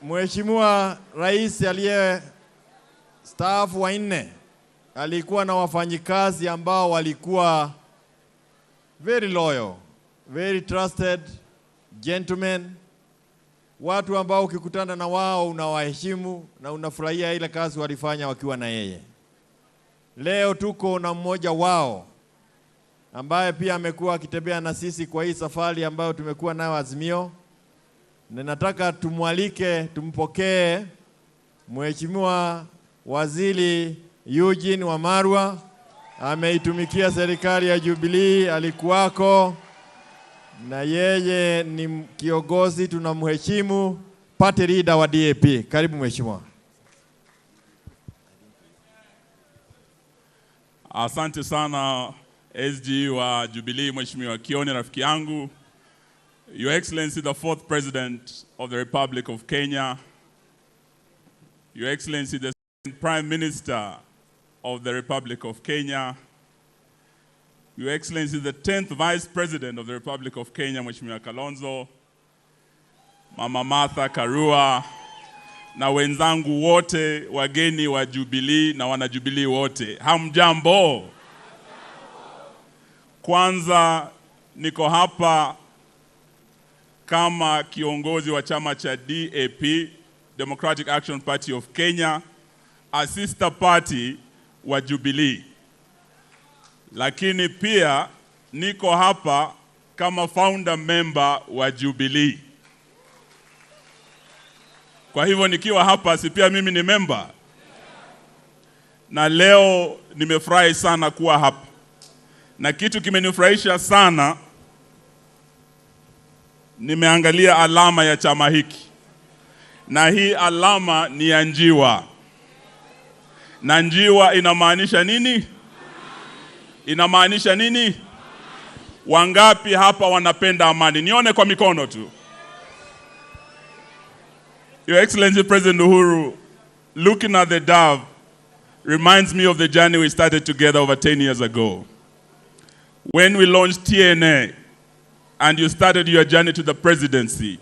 Mheshimiwa Rais aliye staafu wa 4 alikuwa na wafanyikazi ambao walikuwa very loyal, very trusted gentlemen. Watu ambao ukikutana na wao unawaheshimu na unafurahia ile kazi walifanya wakiwa na yeye. Leo tuko na mmoja wao ambaye pia amekuwa akitembea na sisi kwa hii safari ambayo tumekuwa nayo Azimio. Ninataka tumwalike, tumpokee Mheshimiwa Waziri Eugene Wamalwa. Ameitumikia serikali ya Jubilee, alikuwako na yeye ni kiongozi, tunamheshimu, party leader wa DAP. Karibu Mheshimiwa. Asante sana SG wa Jubilee, Mheshimiwa Kioni rafiki yangu. Your Excellency the 4th President of the Republic of Kenya. Your Excellency the 2nd Prime Minister of the Republic of Kenya. Your Excellency the 10th Vice President of the Republic of Kenya, Mheshimiwa Kalonzo, Mama Martha Karua, na wenzangu wote wageni wa Jubilee na wana Jubilee wote. Hamjambo. Kwanza niko hapa kama kiongozi wa chama cha DAP, Democratic Action Party of Kenya, a sister party wa Jubilee. Lakini pia niko hapa kama founder member wa Jubilee. Kwa hivyo nikiwa hapa si pia mimi ni member. Na leo nimefurahi sana kuwa hapa. Na kitu kimenifurahisha sana, nimeangalia alama ya chama hiki. Na hii alama ni ya njiwa. Na njiwa inamaanisha nini? inamaanisha nini? Wangapi hapa wanapenda amani? Nione kwa mikono tu. Your Excellency President Uhuru, looking at the dove reminds me of the journey we started together over 10 years ago. When we launched TNA and you started your journey to the presidency,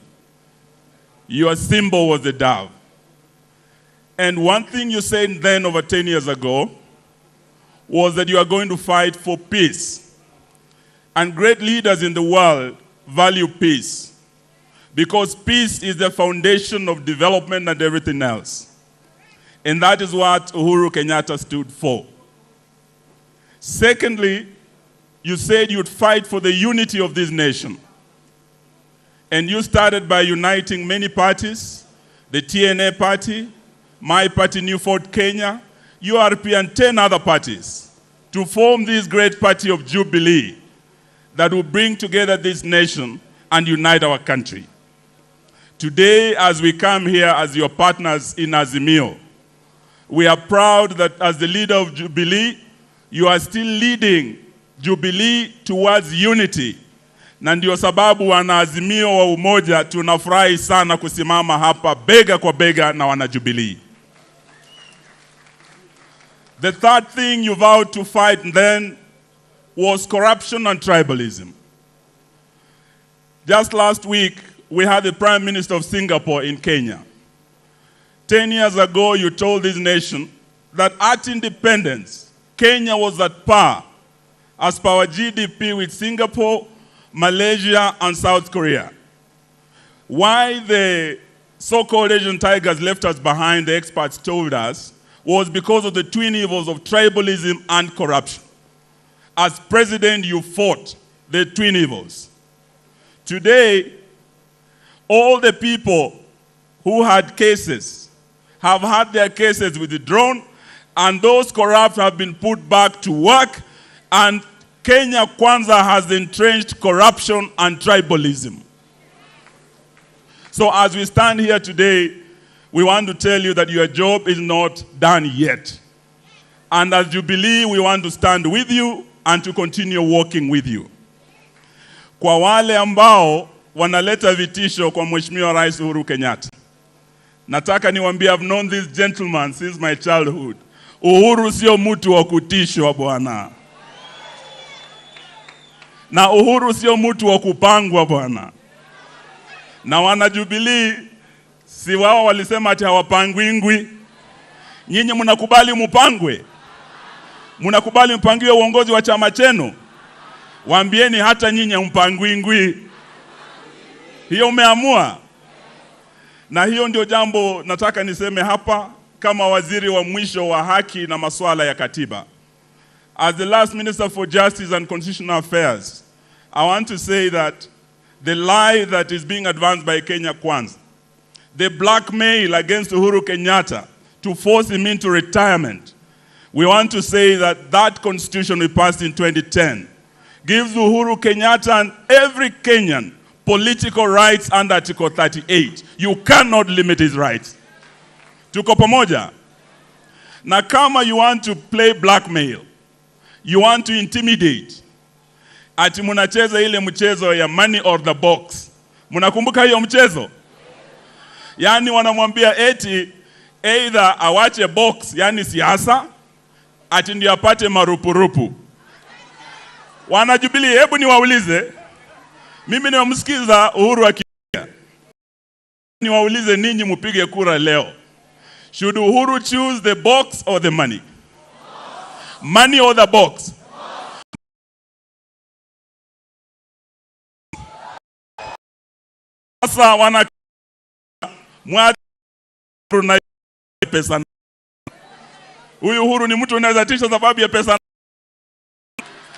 your symbol was the dove. And one thing you said then over 10 years ago was that you are going to fight for peace. And great leaders in the world value peace, because peace is the foundation of development and everything else. And that is what Uhuru Kenyatta stood for. Secondly, you said you'd fight for the unity of this nation. And you started by uniting many parties, the TNA party, my party, New Fort Kenya, URP, and 10 other parties, to form this great party of Jubilee that will bring together this nation and unite our country. Today, as we come here as your partners in Azimio, we are proud that as the leader of Jubilee, you are still leading Jubilee towards unity. Na ndio sababu wana Azimio wa umoja tunafurahi sana kusimama hapa bega kwa bega na wana Jubilee. The third thing you vowed to fight then was corruption and tribalism. Just last week, we had the Prime Minister of Singapore in Kenya. 10 years ago, you told this nation that at independence, Kenya was at par as per our GDP with Singapore, Malaysia, and South Korea. Why the so-called Asian tigers left us behind, the experts told us, was because of the twin evils of tribalism and corruption. As president, you fought the twin evils. Today, all the people who had cases have had their cases withdrawn, and those corrupt have been put back to work, and Kenya Kwanza has entrenched corruption and tribalism. So as we stand here today, we want to tell you that your job is not done yet. And as Jubilee, we want to stand with you and to continue working with you. Kwa wale ambao wanaleta vitisho kwa Mheshimiwa Rais Uhuru Kenyatta, nataka niwaambie, I've known this gentleman since my childhood. Uhuru sio mtu wa kutishwa bwana. Na Uhuru sio mtu wa kupangwa bwana. Na wana Jubilee, si wao walisema ati hawapangwingwi? Nyinyi mnakubali mpangwe? Mnakubali mpangiwe uongozi wa chama chenu? Waambieni hata nyinyi mpangwingwi. Hiyo umeamua. Na hiyo ndio jambo nataka niseme hapa kama waziri wa mwisho wa haki na masuala ya katiba. As the last Minister for Justice and Constitutional Affairs, I want to say that the lie that is being advanced by Kenya Kwanza, the blackmail against Uhuru Kenyatta to force him into retirement, we want to say that that constitution we passed in 2010 gives Uhuru Kenyatta and every Kenyan political rights under Article 38. You cannot limit his rights. Tuko pamoja? Na kama you want to play blackmail, you want to intimidate, ati munacheza ile mchezo ya money or the box. Munakumbuka hiyo mchezo? Yani wanamwambia eti either awache box, yani siasa, ati ndio apate marupurupu. Wana Jubilee, hebu niwaulize, mimi nimemsikiza Uhuru akiongea. Niwaulize ninyi mpige kura leo. Should Uhuru choose the box or the money? Money or the box? Sasa wana na pesa. Huyu Uhuru ni mtu unaweza tisha sababu ya pesa.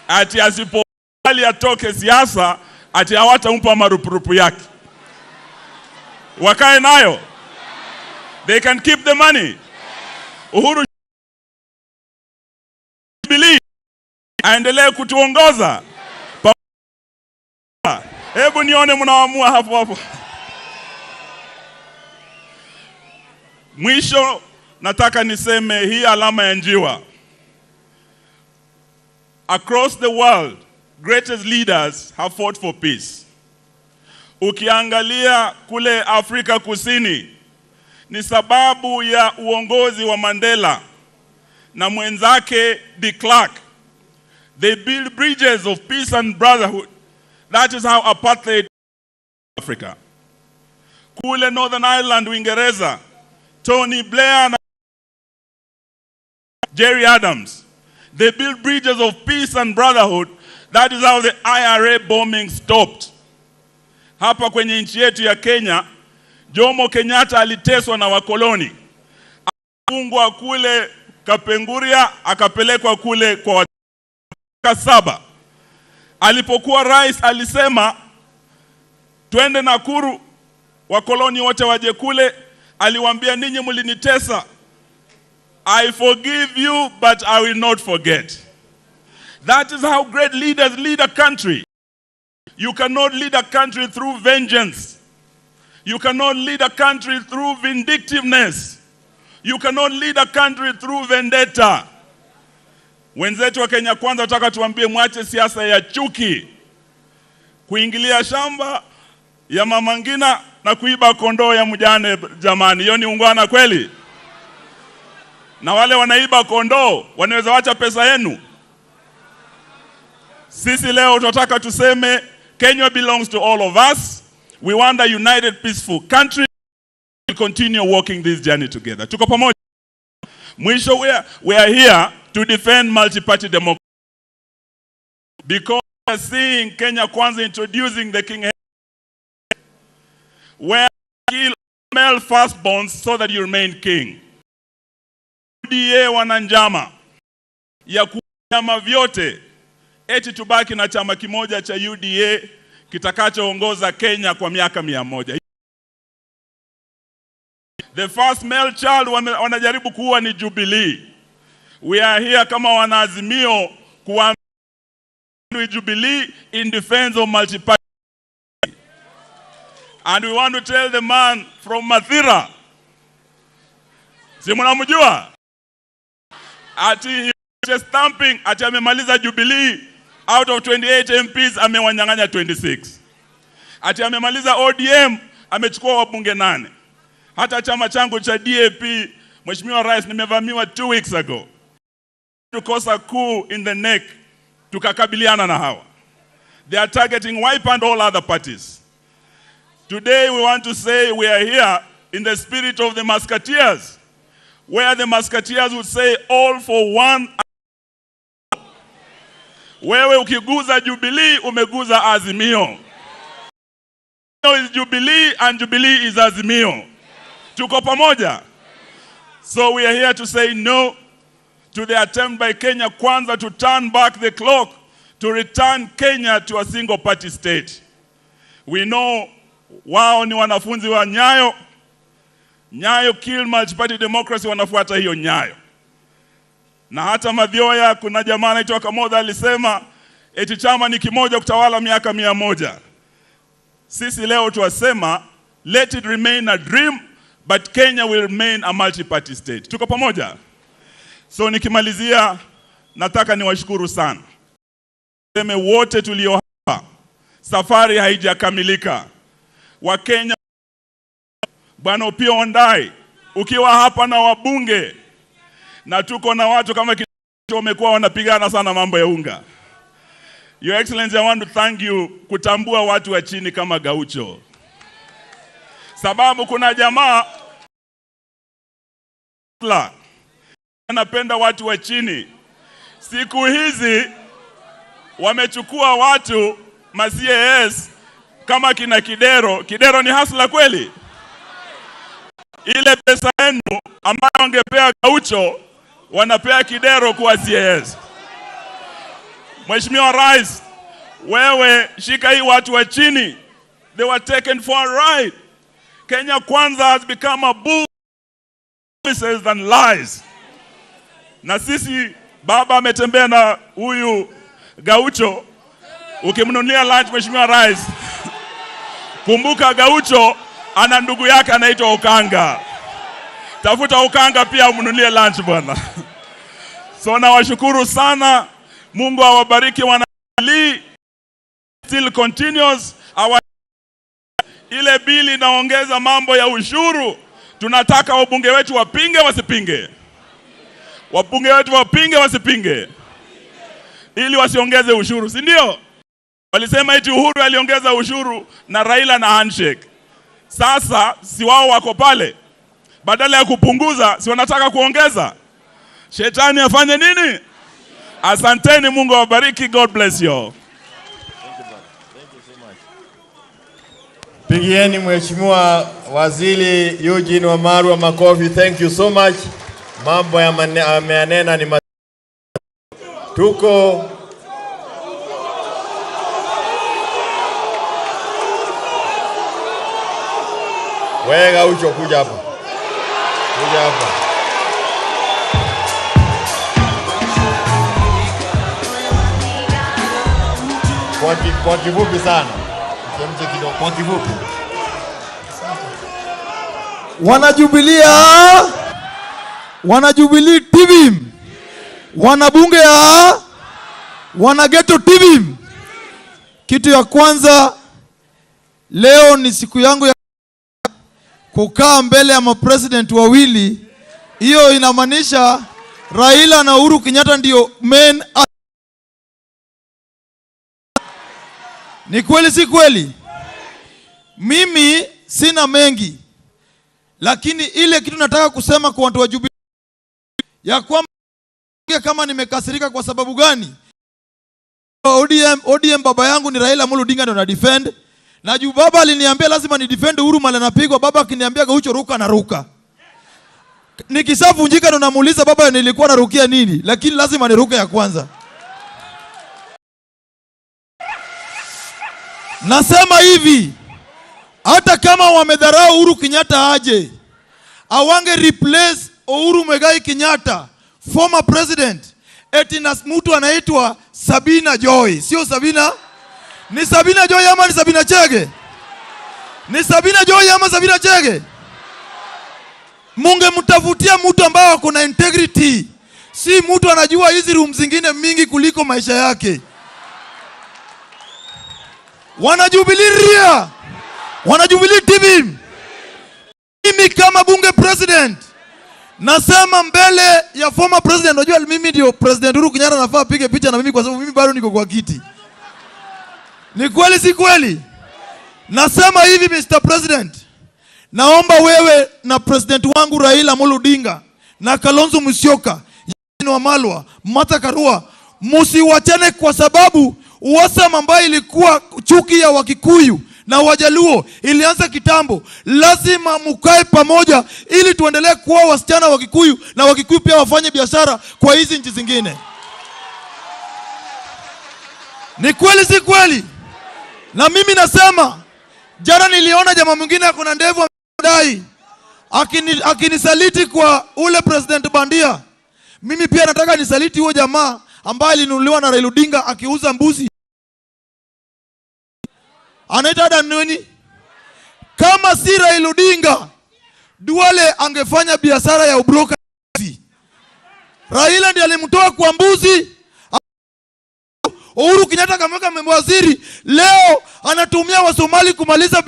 Ati asipokubali atoke siasa, ati hawatampa marupurupu yake. Wakae nayo. They can keep the money. Uhuru Jubilee aendelee kutuongoza. Hebu nione mnaamua hapo hapo. Mwisho nataka niseme hii alama ya njiwa. across the world, greatest leaders have fought for peace. Ukiangalia kule Afrika Kusini, ni sababu ya uongozi wa Mandela na mwenzake de Klerk. They build bridges of peace and brotherhood. That is how apartheid Africa. Kule Northern Ireland, Uingereza, Tony Blair and Jerry Adams. They built bridges of peace and brotherhood. That is how the IRA bombing stopped. Hapa kwenye nchi yetu ya Kenya, Jomo Kenyatta aliteswa na wakoloni. Akafungwa kule Kapenguria, akapelekwa kule kwa Kasaba. Alipokuwa rais alisema twende Nakuru, wakoloni wote waje kule. Aliwaambia, ninyi mlinitesa, I forgive you but I will not forget. That is how great leaders lead a country. You cannot lead a country through vengeance. You cannot lead a country through vindictiveness. You cannot lead a country through vendetta. Wenzetu wa Kenya Kwanza wataka tuambie mwache siasa ya chuki, kuingilia shamba ya Mama Ngina na kuiba kondoo ya mjane. Jamani, hiyo ni ungwana kweli? Na wale wanaiba kondoo wanaweza wacha pesa yenu? Sisi leo tunataka tuseme Kenya belongs to all of us. We want a united, peaceful country. We continue walking this journey together. Tuko pamoja. Mwisho, we are here to defend multi-party democracy. Because we are seeing Kenya Kwanza introducing the King, where kill male firstborns so that you remain king. UDA wana njama ya kunyama vyote eti tubaki na chama kimoja cha UDA kitakachoongoza Kenya kwa miaka 100. The first male child wanajaribu kuwa ni Jubilee. We are here kama wanaazimio kuwa Jubilee in defense of multi-party. And we want to tell the man from Mathira, si mnamjua? Ati stamping, ati amemaliza Jubilee, out of 28 MPs amewanyang'anya 26. Ati amemaliza ODM, amechukua wabunge 8. Hata chama changu cha DAP, Mheshimiwa Rais, nimevamiwa 2 weeks ago. Tukosa coup in the neck, tukakabiliana na hawa. They are targeting Wiper and all other parties. Today we want to say we are here in the spirit of the Musketeers, where the Musketeers would say all for one. Wewe ukiguza Jubilee, umeguza Azimio. Azimio is Jubilee and Jubilee is Azimio. Tuko pamoja. So we are here to say no to the attempt by Kenya Kwanza to turn back the clock, to return Kenya to a single party state. We know wao ni wanafunzi wa Nyayo. Nyayo kill multi-party democracy, wanafuata hiyo Nyayo. Na hata Mathioya, kuna jamaa anaitwa Kamoda alisema eti chama ni kimoja kutawala miaka 100. Sisi leo tuwasema let it remain a dream, but Kenya will remain a multi-party state. Tuko pamoja? So nikimalizia, nataka niwashukuru sana. Seme wote tulio hapa, safari haijakamilika. Wakenya, Bwana Opiyo Wandayi, ukiwa hapa na wabunge, na tuko na watu kama wamekuwa wanapigana sana mambo ya unga. Your Excellency, I want to thank you kutambua watu wa chini kama Gaucho. Sababu kuna jamaa anapenda watu wa chini. Siku hizi wamechukua watu ma-CAS kama kina Kidero. Kidero ni hasla kweli? Ile pesa yenu ambayo wangepea Gaucho, wanapea Kidero kuwa CAS. Mheshimiwa Rais, wewe shika hii watu wa chini. They were taken for a ride. Kenya Kwanza has become a bull promises than lies. Na sisi, baba ametembea na huyu Gaucho. Ukimnunulia lunch, Mheshimiwa Rais, kumbuka Gaucho ana ndugu yake anaitwa Okanga. Tafuta Okanga pia umnunulie lunch bwana. So nawashukuru sana. Mungu awabariki wana Jubilee. Still continues. Ile bili inaongeza mambo ya ushuru. Tunataka wabunge wetu wapinge wasipinge. Wabunge wetu wapinge wasipinge. Ili wasiongeze ushuru, si ndio? Walisema eti Uhuru aliongeza ushuru na Raila na handshake. Sasa si wao wako pale. Badala ya kupunguza, si wanataka kuongeza. Shetani afanye nini? Asanteni, Mungu awabariki. God bless you. Pigieni Mheshimiwa Waziri Eugene Wamalwa makofi. Thank you so much. Mambo ya ameanena ni tuko wega ucho kuja hapa. Kuja hapa. Kwa kifupi sana. Mche kidogo kwa kifupi. Wanajubilee TV, wanabunge ya wanageto TV. Kitu ya kwanza, leo ni siku yangu ya kukaa mbele ya mapresident wawili. Hiyo inamaanisha Raila na Uhuru Kenyatta ndio main. Ni kweli si kweli? Mimi sina mengi, lakini ile kitu nataka kusema kwa watu wa Jubilee ya kwamba kama nimekasirika kwa sababu gani? ODM baba yangu ni Raila Amolo Odinga ndo na defend. Na juu baba aliniambia lazima ni defend Uhuru mala napigwa, baba akiniambia Gaucho ruka na ruka. Nikishavunjika ndo namuuliza baba nilikuwa narukia nini? Lakini lazima niruke ya kwanza. Nasema hivi, hata kama wamedharau Uhuru Kenyatta aje, awange replace Uhuru Muigai Kenyatta, former president, eti na mtu anaitwa Sabina Joy. Sio Sabina? Ni Sabina Joy ama ni Sabina Chege? Ni Sabina Joy ama Sabina Chege? Munge mtafutia mtu ambaye ako na integrity. Si mtu anajua hizi room zingine mingi kuliko maisha yake. Wanajubilee Wanajubilee TV. Mimi kama bunge president nasema mbele ya former president, unajua mimi ndio president Uhuru Kenyatta, nafaa apige picha na mimi kwa sababu mimi bado niko kwa kiti. Ni kweli si kweli? Nasema hivi Mr. President, naomba wewe na president wangu Raila Amolo Odinga na Kalonzo Musyoka, Eugene Wamalwa, Martha Karua, msiwachane kwa sababu uasama ambayo ilikuwa chuki ya Wakikuyu na Wajaluo ilianza kitambo. Lazima mkae pamoja ili tuendelee kuwa wasichana wa Kikuyu na Wakikuyu pia wafanye biashara kwa hizi nchi zingine. Ni kweli si kweli? Na mimi nasema, jana niliona jamaa mwingine akona ndevu amedai akinisaliti kwa ule president bandia. Mimi pia nataka nisaliti huyo jamaa ambaye alinunuliwa na Raila Odinga akiuza mbuzi. Anaita Danoni. Kama si Raila Odinga, Duale angefanya biashara ya ubroka. Raila ndiye alimtoa kwa mbuzi. Uhuru Kenyatta kamweka waziri, leo anatumia Wasomali kumaliza.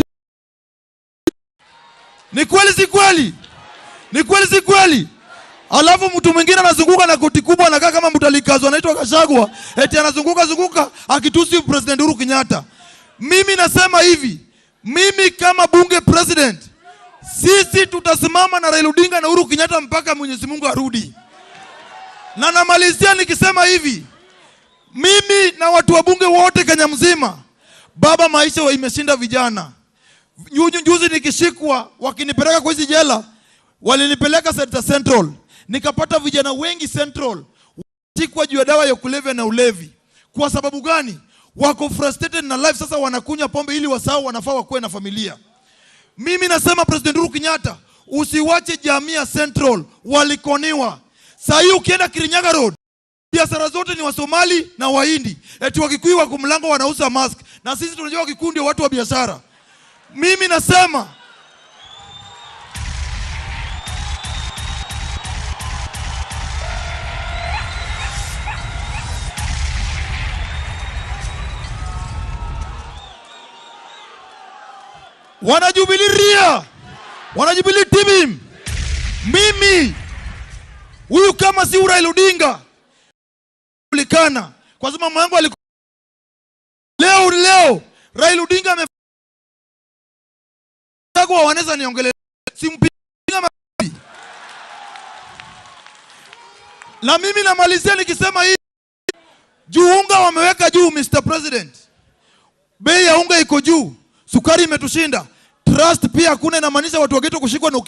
Ni kweli si kweli? Ni kweli si kweli? Alafu mtu mwingine anazunguka na koti kubwa anakaa kama mtalikazwa anaitwa Gachagua, eti anazunguka akitusi president Uhuru Kenyatta. Mimi nasema hivi, mimi kama bunge president, sisi tutasimama na Raila Odinga na Uhuru Kenyatta mpaka Mwenyezi Mungu arudi. Na namalizia nikisema hivi, mimi na watu wa bunge wote Kenya mzima, baba maisha imeshinda vijana. Juzi nikishikwa wakinipeleka kwa hizi jela, walinipeleka Central. Nikapata vijana wengi Central watikwa juu ya dawa ya kulevya na ulevi. Kwa sababu gani? Wako frustrated na life, sasa wanakunywa pombe ili wasahau wanafaa wakuwe na familia. Mimi nasema President Uhuru Kenyatta, usiwache jamii ya Central walikoniwa. Sasa hii ukienda Kirinyaga Road, biashara zote ni Wasomali na Wahindi. Eti Wakikuyu wako mlango wanauza mask. Na sisi tunajua Wakikuyu ndio watu wa biashara. Mimi nasema Wana Jubilee ria. Wana Jubilee timim. Mimi huyu kama si Raila Odinga kulikana kwa sababu mama yangu alikuwa leo Raila Odinga amefanya wanaweza niongelee simpinga mapi. Na mimi namalizia nikisema hii juu unga wameweka juu Mr. President. Bei ya unga iko juu. Sukari imetushinda. Trust pia hakuna, inamaanisha watu wageto kushikwa na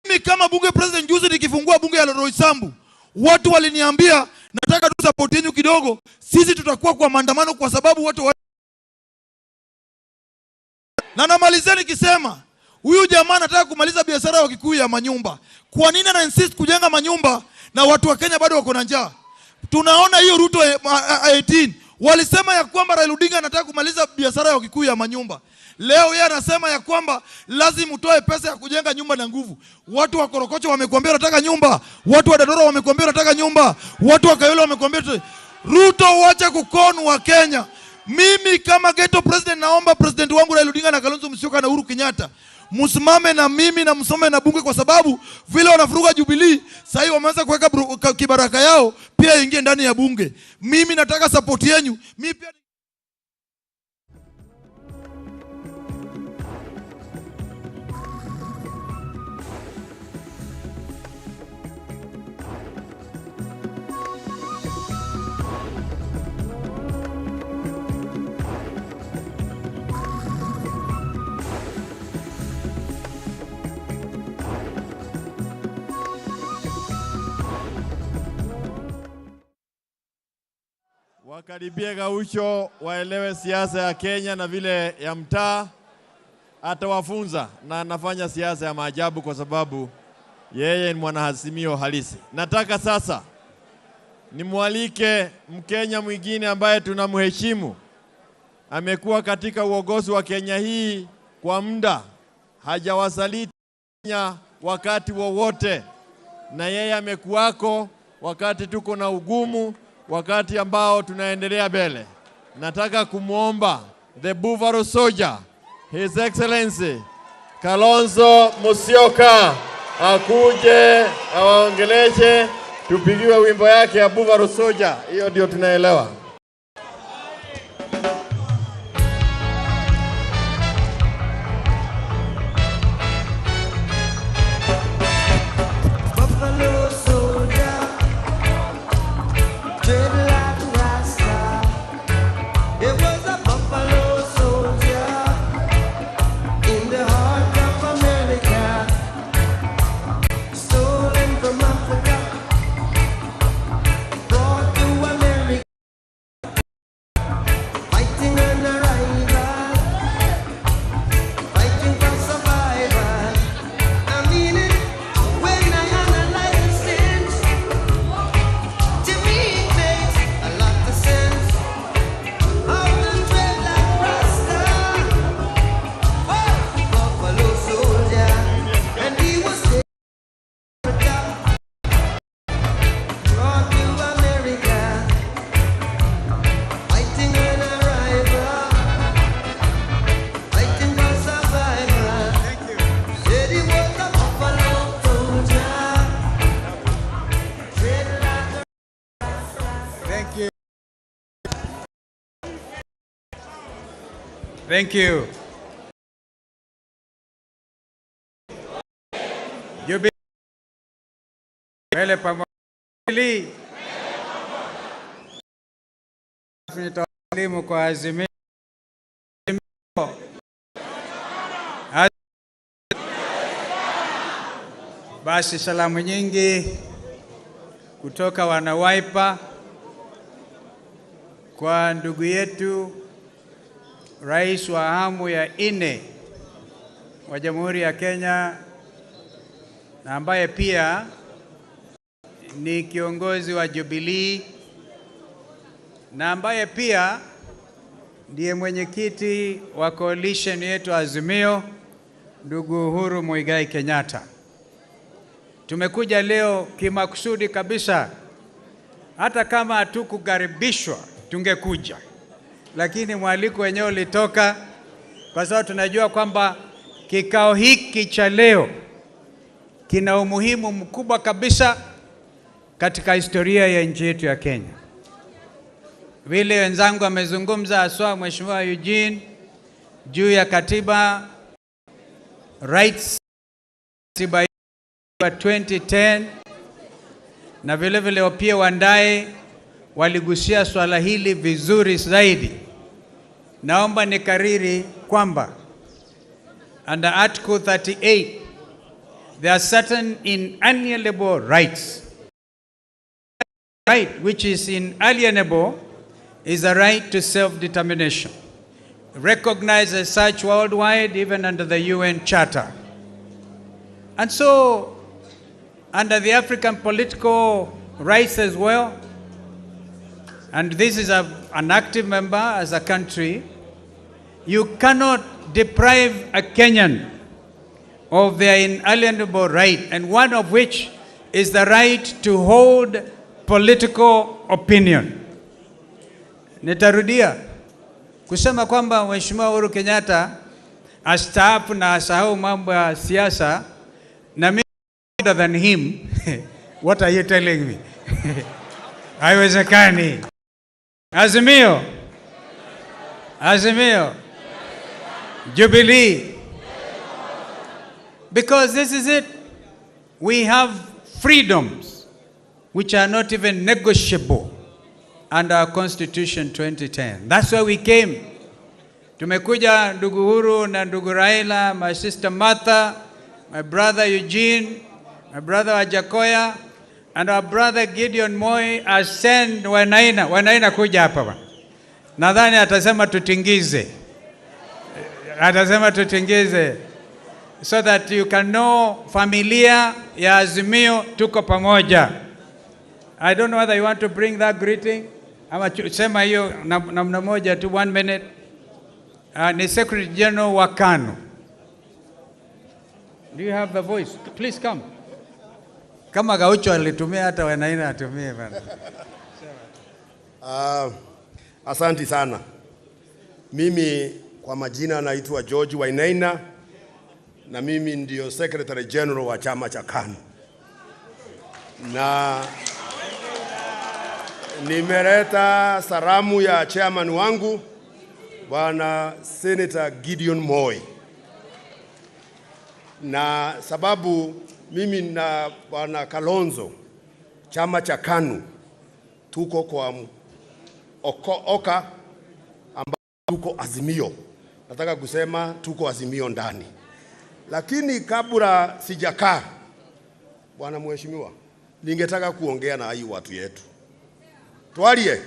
mimi kama bunge president juzi nikifungua bunge ya Roysambu, watu waliniambia nataka tu support yenu kidogo. Sisi tutakuwa kwa maandamano kwa sababu watu na namalizia nikisema huyu jamaa anataka kumaliza biashara ya Kikuyu ya manyumba. Kwa nini ana insist kujenga manyumba na watu wa Kenya bado wako na njaa? Tunaona hiyo Ruto 18 walisema ya kwamba Raila Odinga anataka kumaliza biashara ya Kikuyu ya manyumba. Leo yeye anasema ya kwamba lazima utoe pesa ya kujenga nyumba na nguvu. Watu wa Korokocho wamekuambia wanataka nyumba, watu wa Dandora wamekuambia wanataka nyumba, watu wa Kayole wamekuambia. Ruto, wacha kukonu wa Kenya. Mimi kama ghetto president naomba president wangu Raila Odinga na Kalonzo Musyoka na Uhuru Kenyatta msimame na mimi na msome na bunge, kwa sababu vile wanafuruga Jubilee sasa wameanza kuweka kibaraka yao pia ingie ndani ya bunge. Mimi nataka support yenu. Mimi pia wakaribia Gaucho waelewe siasa ya Kenya na vile ya mtaa. Atawafunza na anafanya siasa ya maajabu kwa sababu yeye ni mwanahasimio halisi. Nataka sasa nimwalike Mkenya mwingine ambaye tunamheshimu. Amekuwa katika uongozi wa Kenya hii kwa muda, hajawasaliti Kenya wakati wowote, na yeye amekuwako wakati tuko na ugumu, wakati ambao tunaendelea mbele. Nataka kumwomba the Buffalo Soldier, His Excellency Kalonzo Musyoka akuje awaongeleshe, tupigiwe wimbo yake ya Buffalo Soldier. Hiyo ndio tunaelewa. Thank you. Jubilee mbele pamoja. Nitawasalimu kwa azimio. Basi salamu nyingi kutoka wana Wiper kwa ndugu yetu Rais wa awamu ya 4 wa Jamhuri ya Kenya, na ambaye pia ni kiongozi wa Jubilee, na ambaye pia ndiye mwenyekiti wa coalition yetu Azimio, ndugu Uhuru Muigai Kenyatta. Tumekuja leo kimakusudi kabisa, hata kama hatukukaribishwa tungekuja, lakini mwaliko wenyewe ulitoka, kwa sababu tunajua kwamba kikao hiki cha leo kina umuhimu mkubwa kabisa katika historia ya nchi yetu ya Kenya. Vile wenzangu wamezungumza, haswa Mheshimiwa Eugene, juu ya katiba rights, katiba ya 2010, na vile vile pia Wandae waligusia swala hili vizuri zaidi. Naomba nikariri kwamba under Article 38 there are certain inalienable rights. Right which is inalienable is a right to self-determination, recognized as such worldwide even under the UN Charter. And so under the African political rights as well, and this is an active member as a country, you cannot deprive a Kenyan of their inalienable right, and one of which is the right to hold political opinion. Nitarudia kusema kwamba Mheshimiwa Uhuru Kenyatta astaafu na asahau mambo ya siasa, na mimi older than him. What are you telling me? Haiwezekani. Azimio, Azimio, Jubilee. Because this is it. We have freedoms which are not even negotiable under our Constitution 2010. That's why we came. Tumekuja ndugu Uhuru na ndugu Raila, my sister Martha, my brother Eugene, my brother Wajakoya, and our brother Gideon Moi ascend Wanaina. Wanaina kuja hapa bwana. Nadhani atasema tutingize. Atasema tutingize. So that you can know familia ya Azimio tuko pamoja. I don't know whether you want to bring that greeting. Ama sema hiyo namna moja tu, 1 minute. Ni Secretary General wa KANU. Do you have the voice? Please come. Kama Gaucho alitumia hata Wanaina atumie bana. Asanti sana. Mimi kwa majina naitwa George Wainaina na mimi ndio Secretary General wa chama cha KANU. Na nimeleta salamu ya chairman wangu Bwana Senator Gideon Moi. Na sababu mimi na Bwana Kalonzo chama cha KANU tuko kwa Oka ambao tuko Azimio. Nataka kusema tuko Azimio ndani. Lakini kabla sijakaa, Bwana Mheshimiwa, ningetaka kuongea na hii watu yetu. Twarie.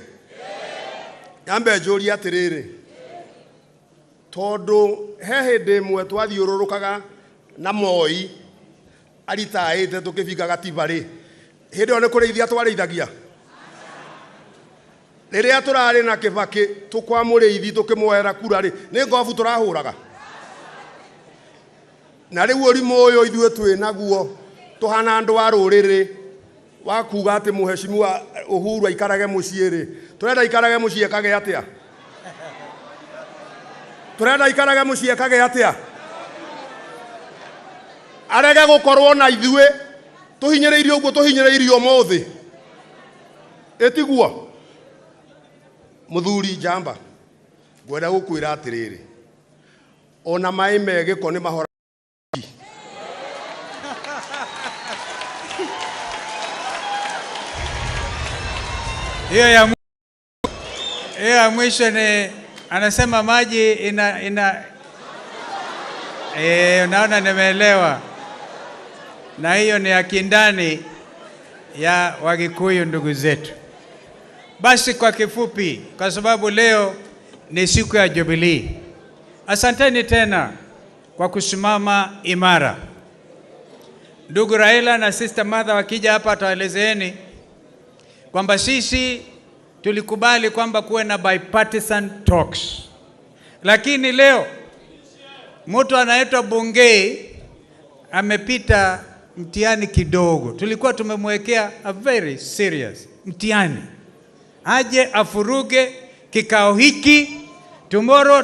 Yambe jori atiriri. Todo hehede mwe twathiururukaga na Moi aritaite tukifika Gatibari. Hede one kureithia twareithagia. Riria turari na Kibaki tukwamuriithi tukimwohera kura ri ni ngobu turahuraga. Na riu urimu uyu ithue twi naguo tuhana andu a ruriri wa kuga ati Mheshimiwa Uhuru aikarage mucii ri turenda ikarage mucii kage atia. Turenda ikarage mucii kage atia. Arege gukorwo na ithue tuhinyiriirio uguo tuhinyiriirio mothi etiguo. Muthuri Jamba gwenda gukwira atiriri ona mai megiko ni mahora hiyo ya mwisho ni anasema maji unaona nimeelewa. Na hiyo ni ya kindani ya Wagikuyu ndugu zetu. Basi kwa kifupi, kwa sababu leo ni siku ya Jubilee, asanteni tena kwa kusimama imara. Ndugu Raila na Sister Martha wakija hapa atawaelezeeni kwamba sisi tulikubali kwamba kuwe na bipartisan talks. Lakini leo mtu anaitwa Bungei amepita mtihani kidogo. Tulikuwa tumemwekea a very serious mtihani. Aje afuruge kikao hiki. Tomorrow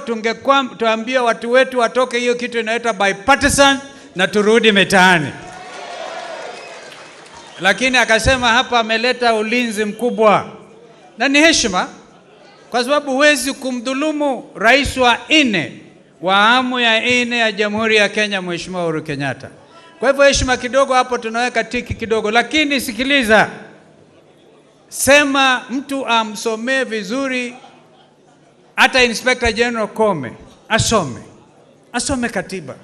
tuambia watu wetu watoke hiyo kitu inaitwa bipartisan na turudi mitaani. Lakini akasema hapa ameleta ulinzi mkubwa. Na ni heshima kwa sababu huwezi kumdhulumu rais wa 4 wa awamu ya 4 ya Jamhuri ya Kenya, Mheshimiwa Uhuru Kenyatta. Kwa hivyo heshima kidogo hapo tunaweka tiki kidogo, lakini sikiliza. Sema mtu amsomee vizuri, hata Inspector General Kome asome katiba,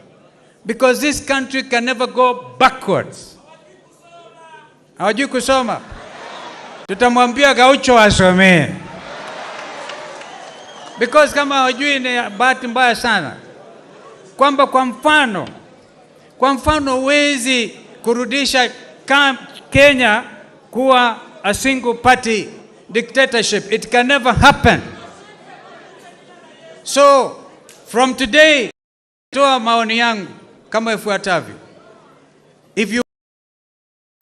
because this country can never go backwards. Hawajui kusoma, tutamwambia Gaucho asomee, because kama hawajui ni bahati mbaya sana kwamba kwa mfano huwezi kurudisha Kenya kuwa a single party dictatorship. It can never happen. So from today, toa maoni yangu kama ifuatavyo. If you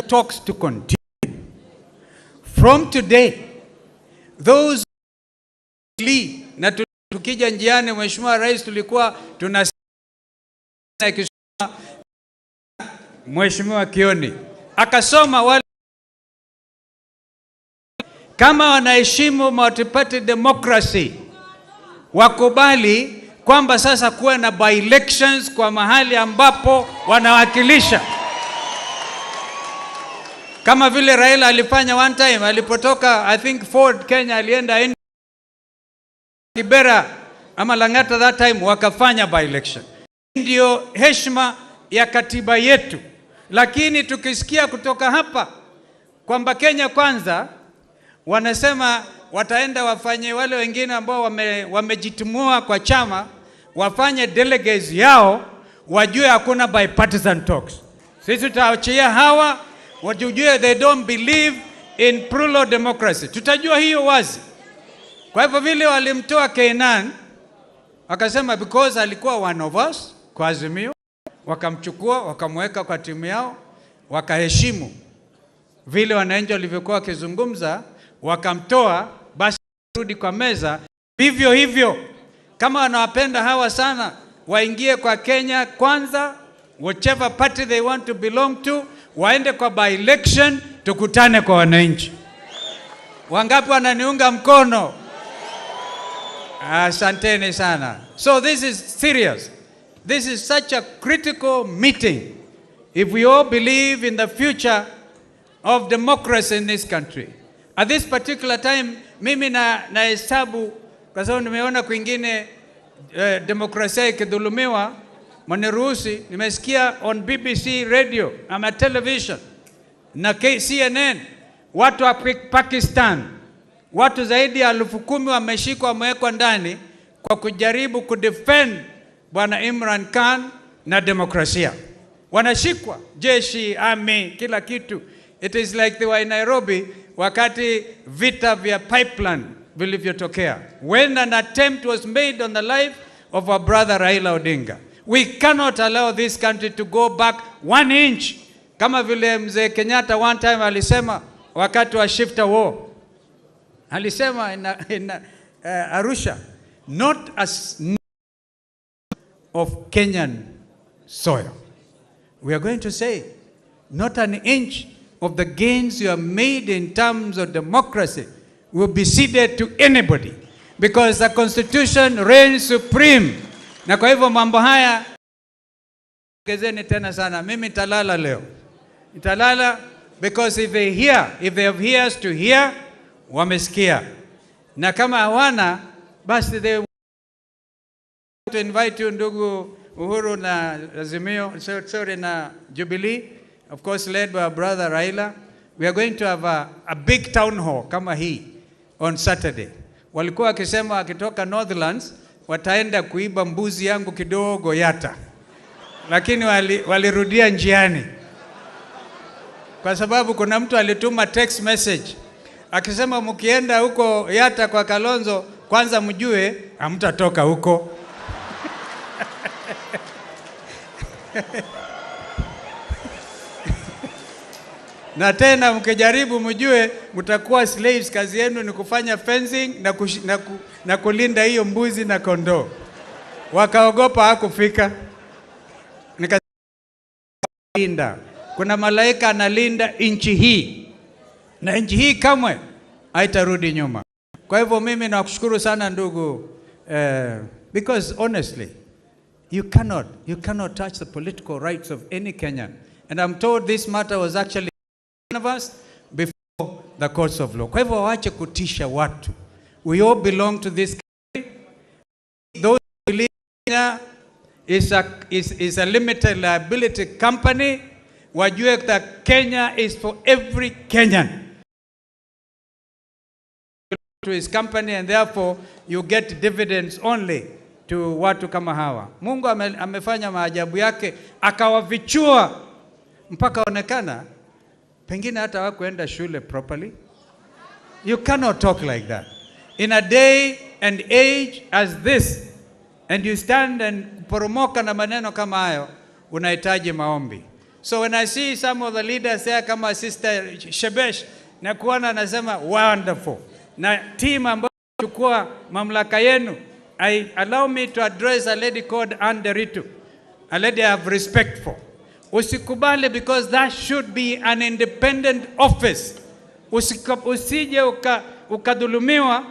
talks to continue, from today, those na tukija njiani, Mheshimiwa Rais tulikuwa tunasema Mheshimiwa Kioni akasoma wale kama wanaheshimu multi-party democracy, wakubali kwamba sasa kuwe na by-elections kwa mahali ambapo wanawakilisha, kama vile Raila alifanya one time alipotoka, I think Ford Kenya, alienda Kibera ama Lang'ata that time, wakafanya by-election. Ndio heshima ya katiba yetu. Lakini tukisikia kutoka hapa kwamba Kenya Kwanza wanasema wataenda wafanye wale wengine ambao wamejitumua kwa chama wafanye delegates yao, wajue hakuna bipartisan talks. Sisi tutaachia hawa wajue they don't believe in plural democracy. Tutajua hiyo wazi. Kwa hivyo vile walimtoa Kainan, wakasema because alikuwa one of us kwa Azimio, wakamchukua wakamweka kwa timu yao, wakaheshimu vile wananchi walivyokuwa wakizungumza, wakamtoa, basi rudi kwa meza. Vivyo hivyo kama wanawapenda hawa sana, waingie kwa Kenya Kwanza, whichever party they want to belong to, waende kwa by-election, tukutane kwa wananchi. Wangapi wananiunga mkono? Asanteni sana. So this is serious. This is such a critical meeting. If we all believe in the future of democracy in this country. At this particular time, mimi na hesabu kwa sababu nimeona kwingine demokrasia ikidhulumiwa, mniruhusi, nimesikia on BBC radio ama television na CNN watu wa Pakistan, watu zaidi ya 10,000 wameshikwa, wamewekwa ndani kwa kujaribu kudefend Bwana Imran Khan na demokrasia. Wanashikwa, jeshi, army, kila kitu. It is like they were in Nairobi wakati vita vya pipeline vilivyotokea. When an attempt was made on the life of our brother Raila Odinga. We cannot allow this country to go back 1 inch. Kama vile mzee Kenyatta one time alisema wakati wa Shifta War. Alisema in Arusha, not as of Kenyan soil. We are going to say, not an inch of the gains you have made in terms of democracy will be ceded to anybody, because the constitution reigns supreme. Na kwa hivyo mambo haya gezeni tena sana. Mimi nitalala leo. Nitalala because if they have ears to hear, wamesikia. Na kama hawana, basi they to invite you ndugu Uhuru na Azimio, sorry, na Jubilee, of course led by our brother Raila. We are going to have a big town hall kama hii on Saturday. Walikuwa wakisema wakitoka Northlands wataenda kuiba mbuzi yangu kidogo Yata, lakini walirudia njiani kwa sababu kuna mtu alituma text message akisema mkienda huko Yata kwa Kalonzo kwanza mjue hamtatoka huko. Na tena mkijaribu mjue mtakuwa slaves, kazi yenu ni kufanya fencing na kulinda hiyo mbuzi na kondoo. Wakaogopa hakufika. Nikalinda. Kuna malaika analinda nchi hii. Na nchi hii kamwe haitarudi nyuma. Kwa hivyo mimi nakushukuru sana ndugu, because honestly you cannot touch the political rights of any Kenyan. And I'm told this matter was actually of us before the courts of law. Kwa hivyo waache kutisha watu. We all belong to this country. Those who believe Kenya is a limited liability company, wajue that Kenya is for every Kenyan. To his company, and therefore you get dividends only to watu kama hawa. Mungu amefanya maajabu yake, akawafichua mpaka onekana pengine hata hawakuenda shule properly. You cannot talk like that. In a day and age as this, and you stand and poromoka na maneno kama hayo, unahitaji maombi. So when I see some of the leaders there kama Sister Shebesh, na kuona anasema wonderful. Na team ambayo chukua mamlaka yenu, allow me to address a lady called Anne Deritu, a lady I have respect for. Usikubali, because that should be an independent office. Usije ukadhulumiwa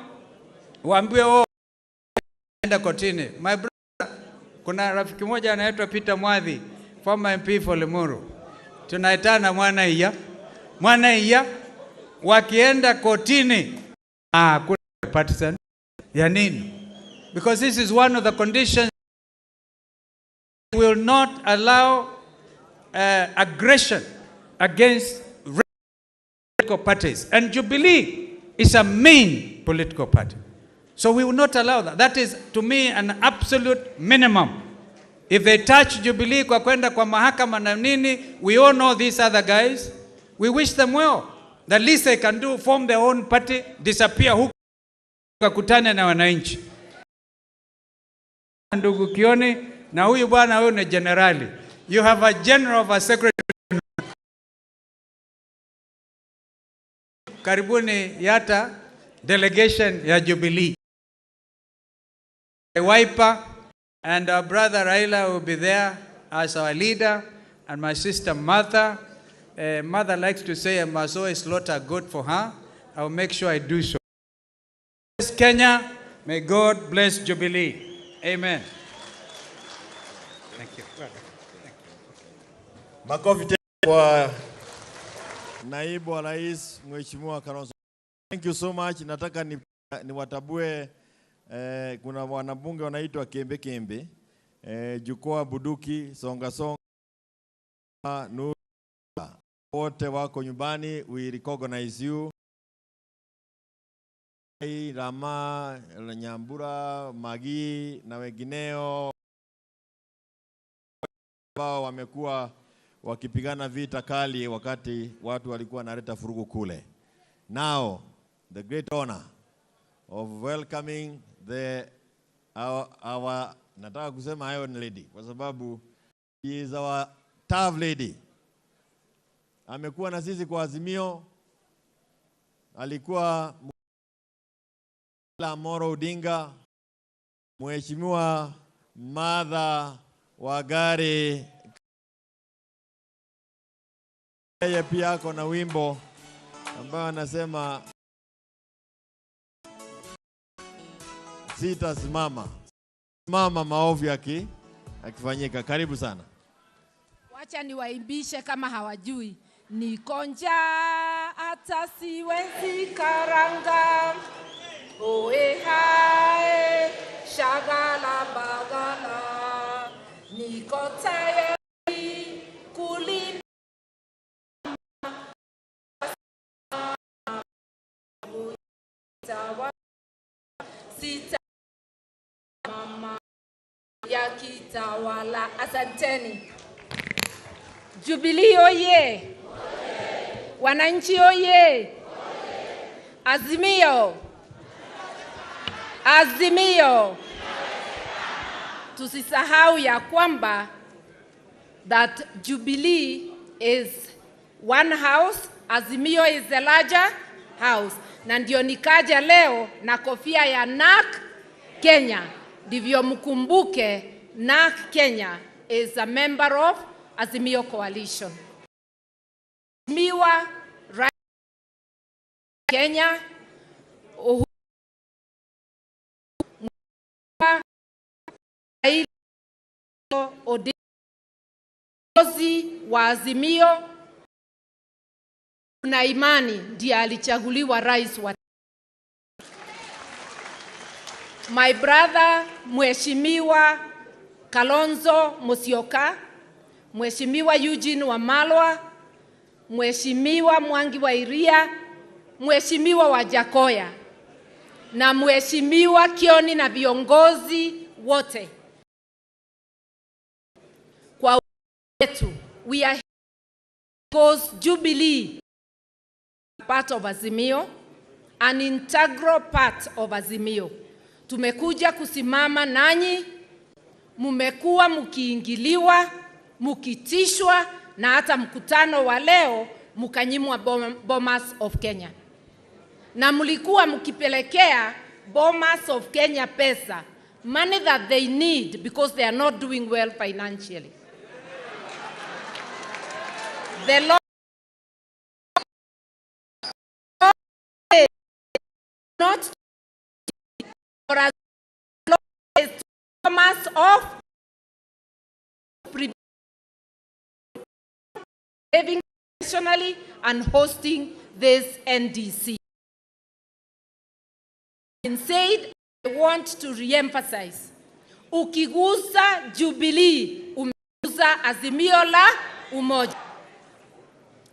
uambiwe enda kotini. My brother, kuna rafiki moja anaitwa Peter Mwadhi, former MP for Limuru. Tunaitana mwana iya wakienda kotini, kuna partisan ya nini? Because this is one of the conditions. We will not allow aggression against political parties. And Jubilee is a main political party. So we will not allow that. That is, to me, an absolute minimum. If they touch Jubilee kwa kwenda kwa mahakama na nini, we all know these other guys. We wish them well. The least they can do, form their own party, disappear huku kutane na wananchi. Ndugu Kioni, na huyu bwana huyu ni generali. You have a general of a secretary. Karibuni yata delegation ya Jubilee. Wiper and our brother Raila will be there as our leader, and my sister Martha. Mother likes to say I must always slaughter goat for her. I will make sure I do so. Bless Kenya. May God bless Jubilee. Amen. Thank you. Makofi kwa Naibu wa Rais Mheshimiwa Kalonzo. Thank you so much. Nataka niwatabue kuna wanabunge wanaitwa Kembe Kembe, Jukwaa Buduki, Songa Songa, Nuru, wote wako nyumbani. We recognize you. Rama, Nyambura, Magi na wengineo ambao wamekuwa wakipigana vita kali wakati watu walikuwa wanaleta furugu kule. Now, the great honor of welcoming our nataka kusema Iron Lady kwa sababu he is our tough lady. Amekuwa na sisi kwa Azimio, alikuwa Moro Odinga, Mheshimiwa Martha Wangari. Yeye pia ako na wimbo ambao anasema sitasimama. Mama maovu akifanyika. Karibu sana. Wacha niwaimbishe kama hawajui. Niko njaa hata siwezi karanga. Oe hae shagala bagala. Niko tayari kulinda sita mama ya kitawala. Asanteni. Jubilee oye! Wananchi oye! Azimio! Azimio! Tusisahau ya kwamba that Jubilee is one house, Azimio is the larger house. Na ndio nikaja leo na kofia ya NARC Kenya. Ndivyo mkumbuke NARC Kenya is a member of Azimio Coalition. Miwa Rais Kenya Odinga wa Azimio na imani ndiye alichaguliwa rais wa. My brother Mheshimiwa Kalonzo Musyoka, Mheshimiwa Eugene Wamalwa, Mheshimiwa Mwangi wa Iria, Mheshimiwa Wajakoya na Mheshimiwa Kioni na viongozi wote. Kwa wetu, we are because Jubilee part of Azimio, an integral part of Azimio. Tumekuja kusimama nanyi, mumekuwa mukiingiliwa, mukitishwa na hata mkutano wa leo mukanyimwa Bomas of Kenya. Na mulikuwa mukipelekea Bomas of Kenya pesa, money that they need because they are not doing well financially. The law not for as long as Bomas of living nationally and hosting this NDC. And said, I want to re-emphasize, ukigusa Jubilee, umegusa Azimio la Umoja.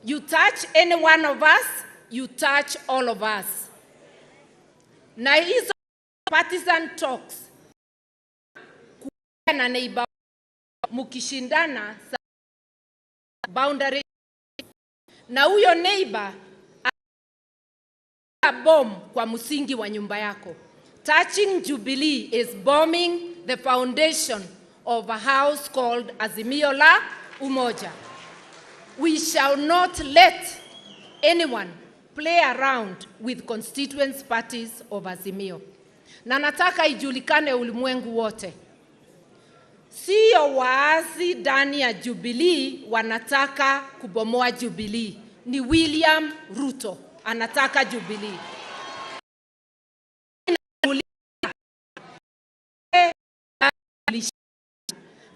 You touch any one of us, you touch all of us. Na hizo partisan talks, kuwa na neighbor mukishindana boundary, na huyo neighbor bomb kwa msingi wa nyumba yako. Touching Jubilee is bombing the foundation of a house called Azimio la Umoja. We shall not let anyone play around with constituent parties of Azimio. Na nataka ijulikane ulimwengu wote, sio waasi ndani ya Jubilee wanataka kubomoa Jubilee. Ni William Ruto anataka Jubilee.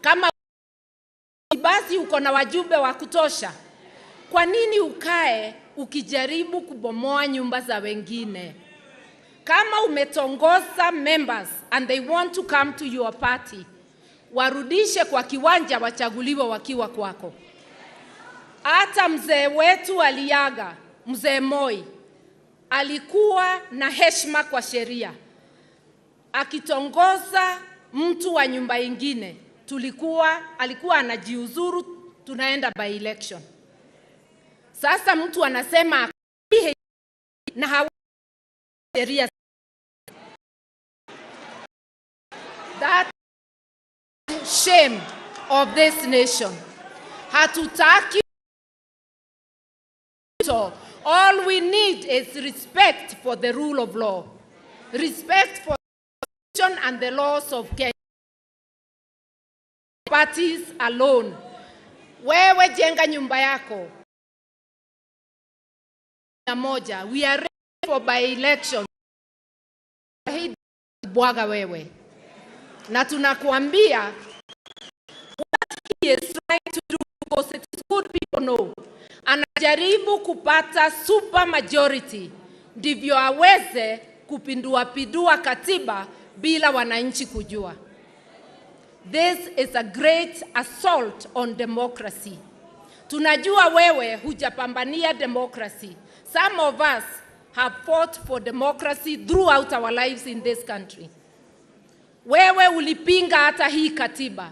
Kama basi uko na wajumbe wa kutosha, kwa nini ukae ukijaribu kubomoa nyumba za wengine? Kama umetongoza members and they want to come to your party, warudishe kwa kiwanja, wachaguliwa wakiwa kwako. Hata mzee wetu aliaga, mzee Moi, alikuwa na heshima kwa sheria. Akitongoza mtu wa nyumba ingine, alikuwa anajiuzuru, tunaenda by election. Sasa mtu anasema na hawa sheria. That shame of this nation. Hatutaki. All we need is respect for the rule of law. Respect for the constitution and the laws of Kenya. Parties alone. Wewe jenga nyumba yako. Moja. We are ready for by-election. Bwaga wewe. Na tunakuambia what he is trying to do, because it is good people know. Anajaribu kupata super majority ndivyo aweze kupindua katiba bila wananchi kujua. This is a great assault on democracy. Tunajua wewe hujapambania democracy. Some of us have fought for democracy throughout our lives in this country. Wewe ulipinga hata hii katiba.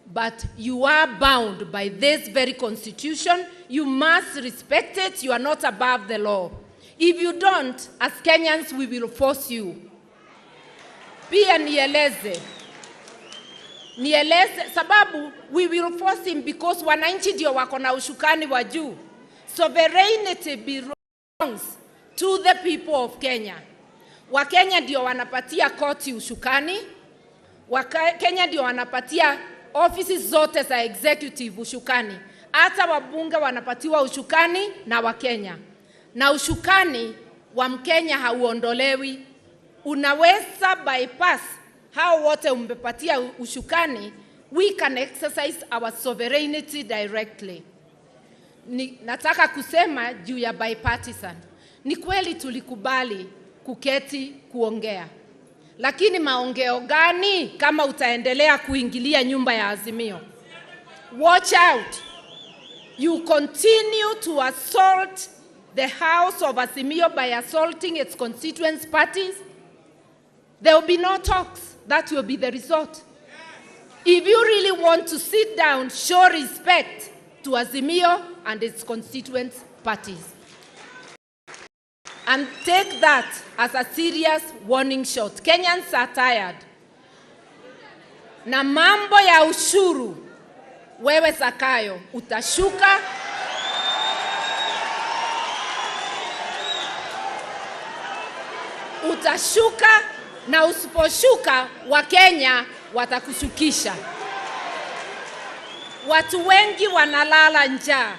But you are bound by this very constitution. You must respect it. You are not above the law. If you don't, as Kenyans, we will force you. Pia nieleze sababu we will force him because wananchi ndio wako na ushukani wa juu. Sovereignty belongs to the people of Kenya. Wakenya ndio wanapatia koti ushukani. Wakenya ndio wanapatia ofisi zote za executive ushukani. Hata wabunge wanapatiwa ushukani na Wakenya. Na ushukani wa Mkenya hauondolewi. Unaweza bypass hao wote umbepatia ushukani. We can exercise our sovereignty directly. Nataka kusema juu ya bipartisan. Ni kweli tulikubali kuketi kuongea. Lakini maongeo gani kama utaendelea kuingilia nyumba ya Azimio? Watch out. You continue to assault the house of Azimio by assaulting its constituent parties. There will be no talks. That will be the result. If you really want to sit down, show respect to Azimio and its constituent parties. And take that as a serious warning shot. Kenyans are tired. Na mambo ya ushuru, wewe Zakayo, utashuka. Utashuka, na usiposhuka Wakenya watakushukisha. Watu wengi wanalala njaa,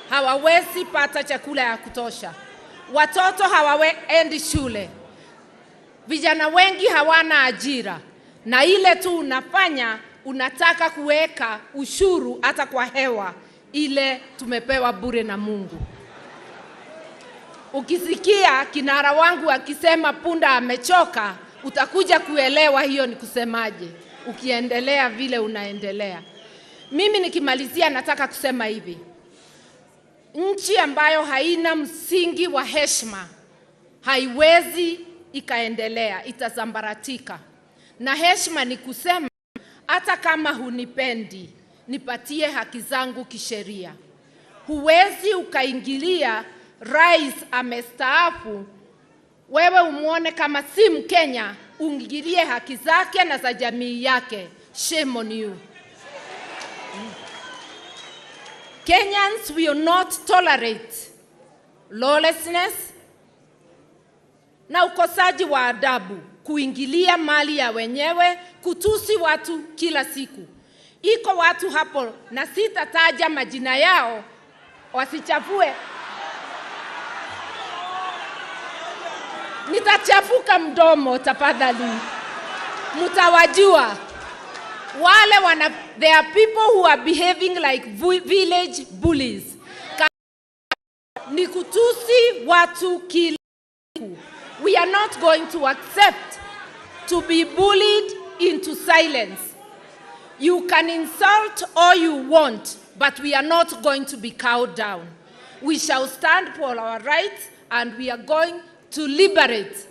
hawawezi pata chakula ya kutosha. Watoto hawaendi shule. Vijana wengi hawana ajira. Na ile tu unafanya, unataka kuweka ushuru hata kwa hewa ile tumepewa bure na Mungu. Ukisikia kinara wangu akisema punda amechoka, utakuja kuelewa hiyo ni kusemaje. Ukiendelea vile unaendelea. Mimi nikimalizia nataka kusema hivi. Nchi ambayo haina msingi wa heshima haiwezi ikaendelea, itazambaratika. Na heshima ni kusema hata kama hunipendi, nipatie haki zangu kisheria. Huwezi ukaingilia rais amestaafu, wewe umuone kama si Mkenya, uingilie haki zake na za jamii yake. Shame on you. Kenyans will not tolerate lawlessness na ukosaji wa adabu, kuingilia mali ya wenyewe, kutusi watu kila siku. Iko watu hapo na sitataja majina yao, wasichafue. Nitachafuka mdomo tafadhali. Mutawajua. There are people who are behaving like village bullies. Ni kutusi watu kila siku. We are not going to accept to be bullied into silence. You can insult all you want, but we are not going to be cowed down. We shall stand for our rights, and we are going to liberate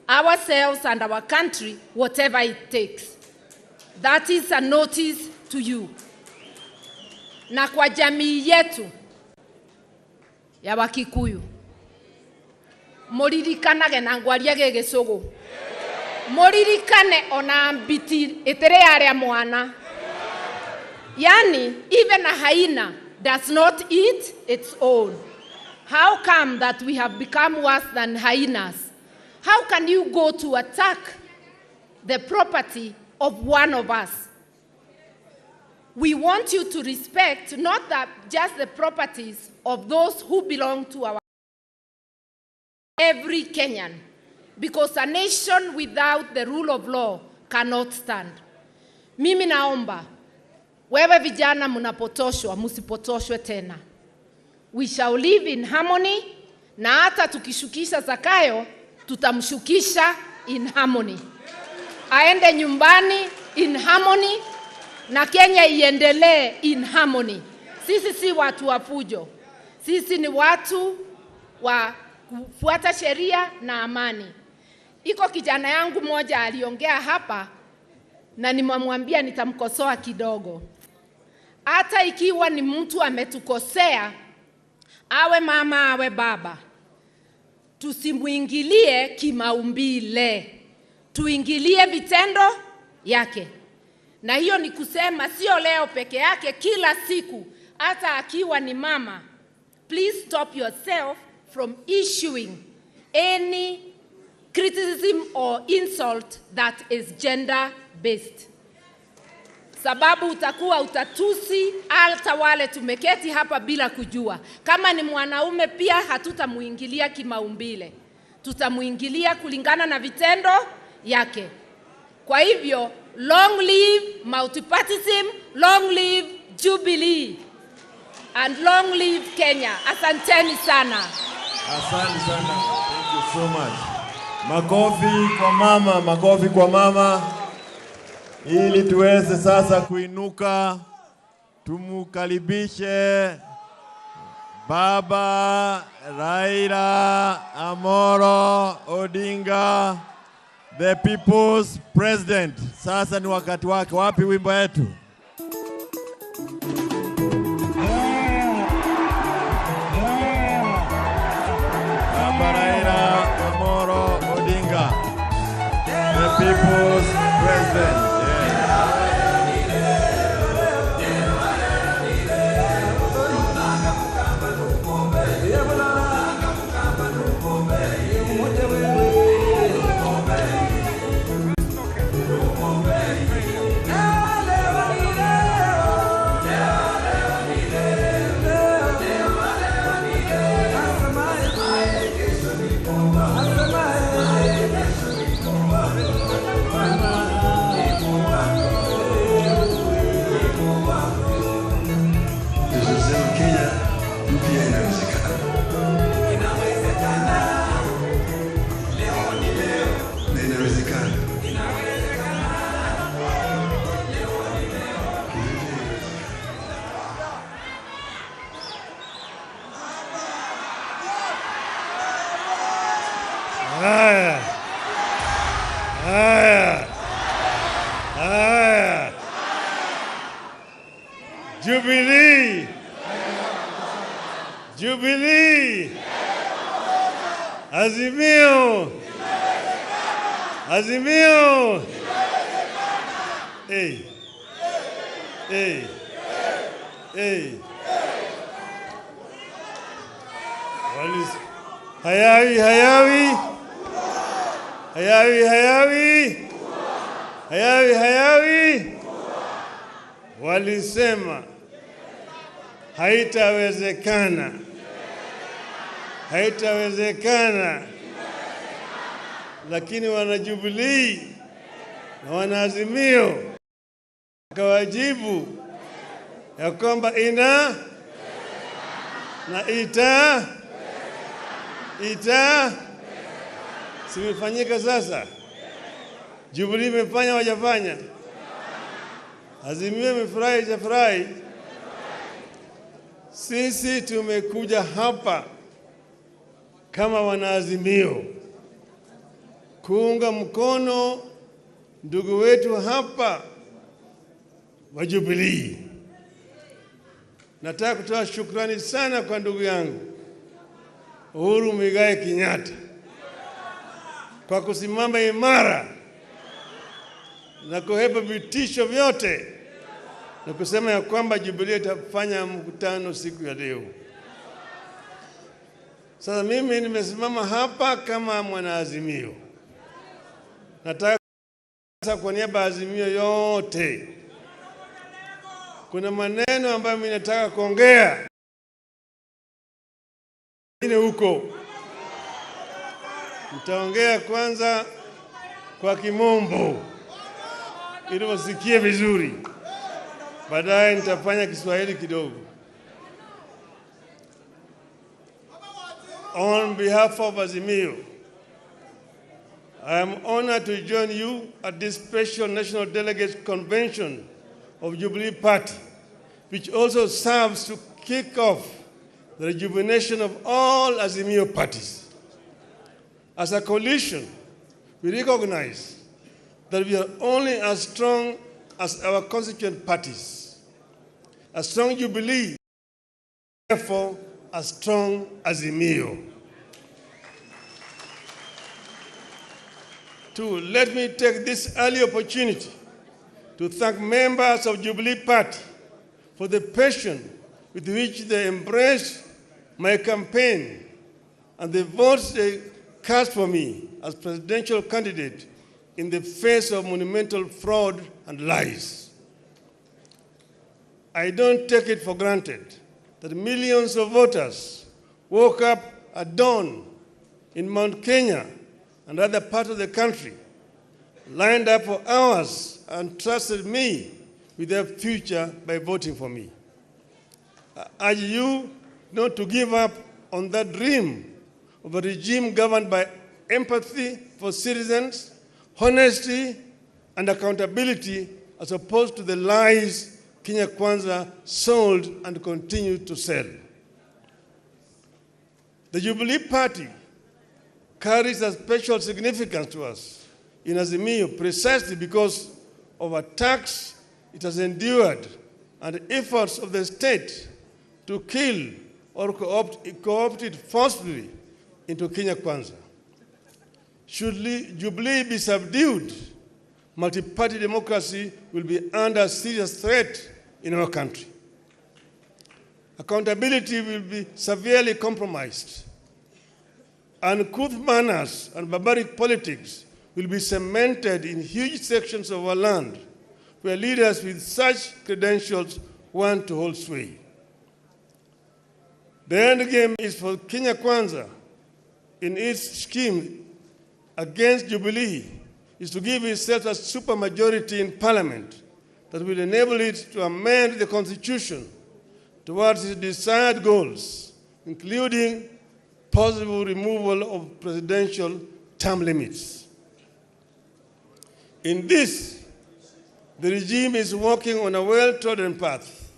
ourselves and our country, whatever it takes. That is a notice to you. Na kwa jamii yetu ya Wakikuyu, moririkane na ngwaria gegesugu. Moririkane ona mbiti itere aria mwana. Yani, even a hyena does not eat its own. How come that we have become worse than hyenas? How can you go to attack the property of one of us? We want you to respect not that just the properties of those who belong to our every Kenyan, because a nation without the rule of law cannot stand. Mimi naomba wewe vijana mnapotoshwa, msipotoshwe tena. We shall live in harmony, na hata tukishukisha Zakayo tutamshukisha in harmony. Aende nyumbani in harmony, na Kenya iendelee in harmony. Sisi si watu wa fujo. Sisi ni watu wa kufuata sheria na amani. Iko kijana yangu moja aliongea hapa na nimemwambia nitamkosoa kidogo. Hata ikiwa ni mtu ametukosea, awe mama awe baba, tusimuingilie kimaumbile, tuingilie vitendo yake. Na hiyo ni kusema sio leo peke yake, kila siku, hata akiwa ni mama, please stop yourself from issuing any criticism or insult that is gender-based. Sababu utakuwa utatusi hata wale tumeketi hapa bila kujua. Kama ni mwanaume pia hatutamuingilia kimaumbile. Tutamuingilia kulingana na vitendo yake. Kwa hivyo, long live multipartyism, long live Jubilee, and long live Kenya. Asanteni sana. Asante sana. Thank you so much. Makofi kwa mama, makofi kwa mama. Ili tuweze sasa kuinuka, tumukaribishe Baba Raila Amolo Odinga, the people's president. Sasa ni wakati wake. Wapi wimbo yetu? Baba Raila Amolo Odinga, the people's president. Jubilee! Jubilee! Azimio! Azimio! Hey! Hey! Hey! Hayawi, hayawi! Hayawi, hayawi! Hayawi, hayawi! Walisema haitawezekana, haitawezekana, lakini wana Jubilee na wana Azimio kawajibu ya kwamba ina na simefanyika. Sasa Jubilee imefanya, wajafanya? Azimio imefurahi, hajafurahi? Sisi tumekuja hapa kama wanaazimio kuunga mkono ndugu wetu hapa wa Jubilee. Nataka kutoa shukrani sana kwa ndugu yangu Uhuru Muigai Kenyatta kwa kusimama imara na kuhepa vitisho vyote na kusema ya kwamba Jubilee itafanya mkutano siku ya leo. Sasa mimi nimesimama hapa kama mwanaazimio. Nataka kwa niaba ya Azimio yote, kuna maneno ambayo mimi nataka kuongea huko. Nitaongea kwanza kwa Kimombo ili wasikie vizuri, baadaye nitafanya Kiswahili kidogo. On behalf of Azimio, I am honored to join you at this special National Delegates Convention of Jubilee Party, which also serves to kick off the rejuvenation of all Azimio parties. As a coalition, we recognize that we are only as strong as our constituent parties. A strong Jubilee, therefore a strong Azimio. Two, let me take this early opportunity to thank members of Jubilee Party for the passion with which they embrace my campaign, and the votes they cast for me as presidential candidate in the face of monumental fraud and lies. I don't take it for granted that millions of voters woke up at dawn in Mount Kenya and other parts of the country, lined up for hours and trusted me with their future by voting for me. I urge you not to give up on that dream of a regime governed by empathy for citizens, honesty, and accountability, as opposed to the lies Kenya Kwanza sold and continued to sell. The Jubilee Party carries a special significance to us in Azimio precisely because of attacks it has endured and efforts of the state to kill or co-opt it forcibly into Kenya Kwanza. Should Jubilee be subdued, multi-party democracy will be under serious threat in our country. Accountability will be severely compromised. Uncouth manners and barbaric politics will be cemented in huge sections of our land where leaders with such credentials want to hold sway. The end game is for Kenya Kwanza in its scheme against Jubilee is to give itself a supermajority in parliament that will enable it to amend the constitution towards its desired goals, including possible removal of presidential term limits. In this, the regime is working on a well-trodden path.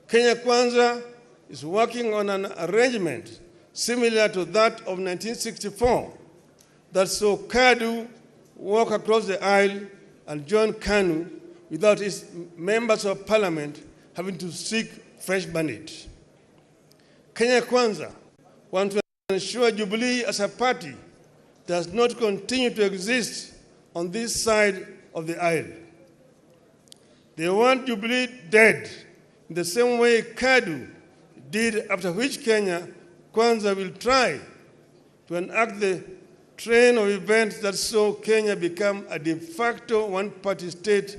Kenya Kwanza is working on an arrangement similar to that of 1964 that saw KADU walk across the aisle and join KANU without its members of parliament having to seek fresh mandate. Kenya Kwanza wants to ensure Jubilee as a party does not continue to exist on this side of the aisle. They want Jubilee dead in the same way KADU did, after which Kenya Kwanza will try to enact the train of events that saw Kenya become a de facto one-party state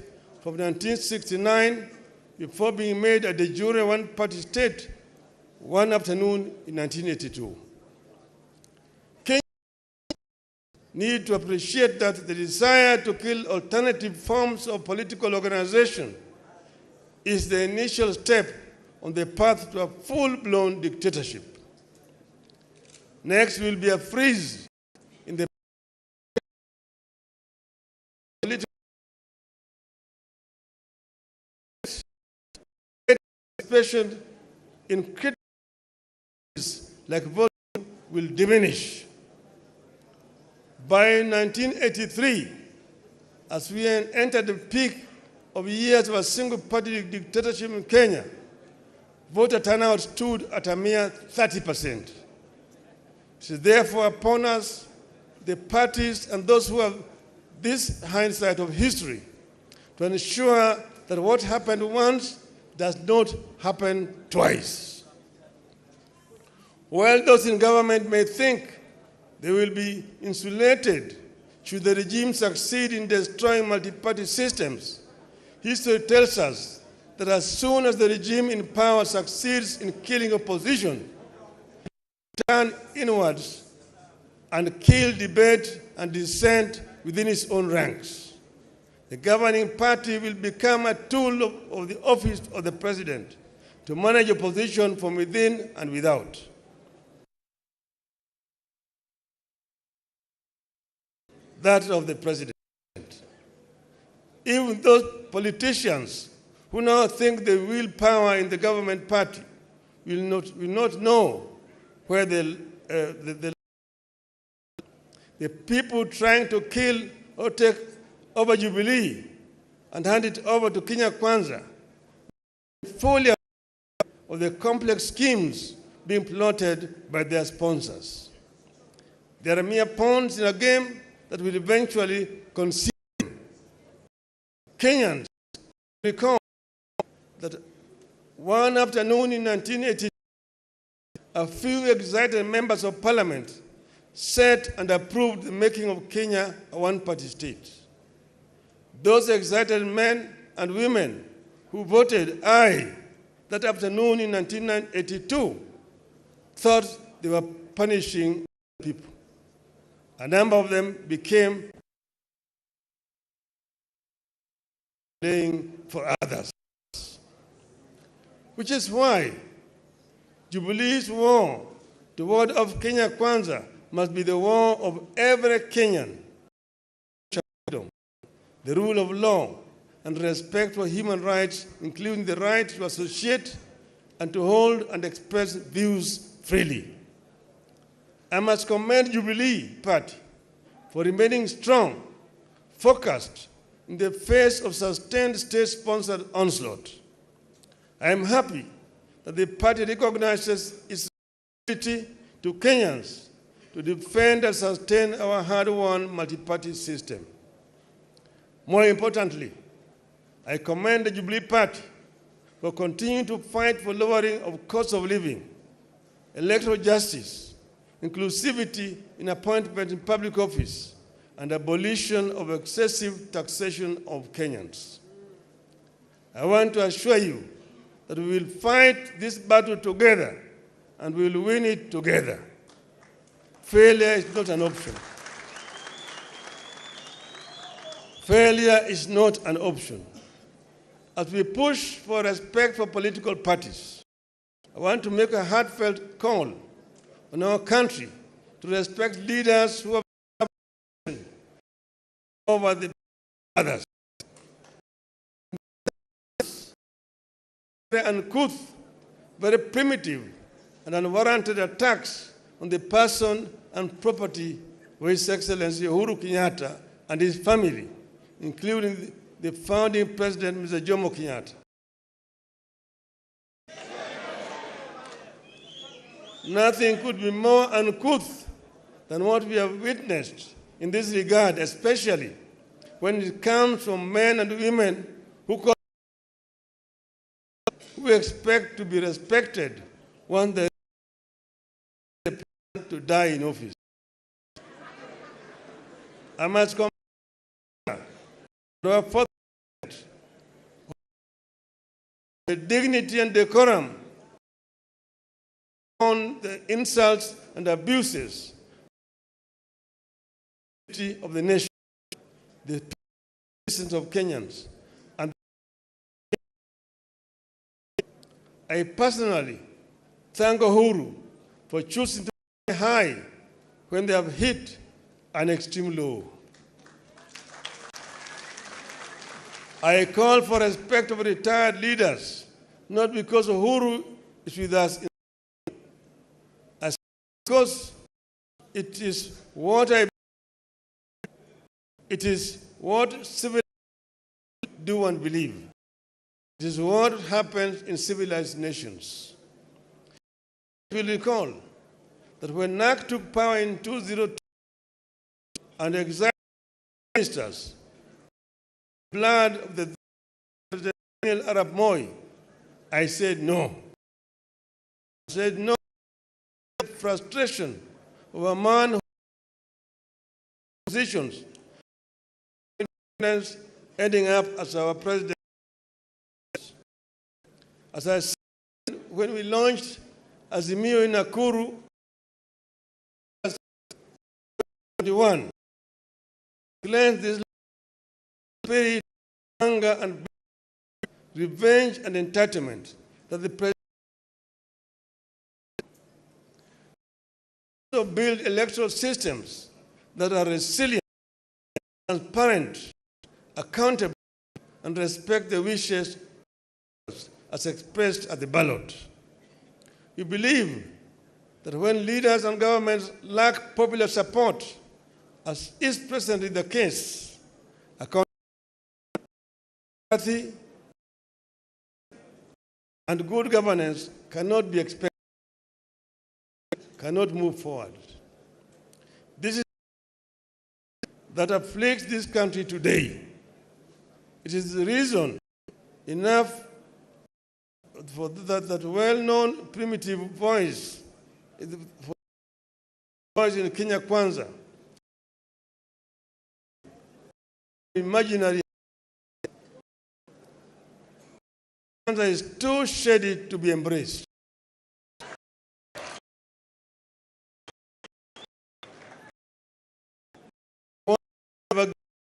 from 1969 before being made a de jure one-party state one afternoon in 1982. Kenya need to appreciate that the desire to kill alternative forms of political organization is the initial step on the path to a full-blown dictatorship. Next will be a freeze in the political participation in critical like voting will diminish. By 1983, as we entered the peak of years of a single-party dictatorship in Kenya, voter turnout stood at a mere 30%. It is therefore upon us, the parties and those who have this hindsight of history, to ensure that what happened once does not happen twice. While those in government may think they will be insulated should the regime succeed in destroying multi-party systems, history tells us that as soon as the regime in power succeeds in killing opposition, turn inwards and kill debate and dissent within its own ranks. The governing party will become a tool of the office of the president to manage opposition from within and without. That of the president. Even those politicians who now think they wield power in the government party will not know where the people trying to kill or take over Jubilee and hand it over to Kenya Kwanza, fully of the complex schemes being plotted by their sponsors. They are mere pawns in a game that will eventually consume. Kenyans recall that one afternoon in 1980, a few excited members of parliament set and approved the making of Kenya a one-party state. Those excited men and women who voted aye that afternoon in 1982 thought they were punishing people. A number of them became playing for others. Which is why Jubilee's war toward of Kenya Kwanza must be the war of every Kenyan. The rule of law and respect for human rights, including the right to associate and to hold and express views freely. I must commend Jubilee Party for remaining strong, focused in the face of sustained state-sponsored onslaught. I am happy that the party recognizes its responsibility to Kenyans to defend and sustain our hard-won multi-party system. More importantly, I commend the Jubilee Party for continuing to fight for lowering of cost of living, electoral justice, inclusivity in appointment in public office, and abolition of excessive taxation of Kenyans. I want to assure you that we will fight this battle together and we will win it together. Failure is not an option. Failure is not an option. As we push for respect for political parties, I want to make a heartfelt call on our country to respect leaders who have over the others. Very uncouth, very primitive, and unwarranted attacks on the person and property of His Excellency Uhuru Kenyatta and his family, including the founding president, Mr. Jomo Kenyatta. Nothing could be more uncouth than what we have witnessed in this regard, especially when it comes from men and women who expect to be respected once they plan to die in office. I must come to the dignity and decorum on the insults and abuses of the nation, the citizens of Kenyans. And I personally thank Uhuru for choosing to be high when they have hit an extreme low. I call for respect of retired leaders, not because Uhuru is with us, as because it is what civil do and believe. It is what happens in civilized nations. You will recall that when NAC took power in 2002 and exiled ministers, blood of the President Arap Moi, I said no. I said no. Frustration of a man who positions ending up as our president. As I said when we launched Azimio in Nakuru, 21, cleanse this spirit, anger, and revenge and entitlement that the president also build electoral systems that are resilient, transparent, accountable, and respect the wishes as expressed at the ballot. We believe that when leaders and governments lack popular support, as is presently the case, accountability and good governance cannot be expected, cannot move forward. This is that afflicts this country today. It is the reason enough for that well-known primitive voice for in Kenya Kwanza. Imaginary Kwanza is too shady to be embraced.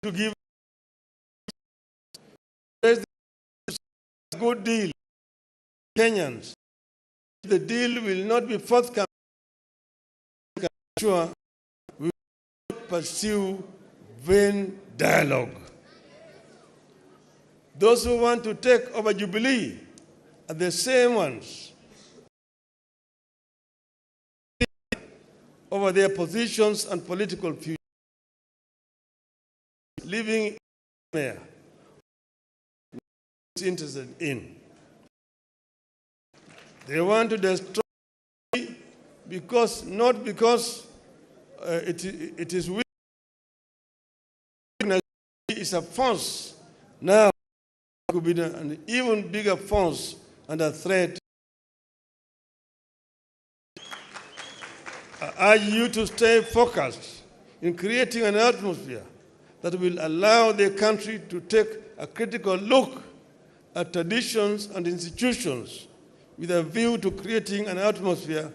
To give a good deal, Kenyans. The deal will not be forthcoming. I'm sure we will pursue vain dialogue. Those who want to take over Jubilee are the same ones over their positions and political future, living there is interested in. They want to destroy because, not because it is weak. It's a force now. It could be an even bigger force and a threat. I urge you to stay focused in creating an atmosphere that will allow the country to take a critical look at traditions and institutions with a view to creating an atmosphere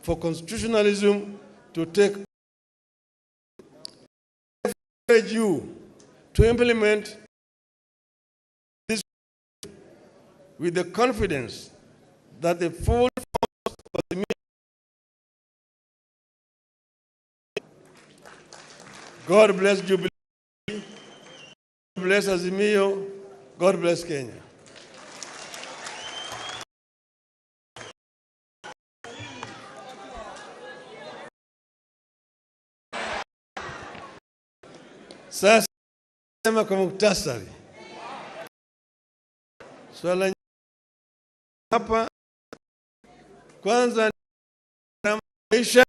for constitutionalism to take. I encourage you to implement this with the confidence that the full force of the media. God bless Jubilee. God bless Azimio. God bless Kenya. Sasa sema kwa muktasari. Swala hapa kwanza na maisha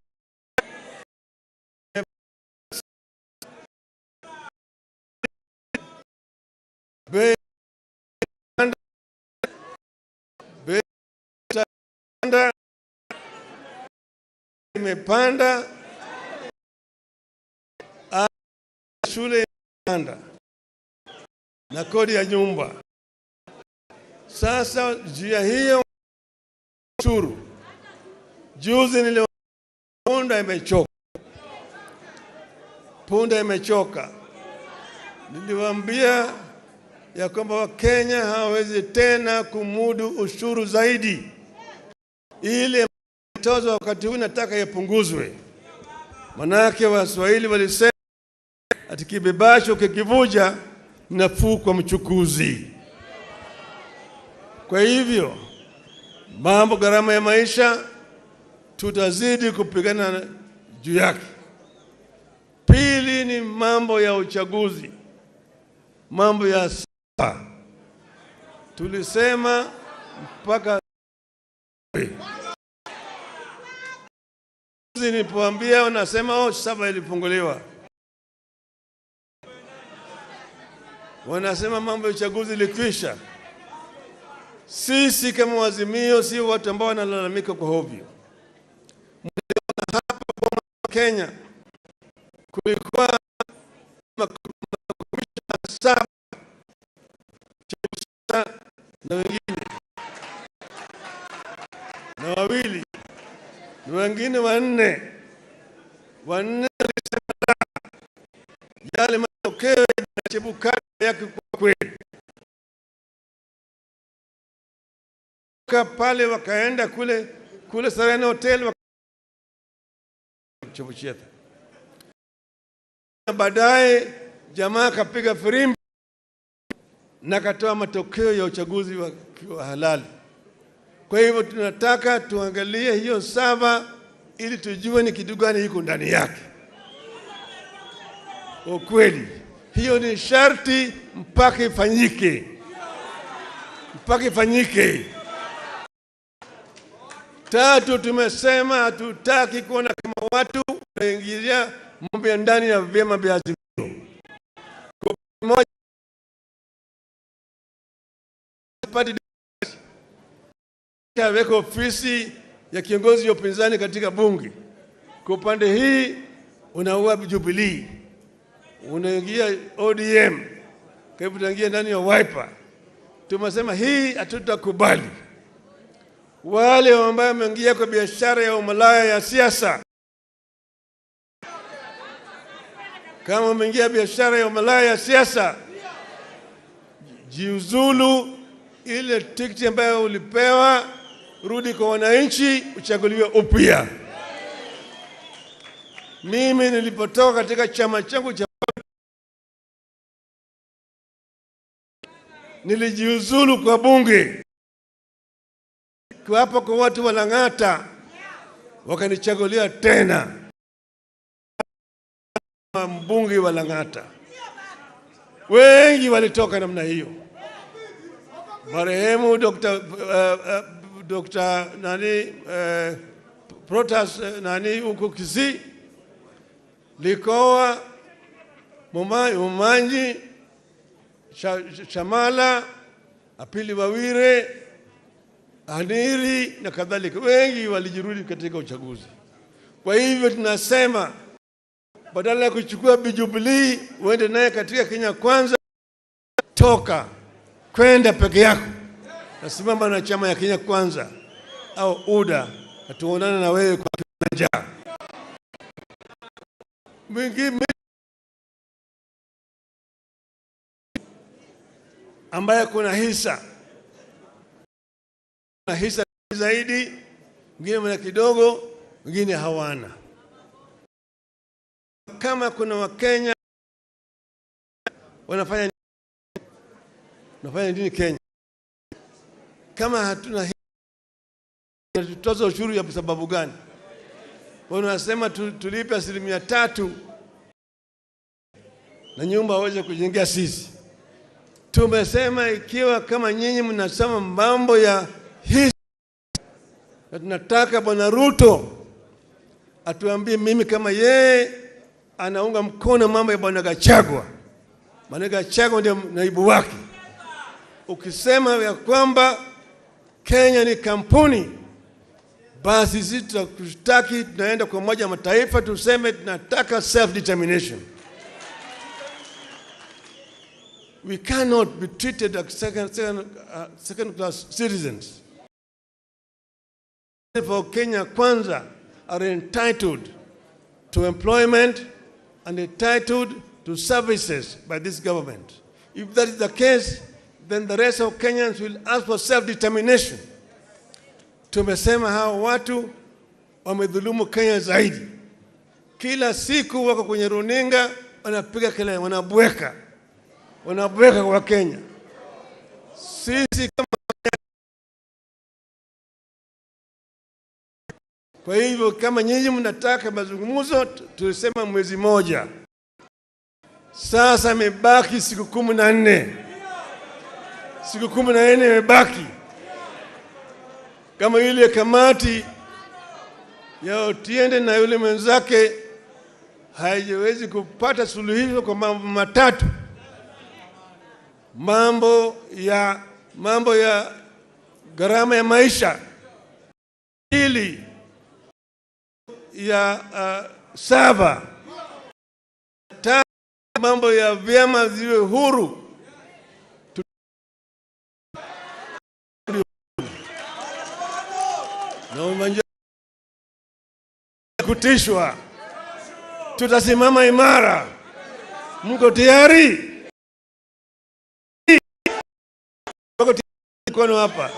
imepanda, shule imepanda na kodi ya nyumba. Sasa njia hiyo ushuru, juzi niliona punda imechoka. Niliwaambia ya kwamba Wakenya hawawezi tena kumudu ushuru zaidi. Ile tozo wakati huu nataka yapunguzwe. Manake Waswahili walisema ati kibebasho kikivuja nafuu kwa mchukuzi. Kwa hivyo mambo gharama ya maisha tutazidi kupigana juu yake. Pili ni mambo ya uchaguzi, mambo ya saba. Tulisema mpaka nilipoambia wanasema saba ilifunguliwa. Wanasema mambo ya uchaguzi ilikwisha. Sisi kama Azimio si watu ambao wanalalamika kwa hovyo. Mliona hapa kwa Kenya kulikuwa makomishna saba na wengine na wawili na wengine wanne walisema yale matokeo ya Chebukati yake kwa kweli. Pale wakaenda kule Serena Hotel Chebucheta. Baadaye jamaa kapiga firimbi na katoa matokeo ya uchaguzi wa halali. Kwa hivyo tunataka tuangalie hiyo saba ili tujue ni kitu gani iko ndani yake. Kwa kweli hiyo ni sharti mpaka ifanyike. Mpaka ifanyike. Tatu, tumesema hatutaki kuona kama watu wanaingilia mambo ya ndani ya vyama vya Azimio. Kwa moja party weka ofisi ya kiongozi wa upinzani katika bunge. Kwa upande hii unaua Jubilee, unaingia ODM, kwa hivyo utaingia ndani ya Wiper. Tumesema hii hatutakubali. Wale ambao wameingia kwa biashara ya umalaya ya siasa, kama umeingia biashara ya umalaya ya siasa, jiuzulu. Ile tikiti ambayo ulipewa, rudi kwa wananchi, uchaguliwe upya. Mimi nilipotoka katika chama changu cha nilijiuzulu kwa bunge, kwa hapa kwa watu wa Lang'ata, wakanichagulia tena mbunge wa Lang'ata. Wengi walitoka namna hiyo. Marehemu Dr. Protas huko Kisii, Likoa, Mumanyi, Shamala, Apili Wawire, Aniri na kadhalika. Wengi walijirudi katika uchaguzi. Kwa hivyo tunasema badala ya kuchukua Jubilee uende naye katika Kenya Kwanza, toka kwenda peke yako, nasimama na chama ya Kenya Kwanza au UDA, atuonana na wewe kwa njaa. Mwingine ambaye kuna hisa zaidi, mwingine mna kidogo, mwingine hawana. Kama kuna Wakenya wanafanya nini Kenya? Kama hatuna tutoza ushuru ya sababu gani? Wanasema tulipe 3% na nyumba waweze kujengea sisi. Tumesema ikiwa kama nyinyi mnasema mambo ya hisa, na tunataka Bwana Ruto atuambie mimi kama yeye anaunga mkono mambo ya Bwana Gachagua. Bwana Gachagua ndiye naibu wake. Ukisema ya kwamba Kenya ni kampuni, basi sisi tutaki tunaenda kwa Umoja wa Mataifa tuseme tunataka self-determination. We cannot be treated as second-class citizens. For Kenya Kwanza are entitled to employment and entitled to services by this government. If that is the case, then the rest of Kenyans will ask for self-determination. Tumesema hao watu wamedhulumu Kenya zaidi. Kila siku wako kwenye runinga wanapiga kelele, wanabweka kwa Kenya. Sisi kama kwa hivyo kama nyinyi mnataka mazungumzo, tulisema mwezi moja. Sasa imebaki siku 14. Siku 14 imebaki. Kama ile kamati ya Otiende na yule mwenzake haiwezi kupata suluhisho kwa mambo matatu. Mambo ya gharama ya maisha. Pili ya sava. Tatu, mambo ya vyama ziwe huru. Na umanja kutishwa. Tutasimama imara. Mko tayari? Mko tayari hapa?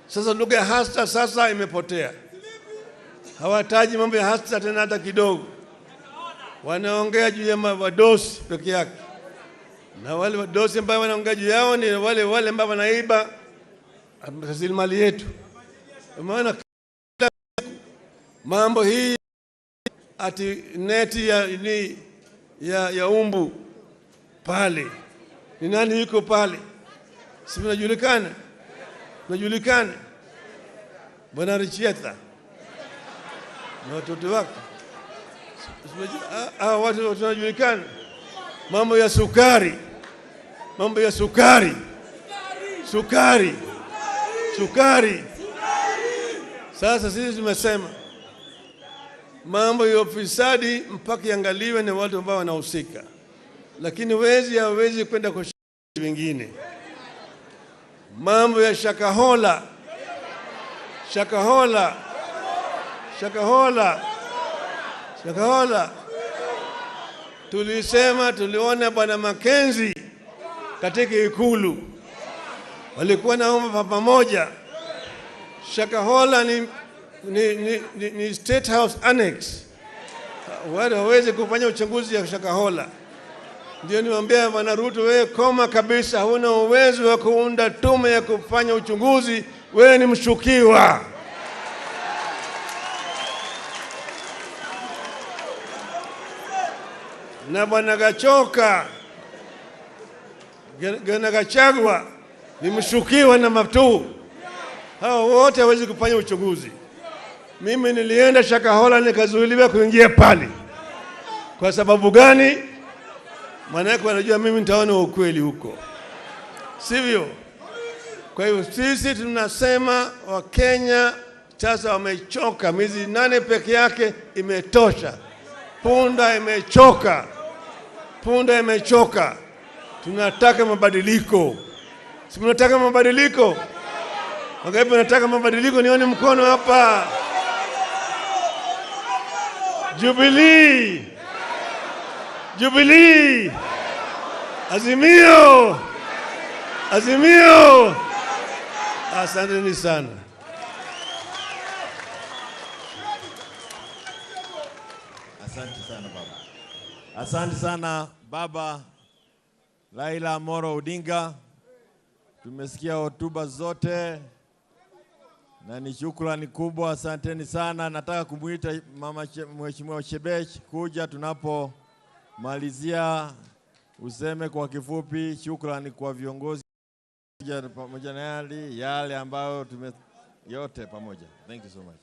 Sasa lugha ya hasta sasa imepotea. Hawataji mambo ya hasta tena hata kidogo. Wanaongea juu ya wadosi peke yake. Na wale wadosi ambao wanaongea juu yao ni wale ambao wanaiba rasilimali yetu. Maana mambo hii ati neti ya umbu pale. Ni nani yuko pale? Si mnajulikana? Mnajulikana? Bwana Richieta na watoto wake. Watu wanajulikana. mambo ya sukari, mambo ya sukari, sukari, sukari. Sasa sisi tumesema mambo ya ufisadi mpaka iangaliwe na watu ambao wanahusika, lakini wezi hawezi kwenda kwa wengine. Mambo ya Shakahola, Shakahola, Shakahola, Shakahola. Tulisema tuliona Bwana Mackenzie katika Ikulu, walikuwa naomba pamoja. Shakahola ni State House Annex, wale hawezi kufanya uchunguzi ya Shakahola. Ndio niwaambia Bwana Ruto, wewe koma kabisa, huna uwezo wa kuunda tume ya kufanya uchunguzi, wewe ni mshukiwa. Na Bwana Gachagua ni mshukiwa na Matu. Hao wote hawezi kufanya uchunguzi. Mimi nilienda Shakahola nikazuiliwa kuingia pale. Kwa sababu gani? Maana yake wanajua mimi nitaona ukweli huko, sivyo? Kwa hiyo sisi tunasema Wakenya sasa wamechoka. Miezi 8 peke yake imetosha. Punda imechoka, punda imechoka. Tunataka mabadiliko. Si tunataka mabadiliko? Wangapi wanataka mabadiliko? Nione mkono hapa. Jubilee, Jubilee, Azimio, Azimio. Asanteni sana. Asante sana baba. Asante sana baba Raila Amolo Odinga. Tumesikia hotuba zote na ni shukrani kubwa. Asanteni sana. Nataka kumuita Mheshimiwa Shebesh kuja tunapomalizia, useme kwa kifupi shukrani kwa viongozi pamoja na yale ambayo yote pamoja. Thank you so much.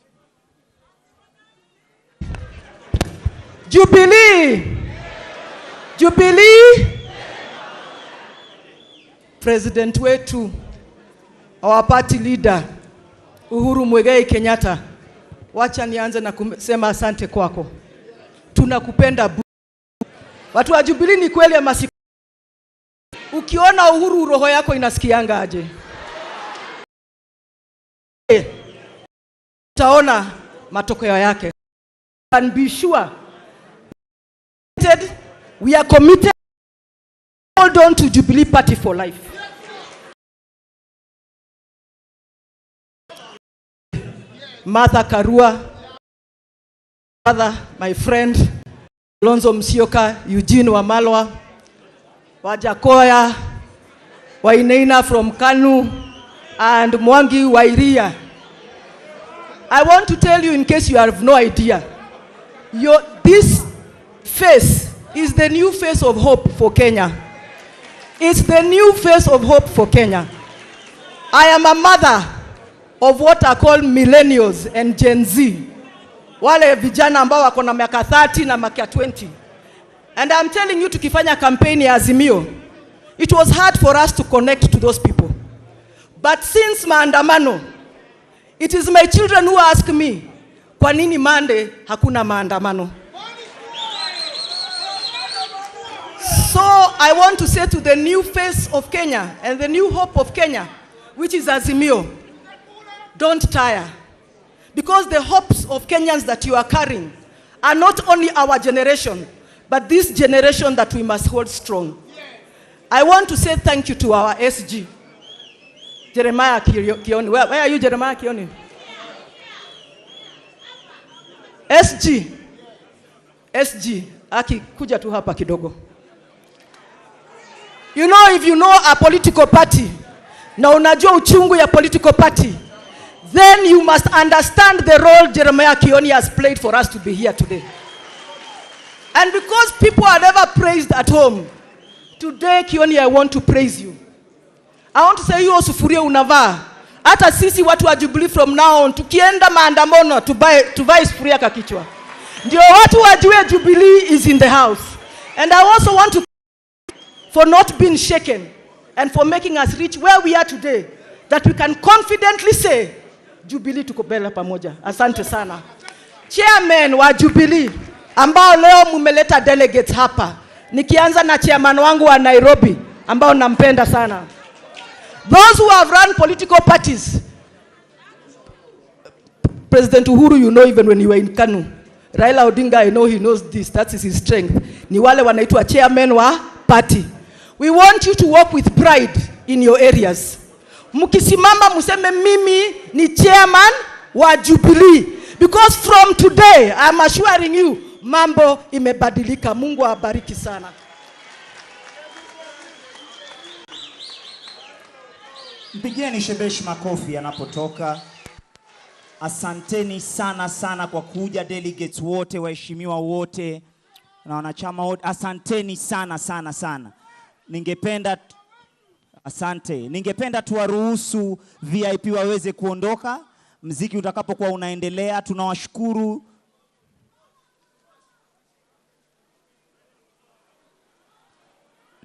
Jubilee, Jubilee. President wetu, our party leader Uhuru Muigai Kenyatta, wacha nianze na kusema asante kwako. Tunakupenda. Watu wa Jubilee, ni kweli ama si? Ukiona Uhuru roho yako inasikianga aje? Utaona matokeo yake. And be sure we are committed. Hold on to Jubilee Party for life. Martha Karua, my friend, Lonzo Musyoka, Eugene Wamalwa, Wajakoya, Wainaina from Kanu, and Mwangi Wairia. I want to tell you, in case you have no idea, this face is the new face of hope for Kenya. It's the new face of hope for Kenya. I am a mother of what are called millennials and Gen Z. Wale vijana ambao wako na miaka 30 na miaka 20. And I'm telling you, tukifanya campaign ya Azimio, it was hard for us to connect to those people. But since maandamano, it is my children who ask me, kwa nini Monday hakuna maandamano? So I want to say to the new face of Kenya and the new hope of Kenya, which is Azimio, don't tire. Because the hopes of Kenyans that you are carrying are not only our generation, but this generation that we must hold strong. I want to say thank you to our SG, Jeremiah Kioni. Where are you, Jeremiah Kioni? SG, Aki, kuja tu hapa kidogo. You know, if you know a political party, na unajua uchungu ya political party, then you must understand the role Jeremiah Kioni has played for us to be here today. And because people are never praised at home, today, Kioni, I want to praise you. I want to say, hiyo sufuria unavaa, hata sisi watu wa Jubilee from now on, tukienda maandamano, tuvae sufuria kwa kichwa. Ndio watu wajue Jubilee is in the house. And I also want to for not being shaken and for making us reach where we are today, that we can confidently say, Jubilee tuko mbele pamoja. Asante sana. Chairman wa Jubilee, ambao leo mumeleta delegates hapa. Nikianza na chairman wangu wa Nairobi, ambao nampenda sana. Those who have run political parties, President Uhuru, you know, even when you were in Kanu. Raila Odinga, I know he knows this. That is his strength. Ni wale wanaitwa chairman wa party. We want you to work with pride in your areas. Mukisimama museme mimi ni chairman wa Jubilee. Because from today, I'm assuring you, mambo imebadilika. Mungu awabariki sana. Mpigieni Shebesh makofi anapotoka. Asanteni sana sana kwa kuja, delegates wote, waheshimiwa wote na wanachama wote. Asanteni sana sana sana. Ningependa tuwaruhusu VIP waweze kuondoka mziki utakapokuwa unaendelea. Tunawashukuru.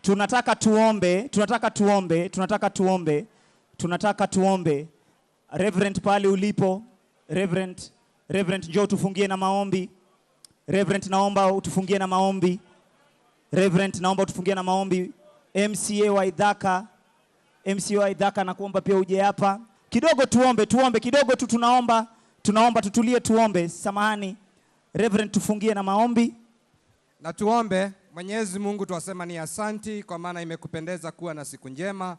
Tunataka tuombe. Reverend pale ulipo, Reverend njoo tufungie na maombi. Reverend naomba utufungie na maombi. MCA wa Idhaka na kuomba pia uje hapa. Kidogo tuombe kidogo tu, tunaomba tutulie tuombe. Samahani. Reverend tufungie na maombi. Na tuombe. Mwenyezi Mungu, tuwasema ni asanti kwa maana imekupendeza kuwa na siku njema.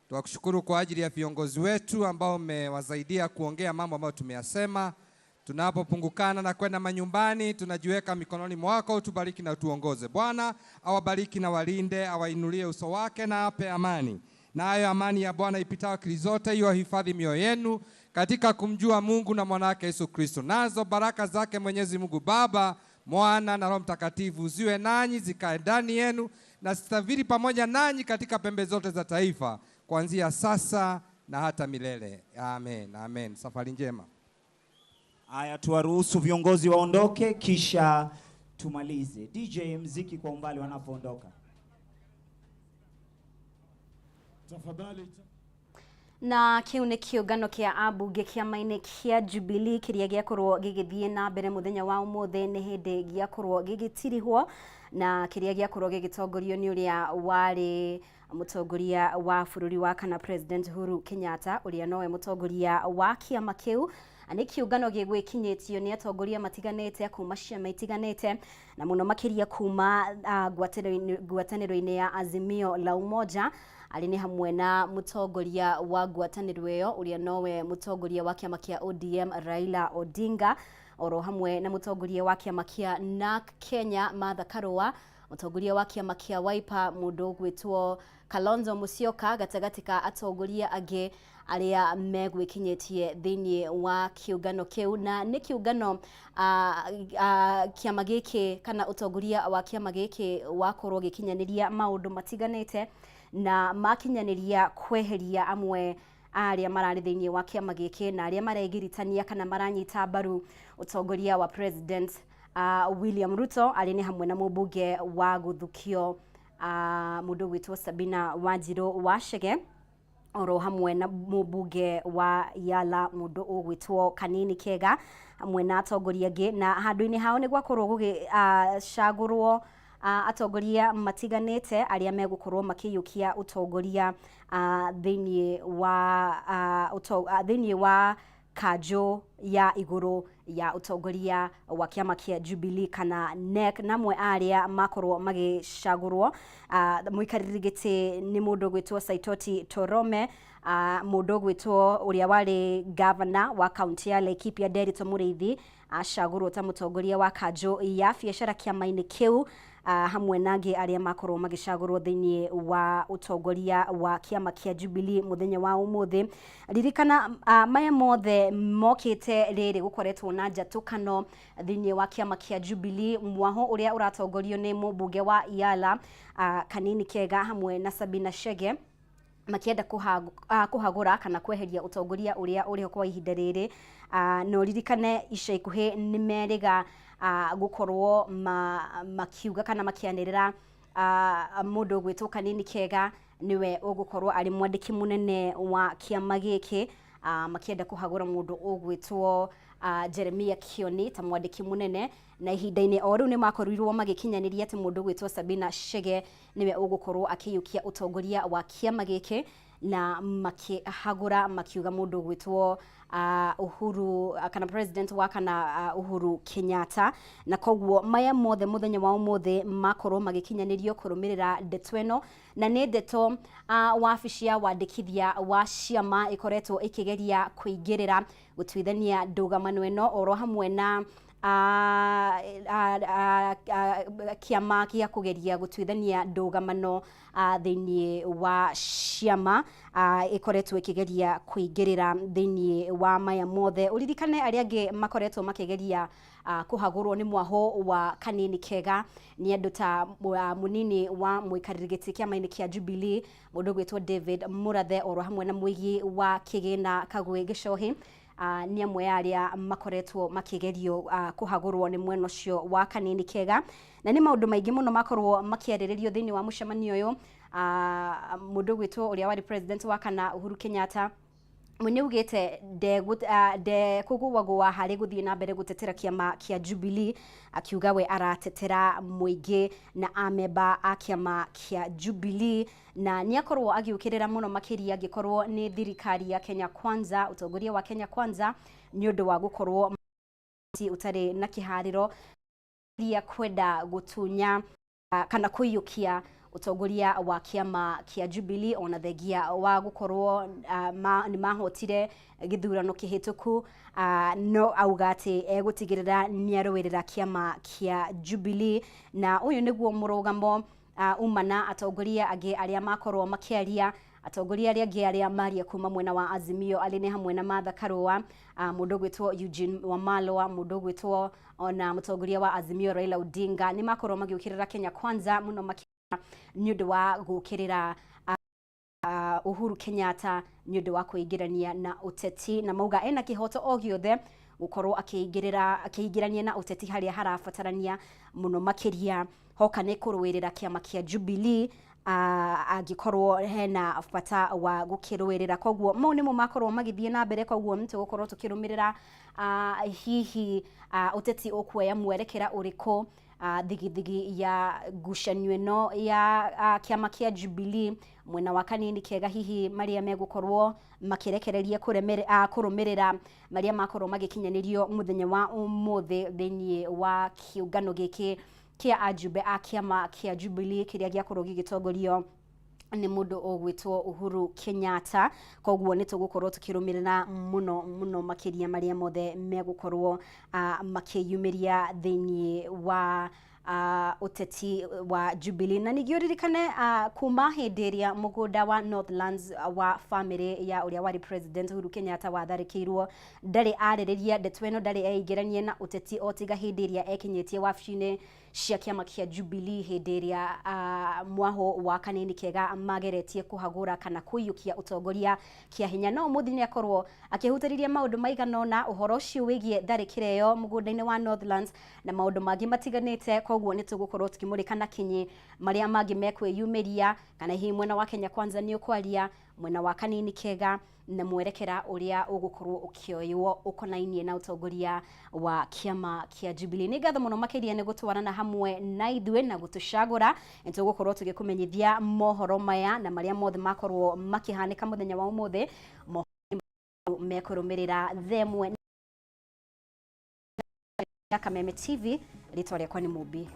Tuwakushukuru kwa ajili ya viongozi wetu ambao mmewasaidia kuongea mambo ambayo tumeyasema. Tunapopungukana na kwenda manyumbani, tunajiweka mikononi mwako, utubariki na utuongoze. Bwana awabariki na walinde, awainulie uso wake na ape amani. Na hayo amani ya Bwana ipitao akili zote hiyo hifadhi mioyo yenu katika kumjua Mungu na mwana wake Yesu Kristo. Nazo baraka zake Mwenyezi Mungu Baba, Mwana na Roho Mtakatifu ziwe nanyi, zikae ndani yenu na zitaviri pamoja nanyi katika pembe zote za taifa, kuanzia sasa na hata milele. Amen. Amen. Safari njema. Haya, tuwaruhusu viongozi waondoke kisha tumalize. DJ mziki kwa umbali wanapoondoka. Tafadhali. Na kiu nĩ kĩũngano kĩa ambunge kĩama-inĩ kĩa Jubilee kĩrĩa gĩakorwo gĩgĩthiĩ na mbere mũthenya wa ũmũthĩ nĩ hĩndĩ gĩakorwo gĩgĩtirihwo, na kĩrĩa gĩakorwo gĩgĩtongorio nĩ ũrĩa warĩ mũtongoria wa bũrũri wa kana President Uhuru Kenyatta, ũrĩa nowe mũtongoria wa kĩama kĩu. Nĩ kĩũngano gĩgwĩkinyĩtio nĩ atongoria matiganĩte kuma ciama itiganĩte, na mũno makĩria kuma ngwatanĩro-inĩ ya Azimio la Umoja. Arĩ nĩ hamwe na mũtongoria wa ngwatanĩro ĩyo ũrĩa nowe mũtongoria wa kĩama kĩa ODM Raila Odinga, oro hamwe na mũtongoria wa kĩama kĩa NARC Kenya Martha Karua, mũtongoria wa kĩama kĩa Wiper mũndũ ũgwĩtwo Kalonzo Musyoka, gatagatĩ ka atongoria angĩ arĩa megwĩkinyĩtie thĩinĩ wa kĩũngano kĩu. Na nĩ kĩũngano kĩama gĩkĩ kana ũtongoria wa kĩama gĩkĩ wakorwo gĩkinyanĩria maũndũ matiganĩte na makinyanĩria kweheria amwe arĩa mararĩ thĩinĩ wa kĩama gĩkĩ na arĩa maregiritania kana maranyita mbaru ũtongoria wa President William Ruto. Arĩ nĩ hamwe na mũmbunge wa Gũthukio mũndũ gwĩtwo Sabina Wanjiru Wachege, oro hamwe na mũmbunge wa Yala mũndũ ũgwĩtwo Kanini Kega, hamwe na atongoria angĩ. Na handũ-inĩ hao nĩ gwakorwo gũgĩcagũrwo atongoria matiganĩte arĩa megũkorwo makĩiyũkia ũtongoria thĩinĩ wa kanjũ ya igũrũ ya ũtongoria wa kĩama kĩa Jubilee kana NEC. Namwe arĩa makorwo magĩcagũrwo mũikarĩri gĩtĩ nĩ mũndũ gwĩtwo Saitoti Torome, mũndũ gwĩtwo ũrĩa warĩ governor wa kaunti ya Laikipia Nderitu Mũrĩithi acagũrwo ta mũtongoria wa kanjũ ya biacara kĩama-inĩ kĩu, hamwe na angĩ arĩa makorwo magĩcagũrwo thĩinĩ wa ũtongoria wa kĩama kĩa Jubilee mũthenya wa ũmũthĩ. Ririkana maya mothe mokĩte rĩrĩ gũkoretwo na njatũkano thĩinĩ wa kĩama kĩa Jubilee, mwaho ũrĩa ũratongorio nĩ mũmbunge wa Yala Kanini Kega hamwe na Sabina Chege makienda kuhagũra kana kweheria ũtongoria ũrĩa ũrĩ kwa ihinda rĩrĩ. No ririkane ica ikuhĩ nĩ merĩga gũkorwo makiuga kana makĩanĩrĩra mundu gwitwo Kanini Kega niwe ugukorwo ari mwandiki munene wa kiama giki makienda kuhagura mundu ugwitwo Jeremia Kioni ta mwandiki munene na ihinda-ini o riu ni makorirwo magikinyaniria ati mundu gwitwo Sabina Chege niwe ugukorwo akiyukia utongoria wa kiama giki na makihagura makiuga mundu gwitwo Uhuru kana president wa kana Uhuru Kenyatta na koguo maya mothe muthenya wa umothe makorwo magikinyanirio kurumirira ndeto eno na ni ndeto wabici ya wandikithia wa ciama ikoretwo ikigeria kuingirira gutwithania ndũgamano eno oro hamwe na kiama gĩa kugeria gutwithania ndũgamano thĩinĩ wa ciama ikoretwo ikigeria kuingĩrĩra thĩinĩ wa maya mothe. Uririkane arĩa angĩ makoretwo makigeria kuhagurwo ni mwaho wa Kanini Kega ni andu ta munini wa muikarĩri gĩtĩ kĩama-inĩ kĩa Jubilee mundu gwitwo David Murathe oro hamwe na muigi wa Kĩgĩna Kagwe Gĩchohi ni amwe ya aria makoretwo makigerio kuhagurwo ni mwena ucio wa Kanini Kega na ni maundu maingi muno makorwo makiarĩrĩrio thĩinĩ wa mucemanio uyu. Mundu gwitwo uria wari president wa kana Uhuru Kenyatta mwene ugite de kugwagwa hari guthie na mbere gutetera kiama kia Jubilee akiuga we aratetera muingi na ameba a kiama kia Jubilee na niakorwo agiukirira muno makiria agikorwo ni thirikari ya Kenya Kwanza utongoria wa Kenya Kwanza ni undu wa gukorwo utari na kihariro ya kwenda gutunya kana kuyukia utongoria wa kiama kia Jubilee ona thengia wa gukorwo ni mahotire githurano kihituku no auga ati egutigirira niarowirira kiama kia Jubilee na uyu niguo murugamo umana atongoria age aria makorwo makiaria atongoria aria angi aria maria kuma mwena wa Azimio alini hamwe na Martha Karua mundu gwitwo Eugene Wamalwa mundu gwitwo ona mutongoria wa Azimio Raila Odinga ni makorwo magiukirira Kenya Kwanza muno ni undu wa gukirira Uhuru Kenyatta ni undu wa kuingirania na uteti na mauga ena kihoto o giothe gukorwo akiingirania na uteti haria harabatarania muno makiria hoka ni kurwirira kiama kia Jubilee agikorwo hena bata wa gukirwirira koguo mau nimo makorwo magithie na mbere koguo nti gukorwo tukirumirira hihi uteti okuoya mwerekera uriko thigithigi ya ngucanio ino ya kiama kia Jubilee mwena wa Kanini Kega hihi maria megukorwo makirekereria kurumirira maria makorwo magikinyanirio muthenya wa umothe thĩinĩ wa kiungano giki kia ajumbe a kiama kia Jubilee kiria giakorwo gigitongorio ni mundu ogwitwo Uhuru Kenyatta koguo ni tugukorwo tukirumirira muno makiria maria mothe megukorwo makiyumiria thĩinĩ wa uteti wa Jubilee na nigioririkane kuma hindi iria mugunda wa Northlands wa family ya uria wari president Uhuru Kenyatta watharikirwo ndari arĩrĩria ndeto ĩno ndari eigiranie na uteti otiga hindi iria ekinyetie wabici-inĩ cia kiama kia Jubilee hindi iria mwaho wa Kanini Kega mageretie kuhagura kana kuyukia utongoria kia hinya no muthini akorwo akihutariria maundu maiganona uhoro ucio wigie tharikira yo mugunda-inĩ wa Northlands na maundu mangi matiganite koguo ni tugukorwo tukimurikana kinyi maria mangi mekwiyumiria kana hihi mwena wa Kenya Kwanza ni ukwaria mwena wa Kanini Kega na mwerekera uria ugukorwo ukioywo ukonainie na utongoria wa kiama kia Jubilee. Ni gatho muno makiria ni gutwarana hamwe na ithue na gutucagura nitugukorwo tugikumenyithia mohoro maya na maria mothe makorwo makihanika muthenya wa umothe mekurumirira themwe ya Kameme TV ritwa riakwa ni Mubi.